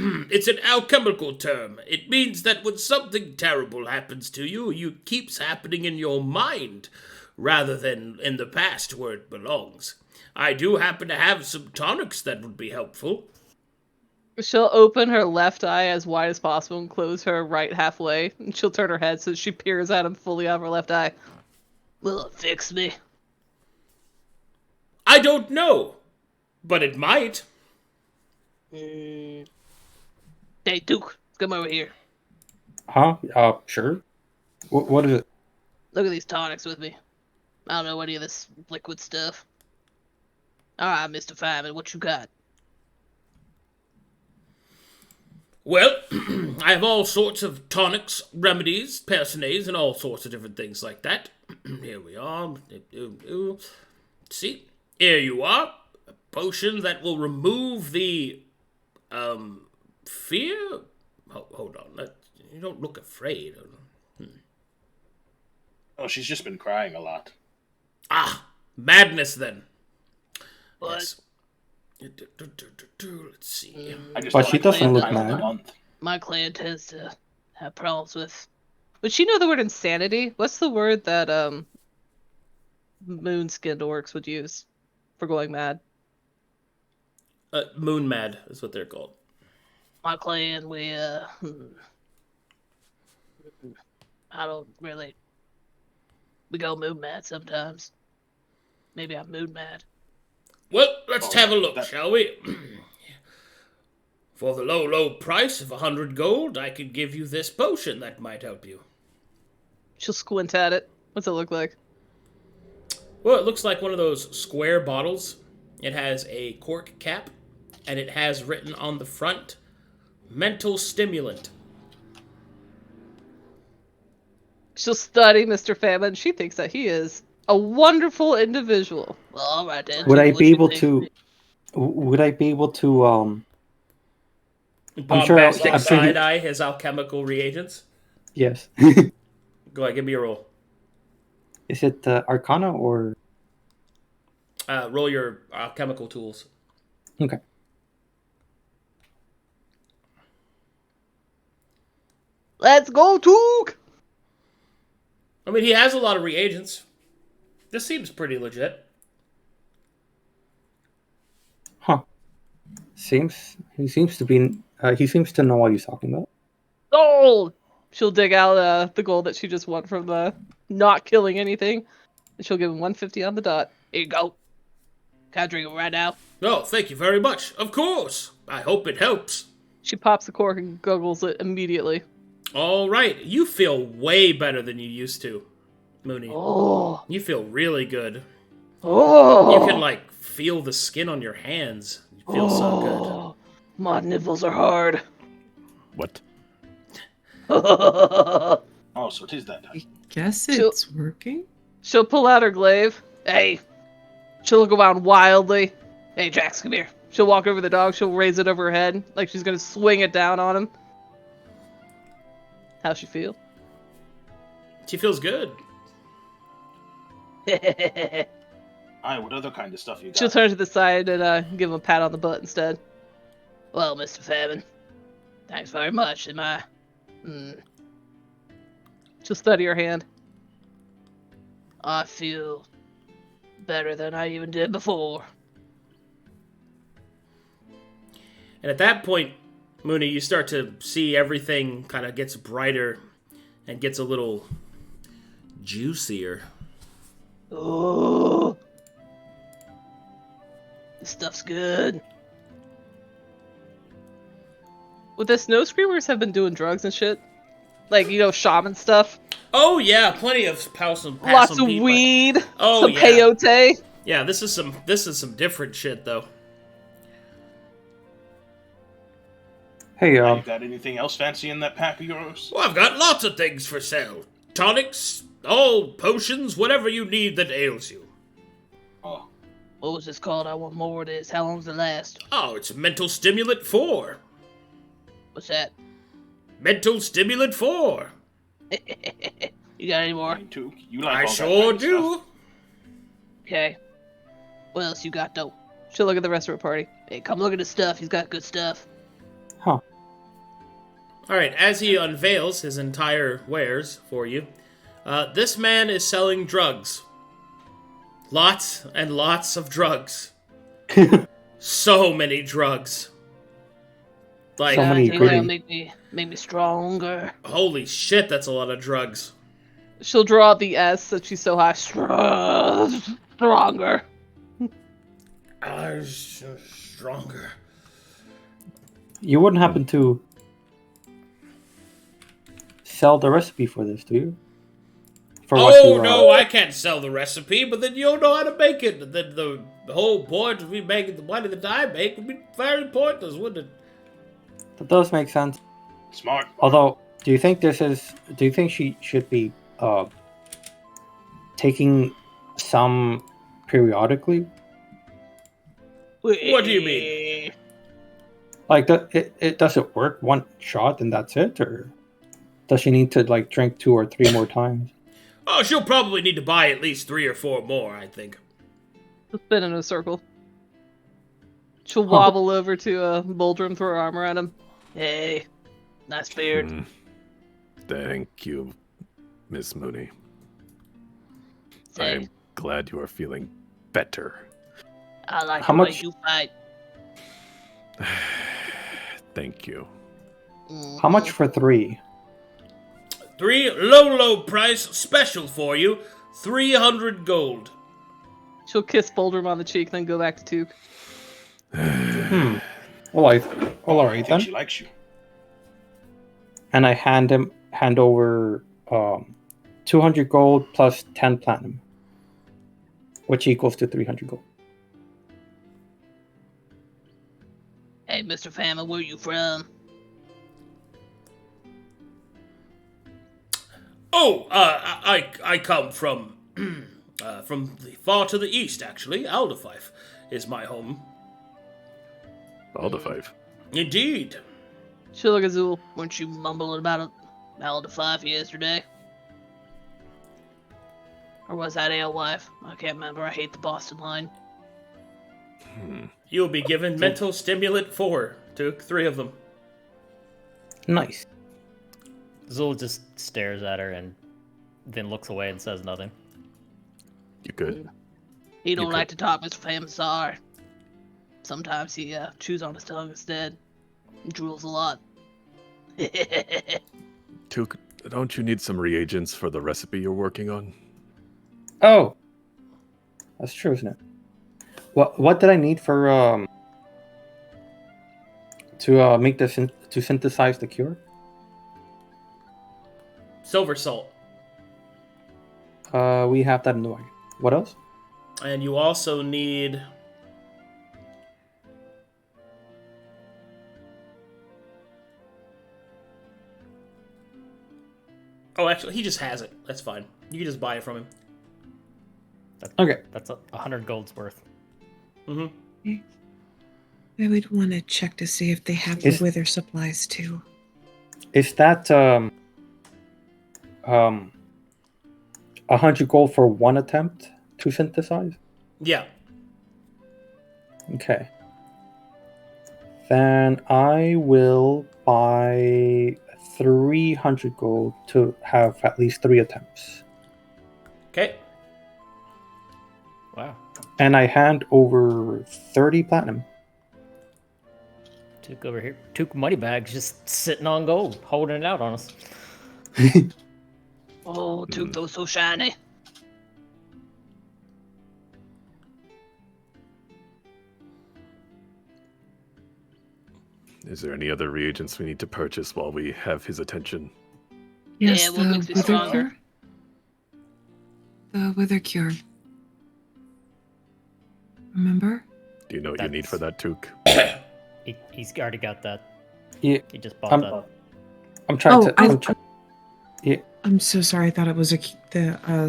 an alchemical term. It means that when something terrible happens to you, it keeps happening in your mind, rather than in the past where it belongs. I do happen to have some tonics that would be helpful. She'll open her left eye as wide as possible and close her right halfway. And she'll turn her head so she peers at him fully out of her left eye. Will it fix me? I don't know, but it might. Hey, Duke, come over here. Huh? Sure. What is it? Look at these tonics with me. I don't know any of this liquid stuff. Alright, Mr. Fireman, what you got? Well, I have all sorts of tonics, remedies, personaes, and all sorts of different things like that. Here we are. See? Here you are. A potion that will remove the, fear? Hold on. You don't look afraid. Oh, she's just been crying a lot. Ah, madness then. What? Yes. Let's see. But she doesn't look mad. My clan tends to have problems with... Would she know the word insanity? What's the word that, moon-skinned orcs would use for going mad? Moon mad is what they're called. My clan, we, I don't really... We go moon mad sometimes. Maybe I'm moon mad. Well, let's have a look, shall we? For the low price of 100 gold, I could give you this potion that might help you. She'll squint at it. What's it look like? Well, it looks like one of those square bottles. It has a cork cap, and it has written on the front, mental stimulant. She'll study Mr. Famine. She thinks that he is a wonderful individual. Well, all right then. Would I be able to? Bombastic side-eye his alchemical reagents? Yes. Go ahead, give me a roll. Is it Arcana or? Roll your alchemical tools. Okay. Let's go, Took! I mean, he has a lot of reagents. This seems pretty legit. Huh. He seems to know what he's talking about. Gold! She'll dig out the gold that she just won from the not killing anything. And she'll give him 150 on the dot. Here you go. Can I drink it right now? Oh, thank you very much. Of course. I hope it helps. She pops the cork and guggles it immediately. All right. You feel way better than you used to, Mooney. Oh. You feel really good. Oh. You can, feel the skin on your hands. It feels so good. My nipples are hard. What? Oh, so it is that time. I guess She'll- it's working. She'll pull out her glaive. Hey. She'll look around wildly. Hey, Jax, come here. She'll walk over the dog. She'll raise it over her head, like she's gonna swing it down on him. How's she feel? She feels good. Aye, what other kind of stuff you got? She'll turn to the side and give him a pat on the butt instead. Well, Mr. Famine, thanks very much. She'll study her hand. I feel better than I even did before. And at that point, Mooney, you start to see everything kind of gets brighter and gets a little juicier. Oh, this stuff's good. Would the snow screamers have been doing drugs and shit? Like, shaman stuff? Oh yeah, plenty of some Lots of weed, Oh, some yeah. peyote. Yeah, this is some different shit though. Hey, You got anything else fancy in that pack of yours? Well, I've got lots of things for sale. Tonics, all potions, whatever you need that ails you. Oh, What was this called? I want more of this. How long does it last? Oh, it's Mental Stimulant 4. What's that? Mental Stimulant 4. You got any more? mine too. You like I all that sure kind of do. stuff. Okay. What else you got, though? She'll look at the rest of her party. Hey, come look at his stuff. He's got good stuff. huh. Alright, as he unveils his entire wares for you, this man is selling drugs. Lots and lots of drugs. So many drugs. Like, So many I think that'll goodies. make me stronger. holy shit, that's a lot of drugs. She'll draw out the S that she's so high. Stronger. Stronger. You wouldn't happen to sell the recipe for this, do you? For Oh, no, I can't sell the recipe, but then you don't know how to make it. Then the whole point of me making the money that I make would be very pointless, wouldn't it? That does make sense. Smart. Although, do you think she should be taking some periodically? What do you mean? Like, it does it work one shot and that's it, or does she need to like drink 2 or 3 more times? Oh, she'll probably need to buy at least 3 or 4 more, I think. She'll spin in a circle. She'll wobble over to Boldrum, throw her arm around him. Hey, nice beard. Thank you, Miss Mooney. Say, I'm glad you are feeling better. I like How the way much- you fight. Thank you. How much for 3? 3 low price special for you. 300 gold. She'll kiss Boldrum on the cheek, then go back to Took. Well, all I right think then. she likes you. And I hand over 200 gold plus 10 platinum, which equals to 300 gold. Hey, Mr. Famine, where you from? Oh, I come from from the far to the east, actually. Alderfife is my home. Alderfife. Indeed. She'll look at Zu'el. Weren't you mumbling about Alderfife yesterday? Or was that Alewife? I can't remember. I hate the Boston line. You'll be given mental stimulant 4. Took 3 of them. Nice. Zu'el just stares at her and then looks away and says nothing. You good? He don't You like to talk, Mr. Famine. Sorry. Sometimes he chews on his tongue instead. He drools a lot. Took, don't you need some reagents for the recipe you're working on? Oh, that's true, isn't it? What did I need for to make to synthesize the cure? Silver salt. We have that in the wagon. What else? And you also need Oh, actually, he just has it. That's fine. You can just buy it from him. Okay. That's 100 gold's worth. Mm-hmm. I would want to check to see if they have the wither supplies too. Is that 100 gold for one attempt to synthesize? Yeah. Okay. Then I will buy 300 gold to have at least 3 attempts. Okay. Wow. And I hand over 30 platinum. Took over here. Took money bags just sitting on gold, holding it out on us. Oh, Took those so shiny. Is there any other reagents we need to purchase while we have his attention? Yes, Yeah, what makes the it wither stronger? cure. The wither cure. Remember? Do you know what you need for that, Took? He's already got that. Yeah. He just bought that. I'm trying I'm so sorry. I thought it was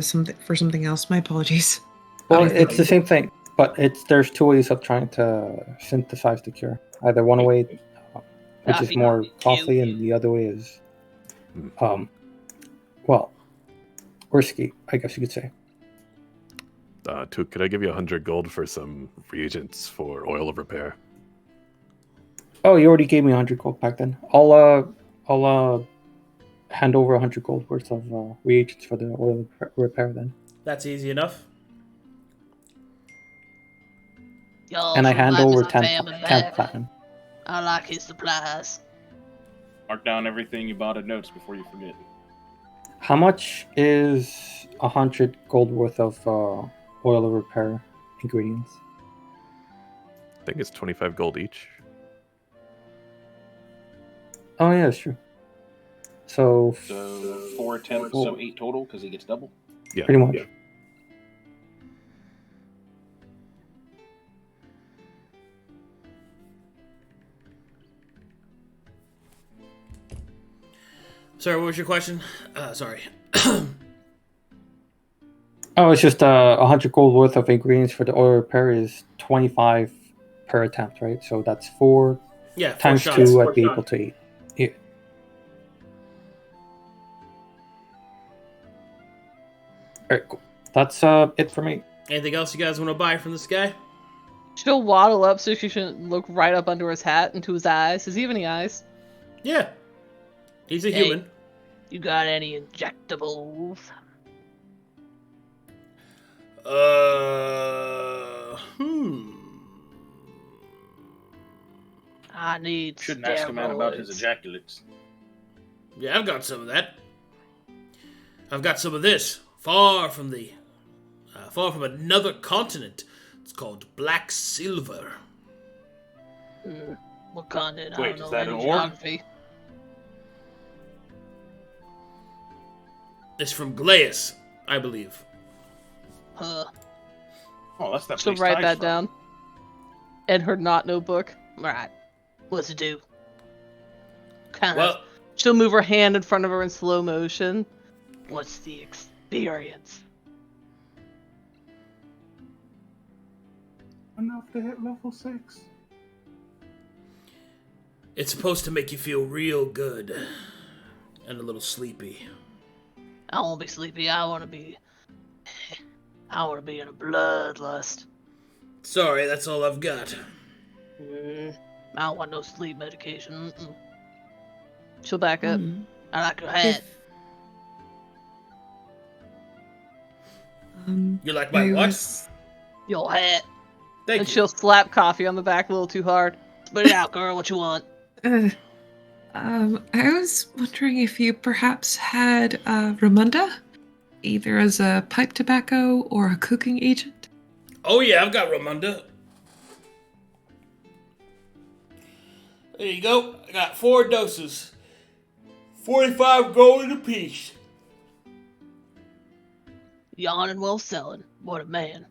something else. My apologies. Well, it's the same thing, but there's 2 ways of trying to synthesize the cure. Either one way, which is more costly, and the other way is, well, risky, I guess you could say. Took, could I give you 100 gold for some reagents for oil of repair? Oh, you already gave me 100 gold back then. I'll hand over 100 gold worth of reagents for the oil repair then. That's easy enough. And I hand over 10 platinum. I like his supplies. Mark down everything you bought in notes before you forget. How much is 100 gold worth of oil repair ingredients? I think it's 25 gold each. Oh yeah, that's true. So 4 attempts, so 8 total because he gets double. Yeah, pretty much. Yeah. Sorry, what was your question? Sorry. Oh, it's just 100 gold worth of ingredients for the oil repair is 25 per attempt, right? So that's 4 times 2, I'd be able to eat. Yeah. Alright, cool. That's it for me. Anything else you guys want to buy from this guy? She'll waddle up so she shouldn't look right up under his hat into his eyes. Does he have any eyes? Yeah. He's a human. You got any injectables? I need Shouldn't ask a man about his ejaculates. Yeah, I've got some of that. I've got some of this. Far from another continent. It's called black silver. What continent? Wait, I don't is know that any an orb? geography. It's from Glaeus, I believe. Huh. Oh, that's that She'll place write Ty's that from. down. In her not notebook. Alright. What's it do? She'll move her hand in front of her in slow motion. What's the experience? Enough to hit level 6. It's supposed to make you feel real good. And a little sleepy. I won't be sleepy. I want to be in a bloodlust. Sorry, that's all I've got. I don't want no sleep medication. She'll back up. I like her hat. You like my what? Your hat. Thank And you. she'll slap Coffee on the back a little too hard. Spit it out, girl. What you want? I was wondering if you perhaps had Ramunda, either as a pipe tobacco or a cooking agent. Oh yeah, I've got Ramunda. There you go. I got 4 doses. 45 gold apiece. Yawning while selling. What a man.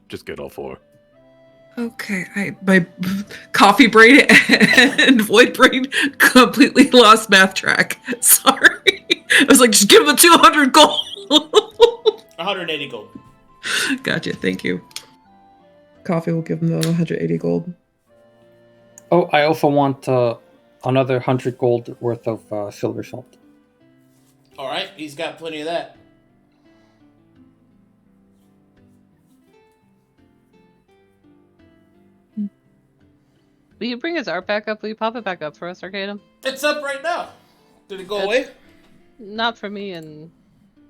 Just get all 4. Okay, my coffee brain and void brain completely lost math track. Sorry. I was like, just give him the 200 gold. 180 gold. Gotcha, thank you. Coffee will give him the 180 gold. Oh, I also want another 100 gold worth of silver salt. All right, he's got plenty of that. Will you bring his art back up? Will you pop it back up for us, Arcadum? It's up right now. Did it go away? Not for me and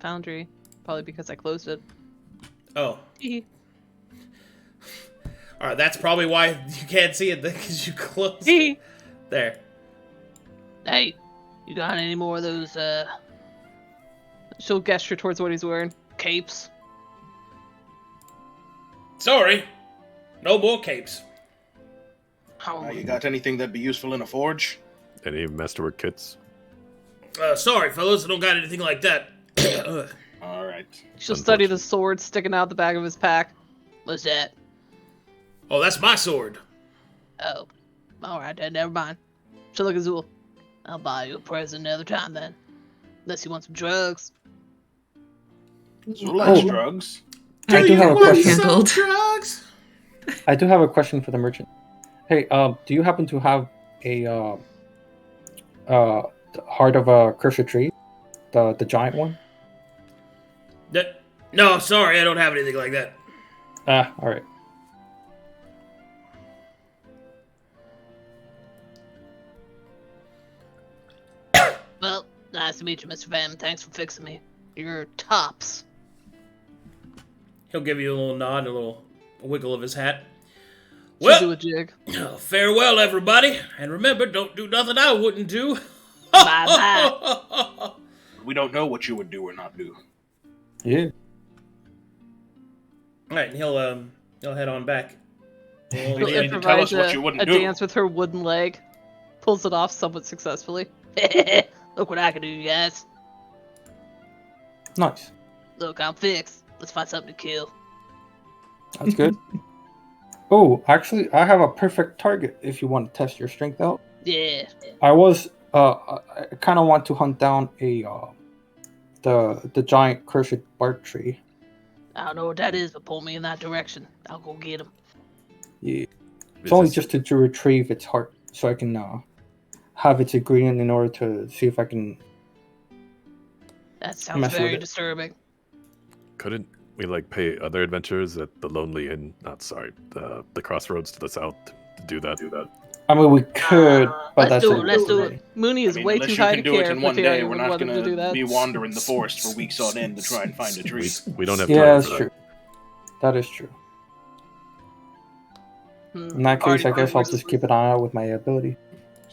Foundry. Probably because I closed it. Oh. All right, that's probably why you can't see it, because you closed it. There. Hey, you got any more of those, She'll gesture towards what he's wearing. Capes. Sorry. No more capes. You got anything that'd be useful in a forge? Any masterwork kits? Sorry, fellas, I don't got anything like that. All right. She'll study the sword sticking out the back of his pack. What's that? Oh, that's my sword. Oh. Alright then, never mind. She'll look at Zu'el. I'll buy you a present another time then. Unless you want some drugs. Who likes drugs? I do have a question. Drugs? I do have a question for the merchant. Hey, do you happen to have a heart of a cursor tree, the giant one? No, sorry, I don't have anything like that. All right. Well, nice to meet you, Mr. Van. Thanks for fixing me. You're tops. He'll give you a little nod, a little wiggle of his hat. She'll do a jig. Farewell, everybody. And remember, don't do nothing I wouldn't do. Bye-bye. We don't know what you would do or not do. Yeah. All right, and he'll head on back. She'll You need to tell us what you wouldn't a do. dance with her wooden leg. Pulls it off somewhat successfully. Look what I can do, you guys. Nice. Look, I'm fixed. Let's find something to kill. That's good. Oh, actually, I have a perfect target if you want to test your strength out. Yeah. I kind of want to hunt down the giant cursed bark tree. I don't know what that is, but pull me in that direction. I'll go get him. Yeah. It's only just to retrieve its heart, so I can have its ingredient in order to see if I can. That sounds mess with very it. disturbing. Couldn't we pay other adventurers at the Lonely Inn? Not sorry, the Crossroads to the south to do that. I mean, we could, but Let's that's Let's do it. Mooney is way unless too you high can to do it care in if one day, Materia we're would not want him to do going to that. be wandering the forest for weeks on end to try and find a tree. We don't have time Yeah, for that's that. true. That is true. In that case, I guess I'll just keep an eye out with my ability.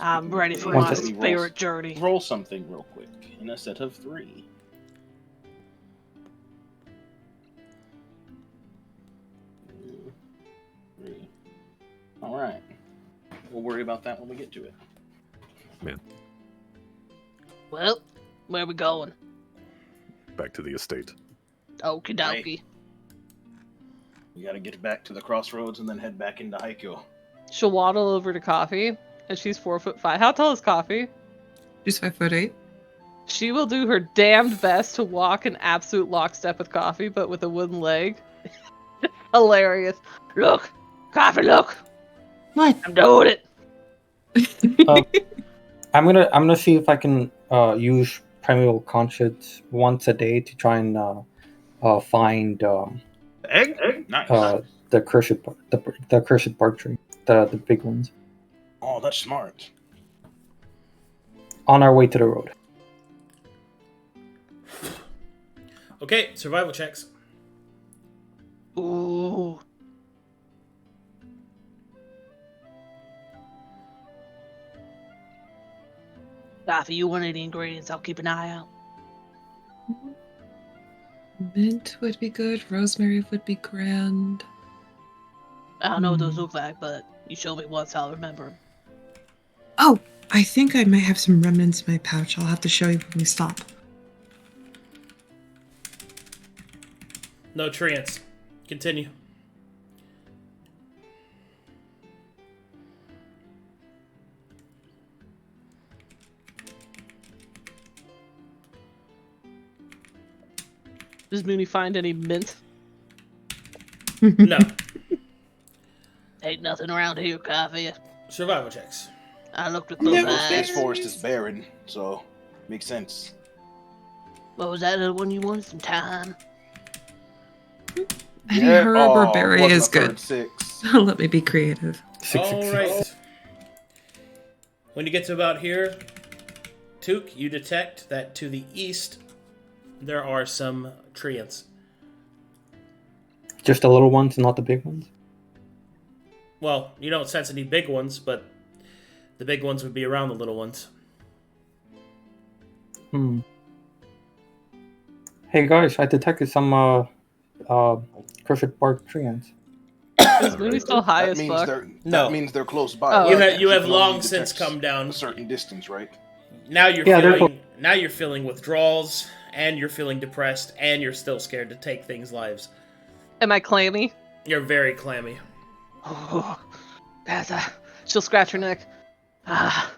I'm ready for Once my it- spirit journey. Roll something real quick in a set of 3. Three. All right. We'll worry about that when we get to it. Man, Well, where we going? back to the estate. Okie dokie. Right. We got to get back to the crossroads and then head back into Haikyuu. She'll waddle over to Coffee, and she's 4'5". How tall is Coffee? She's 5'8". She will do her damned best to walk in absolute lockstep with Coffee, but with a wooden leg. Hilarious. Look, Coffee, look. What? I'm doing it. I'm gonna see if I can use Primeval Conscience once a day to try and find Egg? Nice. the cursed bark tree, the big ones. Oh, that's smart. On our way to the road. Okay, survival checks. Ooh. Coffee, you want any ingredients? I'll keep an eye out. Mint would be good. Rosemary would be grand. I don't know what those look like, but you show me once, I'll remember 'em. Oh, I think I might have some remnants in my pouch. I'll have to show you when we stop. No treants. Continue. Does Mooney find any mint? No. Ain't nothing around here, Kapheira. Survival checks. I looked at those This eyes. forest is barren, so makes sense. What was that other one you wanted? Some time? Any herb or oh, berry wasn't is a third good. 6. Let me be creative. All right. When you get to about here, Took, you detect that to the east there are some treants. Just the little ones, not the big ones. Well, you don't sense any big ones, but the big ones would be around the little ones. Hey guys, I detected some cursed bark treants. Is Mooney still high as fuck? No. That means they're close by. Oh, You okay. have, you have can only long since detect come down. a certain distance, right? Now you're Yeah, they're feeling now you're feeling withdrawals, and you're feeling depressed, and you're still scared to take things' lives. Am I clammy? You're very clammy. Oh, that's she'll scratch her neck. I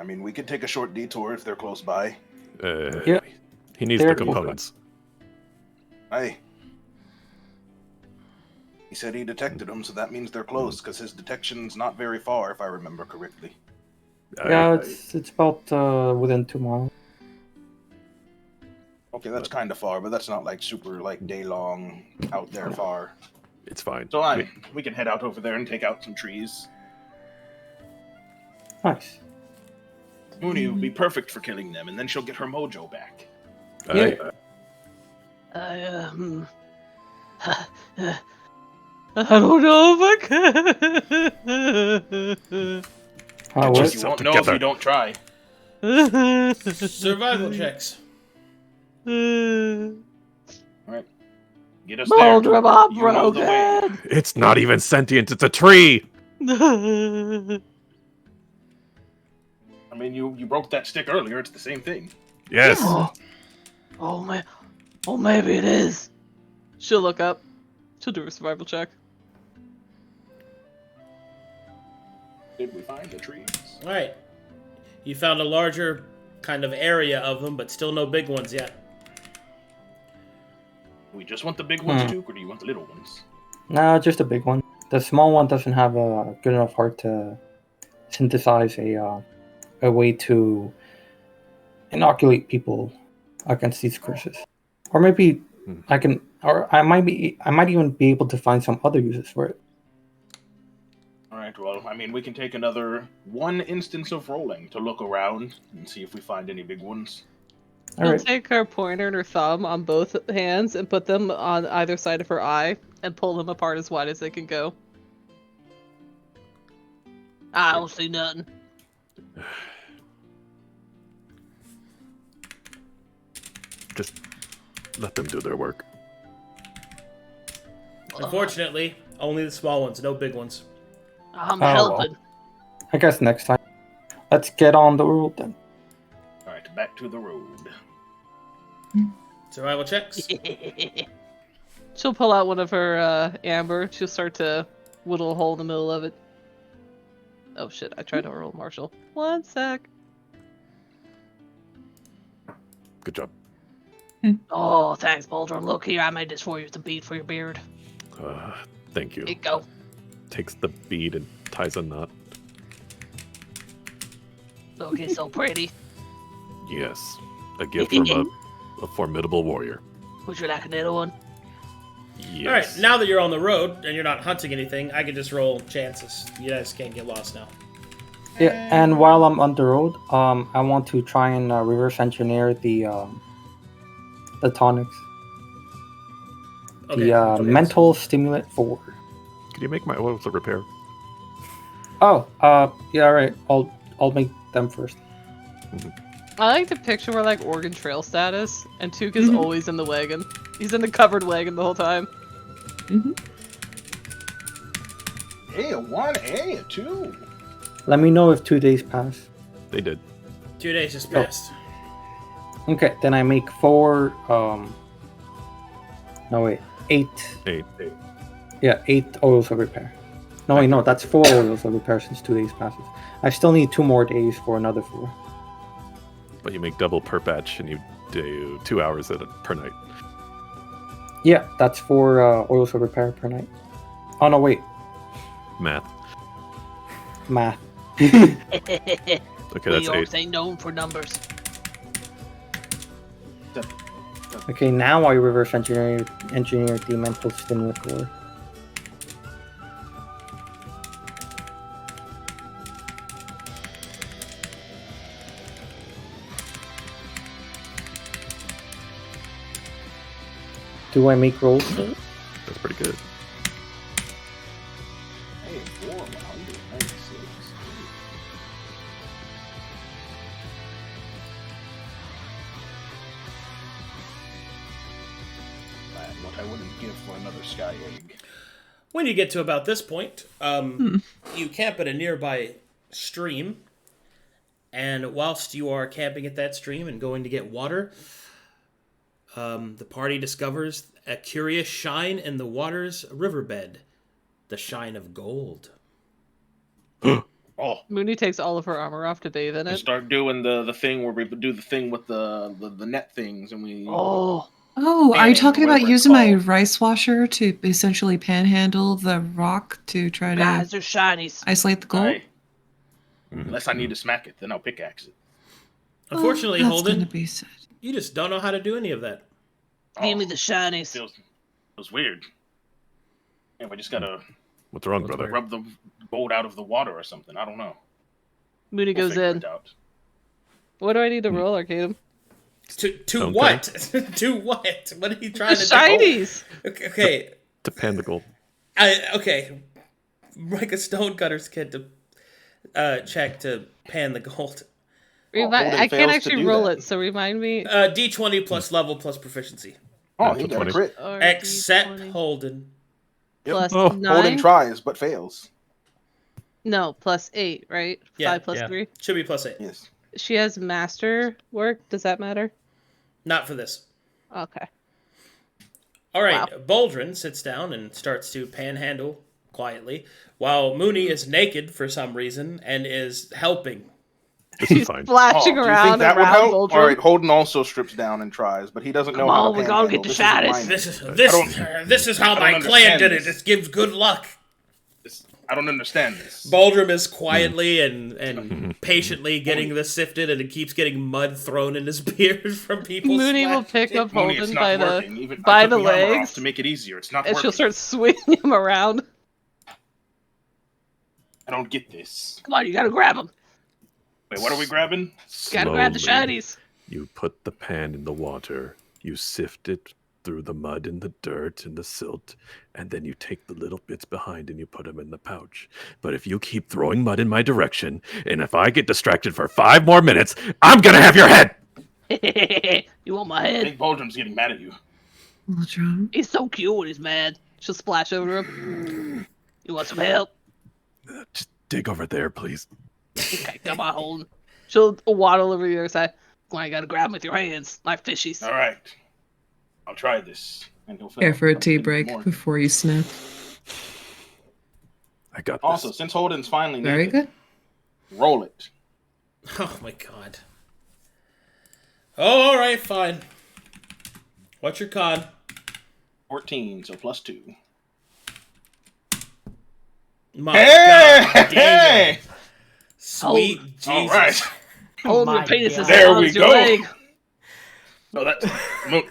mean, we could take a short detour if they're close by. Yeah. He needs They're the components. Hey. He said he detected them, so that means they're close, because his detection's not very far, if I remember correctly. Yeah, it's about within 2 miles. Okay, that's kind of far, but that's not like super like day long out there far. It's fine. So we can head out over there and take out some trees. Nice. Mooney would be perfect for killing them, and then she'll get her mojo back. Yeah. I don't know if I can. What? You Just- won't know if together. you don't try. Survival checks. Alright. Get us there. Boldrum, I'm You know the way. broken. It's not even sentient. It's a tree. I mean, you broke that stick earlier. It's the same thing. Yes. Oh man. Oh, maybe it is. She'll look up. She'll do a survival check. Did we find the trees? All right. You found a larger kind of area of them, but still no big ones yet. Do we just want the big ones, Duke, or do you want the little ones? Nah, just a big one. The small one doesn't have a good enough heart to synthesize a way to inoculate people against these curses. Or maybe I might even be able to find some other uses for it. Alright, well, I mean, we can take another one instance of rolling to look around and see if we find any big ones. She'll Alright. take her pointer and her thumb on both hands and put them on either side of her eye and pull them apart as wide as they can go. I don't see nothing. Just let them do their work. Unfortunately, only the small ones, no big ones. I'm Oh, helping. I guess next time. Let's get on the road then. Alright, back to the road. Survival checks. She'll pull out one of her amber. She'll start to whittle a hole in the middle of it. Oh shit, I tried to roll Marshall. 1 sec. Good job. Oh, thanks, Boldrum. Look here, I made this for you. It's a bead for your beard. Thank you. Here you go. Takes the bead and ties a knot. Look, it's so pretty. Yes. A gift from a formidable warrior. Would you like a little one? Yes. All right, now that you're on the road and you're not hunting anything, I can just roll chances. You guys can't get lost now. Yeah, and while I'm on the road, I want to try and reverse engineer the tonics. Okay. The mental stimulant 4. Can you make my oils a repair? Oh, yeah, right. I'll make them first. I like to picture we're like Oregon Trail status, and Took is always in the wagon. He's in the covered wagon the whole time. Hey, a 1, hey, a 2. Let me know if 2 days pass. They did. 2 days just passed. Okay, then I make 4. No wait, 8. 8. Yeah, 8 oils of repair. No wait, no, that's 4 oils of repair since 2 days passes. I still need 2 more days for another 4. But you make double per batch and you do 2 hours per night. Yeah, that's for oils of repair per night. Oh no, wait, Math. math. Okay, New that's York 8. ain't known for numbers. Okay, now I reverse engineer the mental stimulant core. Do I make rolls? That's pretty good. Hey, 496. What I wouldn't give for another sky egg. When you get to about this point, you camp at a nearby stream, and whilst you are camping at that stream and going to get water, the party discovers a curious shine in the water's riverbed, the shine of gold. Oh, Mooney takes all of her armor off to bathe in we it. start doing the thing where we do the thing with the net things, and we. Oh, Oh, are you Panning, talking about whatever it's using my called. rice washer to essentially panhandle the rock to try to guys, they're shinies. isolate the gold? Aye. Unless I need to smack it, then I'll pickaxe it. Unfortunately, Oh, that's Holden, gonna be sad. you just don't know how to do any of that. Give me the shinies. Feels weird. And we just gotta What's wrong, brother? rub the gold out of the water or something. I don't know. Mooney We'll goes figure in. it out. What do I need to roll, Arcadum? To Okay. what? To what? What are you The trying to do? shinies! Okay. To pan the gold. Okay. Like a stonecutter's kid to check to pan the gold. Holden I fails can't to actually do roll that. it, so remind me. D20 plus level plus proficiency. Oh, Natural he got a 20. crit. Or Except D20 Holden. Yep. plus Oh, 9? Holden tries but fails. No, plus 8, right? Yeah, 5 plus yeah. 3. Should be plus 8. Yes. She has master work. Does that matter? Not for this. Okay. All right. Boldrum sits down and starts to panhandle quietly, while Mooney is naked for some reason and is helping. This is She's fine. flashing do you around think that would around help? Boldrum. All right, Holden also strips down and tries, but he doesn't know Come how on, to we gotta panhandle. get the This is shinies. minor. This is how I my don't clan understand did it. this. It gives good luck. I don't understand this. Boldrum is quietly and patiently getting this sifted, and it keeps getting mud thrown in his beard from people. Mooney will splashing. pick up Mooney, it's Holden not by the working. Even by I took the the armor off legs, to make it easier. It's not and working. she'll start swinging him around. I don't get this. Come on, you gotta grab them. Wait, what are we grabbing? Gotta grab the Slowly, shinies. You put the pan in the water, you sift it through the mud and the dirt and the silt, and then you take the little bits behind and you put them in the pouch. But if you keep throwing mud in my direction, and if I get distracted for 5 more minutes, I'm gonna have your head! You want my I head? think Boldrum's getting mad at you. Boldrum. He's so cute when he's mad. She'll splash over him. You want some help? Just dig over there, please. Okay, come on, Holden. She'll waddle over the other side. Why you gotta grab them with your hands, like fishies. All right, I'll try this. And he'll Here for a I'll tea get it break more. before you snap. I got Also, this. since Holden's finally Very naked, good. roll it. Oh my god. Oh, all right, fine. What's your con? 14, so plus 2. My Hey! god, Hey! sweet Jesus. All right. Holden, your my penis God. is There as long we as your go. leg. No, that's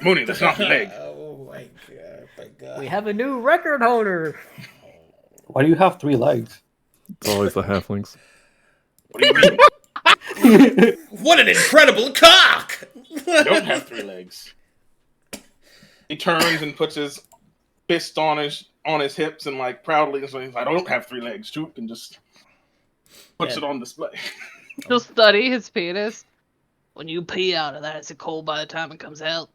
Mooney. That's not the leg. Oh my god, my god. We have a new record holder. Why do you have 3 legs? It's always the halflings. What do you mean? What an incredible cock! I don't have 3 legs. He turns and puts his fist on his hips and like proudly says, "I don't have 3 legs." Too, and just puts Yeah. it on display. She'll study his penis. When you pee out of that, is it cold by the time it comes out?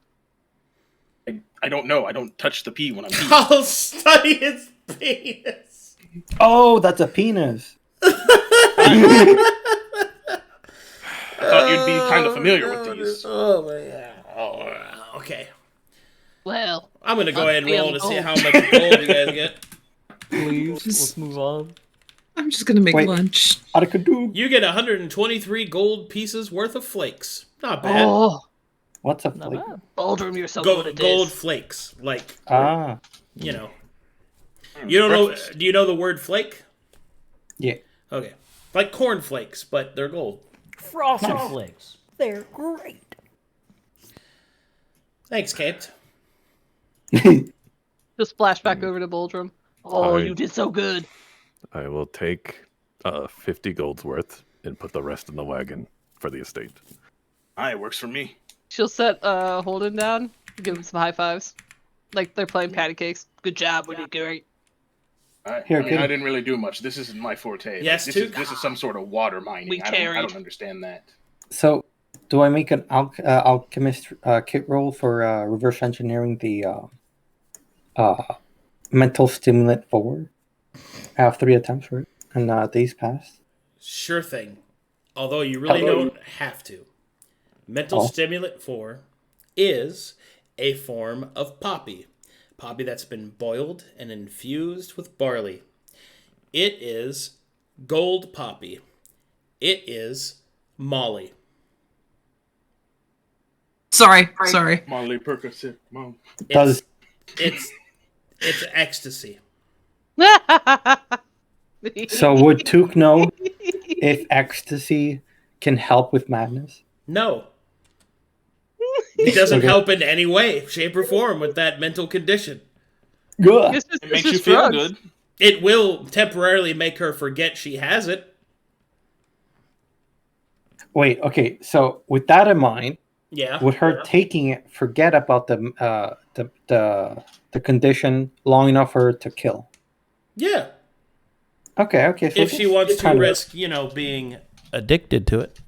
I don't know. I don't touch the pee when I'm peeing. I'll study his penis. Oh, that's a penis. I thought you'd be kind of familiar with these. Oh my god. Oh, okay. Well, I'm gonna go I'll ahead and be roll on to the see gold. how much gold you guys get. Please, Just- let's move on. I'm just gonna make Wait. lunch. Arcadum. You get 123 gold pieces worth of flakes. Not bad. oh, What's a Not flake? bad. Boldrum, you're so good at Gold this. flakes, like Ah, you know. You don't know? Breakfast. Do you know the word flake? yeah. Okay, like corn flakes, but they're gold. Frosted Flakes. They're great. Thanks, Caped. Just splash back over to Boldrum. Oh, I- you did so good. I will take 50 gold's worth and put the rest in the wagon for the estate. Aye, works for me. She'll set Holden down, give him some high fives. Like they're playing patty cakes. Good job, Woody. Great. Here, I mean, good. I didn't really do much. This isn't my forte. Yes, this Took? is some sort of water mining. We I carried. don't understand that. So, do I make an alchemist kit roll for reverse engineering the mental stimulant 4? I have 3 attempts for it, and days passed. Sure thing. Although you really don't have to. Mental Stimulant 4 is a form of poppy. Poppy that's been boiled and infused with barley. It is gold poppy. It is Molly. Sorry. Molly Percocet, Mom. Does It's ecstasy. so would Took know if ecstasy can help with madness? No. It doesn't Okay. help in any way, shape, or form with that mental condition. Good. It's just, It it's makes you just feel drugs. good. It will temporarily make her forget she has it. Wait. Okay. So with that in mind, Yeah. would her taking it forget about the condition long enough for her to kill? Yeah. Okay. Okay. So If she wants to kind of- risk, being addicted to it.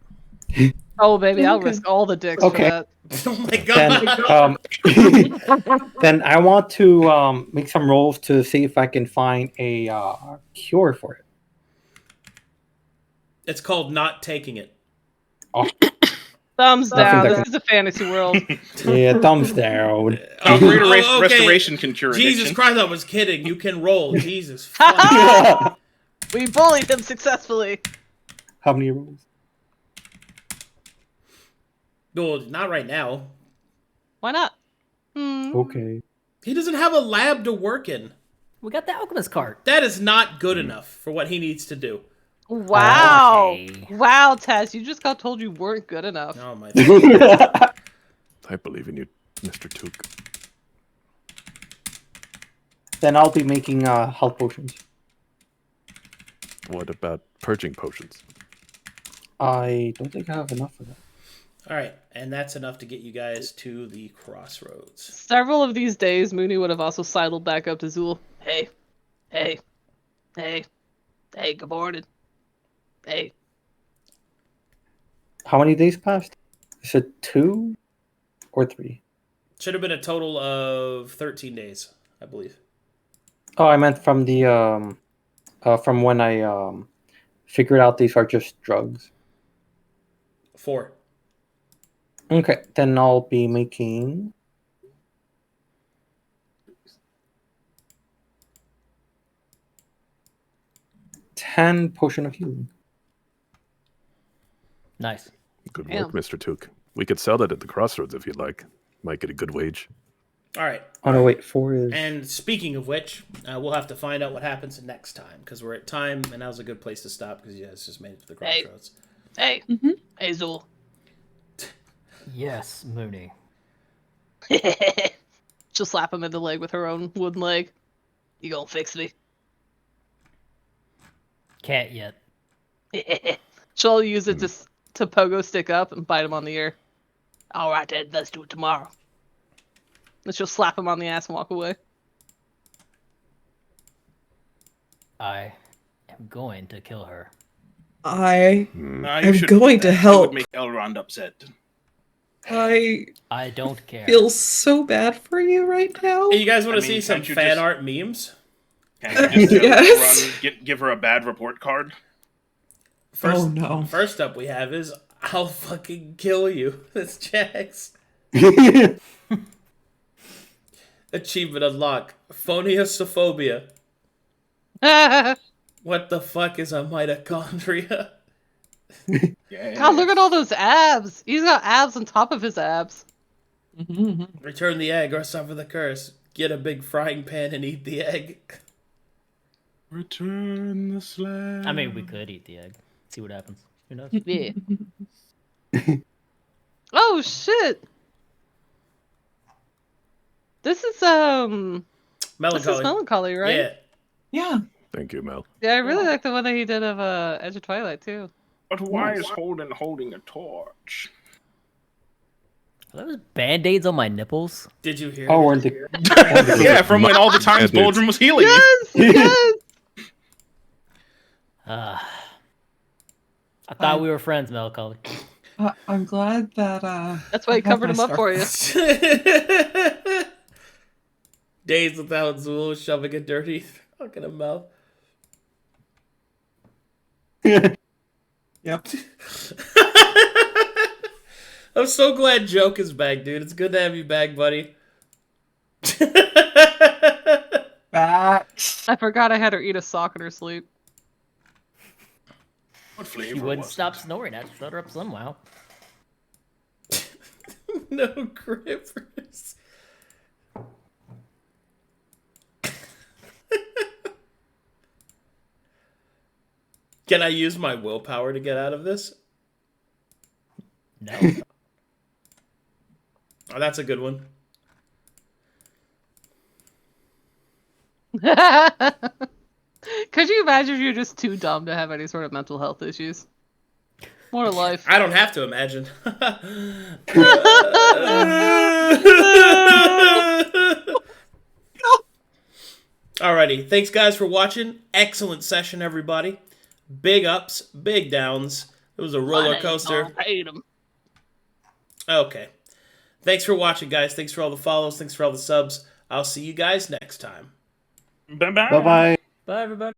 Oh, baby, I'll Okay. risk all the dicks Okay. for that. Oh my then, god. then I want to make some rolls to see if I can find a cure for it. It's called not taking it. Oh, Thumbs Nothing down. that This can- is a fantasy world. yeah, thumbs down. Greater okay. restoration can cure Jesus addiction. Christ, I was kidding. You can roll. Jesus. Fuck. We bullied him successfully. How many rolls? Well, not right now. Why not? Okay. He doesn't have a lab to work in. We got the alchemist cart. That is not good enough for what he needs to do. Wow. Okay. Wow, Taz, you just got told you weren't good enough. Oh my. I believe in you, Mr. Took. Then I'll be making health potions. What about purging potions? I don't think I have enough for that. All right, and that's enough to get you guys to the crossroads. Several of these days, Mooney would have also sidled back up to Zu'el. Hey. Good morning. Hey. How many days passed? Is it 2 or 3? Should have been a total of 13 days, I believe. Oh, I meant from the from when I figured out these are just drugs. 4. Okay, then I'll be making 10 potion of healing. Nice. Good Damn. work, Mr. Took. We could sell that at the crossroads if you'd like. Might get a good wage. All right. Oh no, wait, 4 is. And speaking of which, we'll have to find out what happens next time because we're at time, and now's a good place to stop because you guys just made it to the Hey. crossroads. Hey. Mhm. Hey, Zu'el. Yes, Mooney. She'll slap him in the leg with her own wooden leg. You gonna fix me? Can't yet. She'll use it to pogo stick up and bite him on the ear. All right, then. Let's do it tomorrow. And she'll slap him on the ass and walk away. I am going to kill her. I Nah, you I'm shouldn't going do to that. That help. would make Elrond upset. I I don't care. feel so bad for you right now. Hey, you guys want I to mean, see some can't you fan just- art memes? Can't you just Yes. give her a bad report card? First, Oh, no. First up we have is I'll fucking kill you. That's Jax. Achievement unlock. Phoneosophobia. God, What the fuck is a mitochondria? Yeah. look at all those abs. He's got abs on top of his abs. Return the egg or suffer the curse. Get a big frying pan and eat the egg. Return the slab. I mean, we could eat the egg. See what happens. Who knows? Yeah. Oh shit! This is Melancholy. This is Melancholy, right? Yeah. Yeah. Thank you, Mel. Yeah, I really like the one that he did of Edge of Twilight too. But why is Holden holding a torch? Are those band-aids on my nipples? Did you hear? Oh, me? weren't the Yeah, from when all the times Band-Aids. Boldrum was healing you. Yes, yes. I thought we were friends, Melancholy. I'm glad that. That's why he covered him up for you. Days without Zu'el shoving a dirty fucking a mouth. Yep. I'm so glad Joke is back, dude. It's good to have you back, buddy. Facts. I forgot I had her eat a sock in her sleep. What She flavor wouldn't was stop snoring. I had to shut her up somehow. No grippers. Can I use my willpower to get out of this? No. Oh, that's a good one. Could you imagine if you're just too dumb to have any sort of mental health issues? What a life. I don't have to imagine. Alrighty, thanks guys for watching. Excellent session, everybody. Big ups, big downs. It was a roller coaster. Okay. Thanks for watching, guys. Thanks for all the follows. Thanks for all the subs. I'll see you guys next time. Bye-bye. Bye bye. Bye, everybody.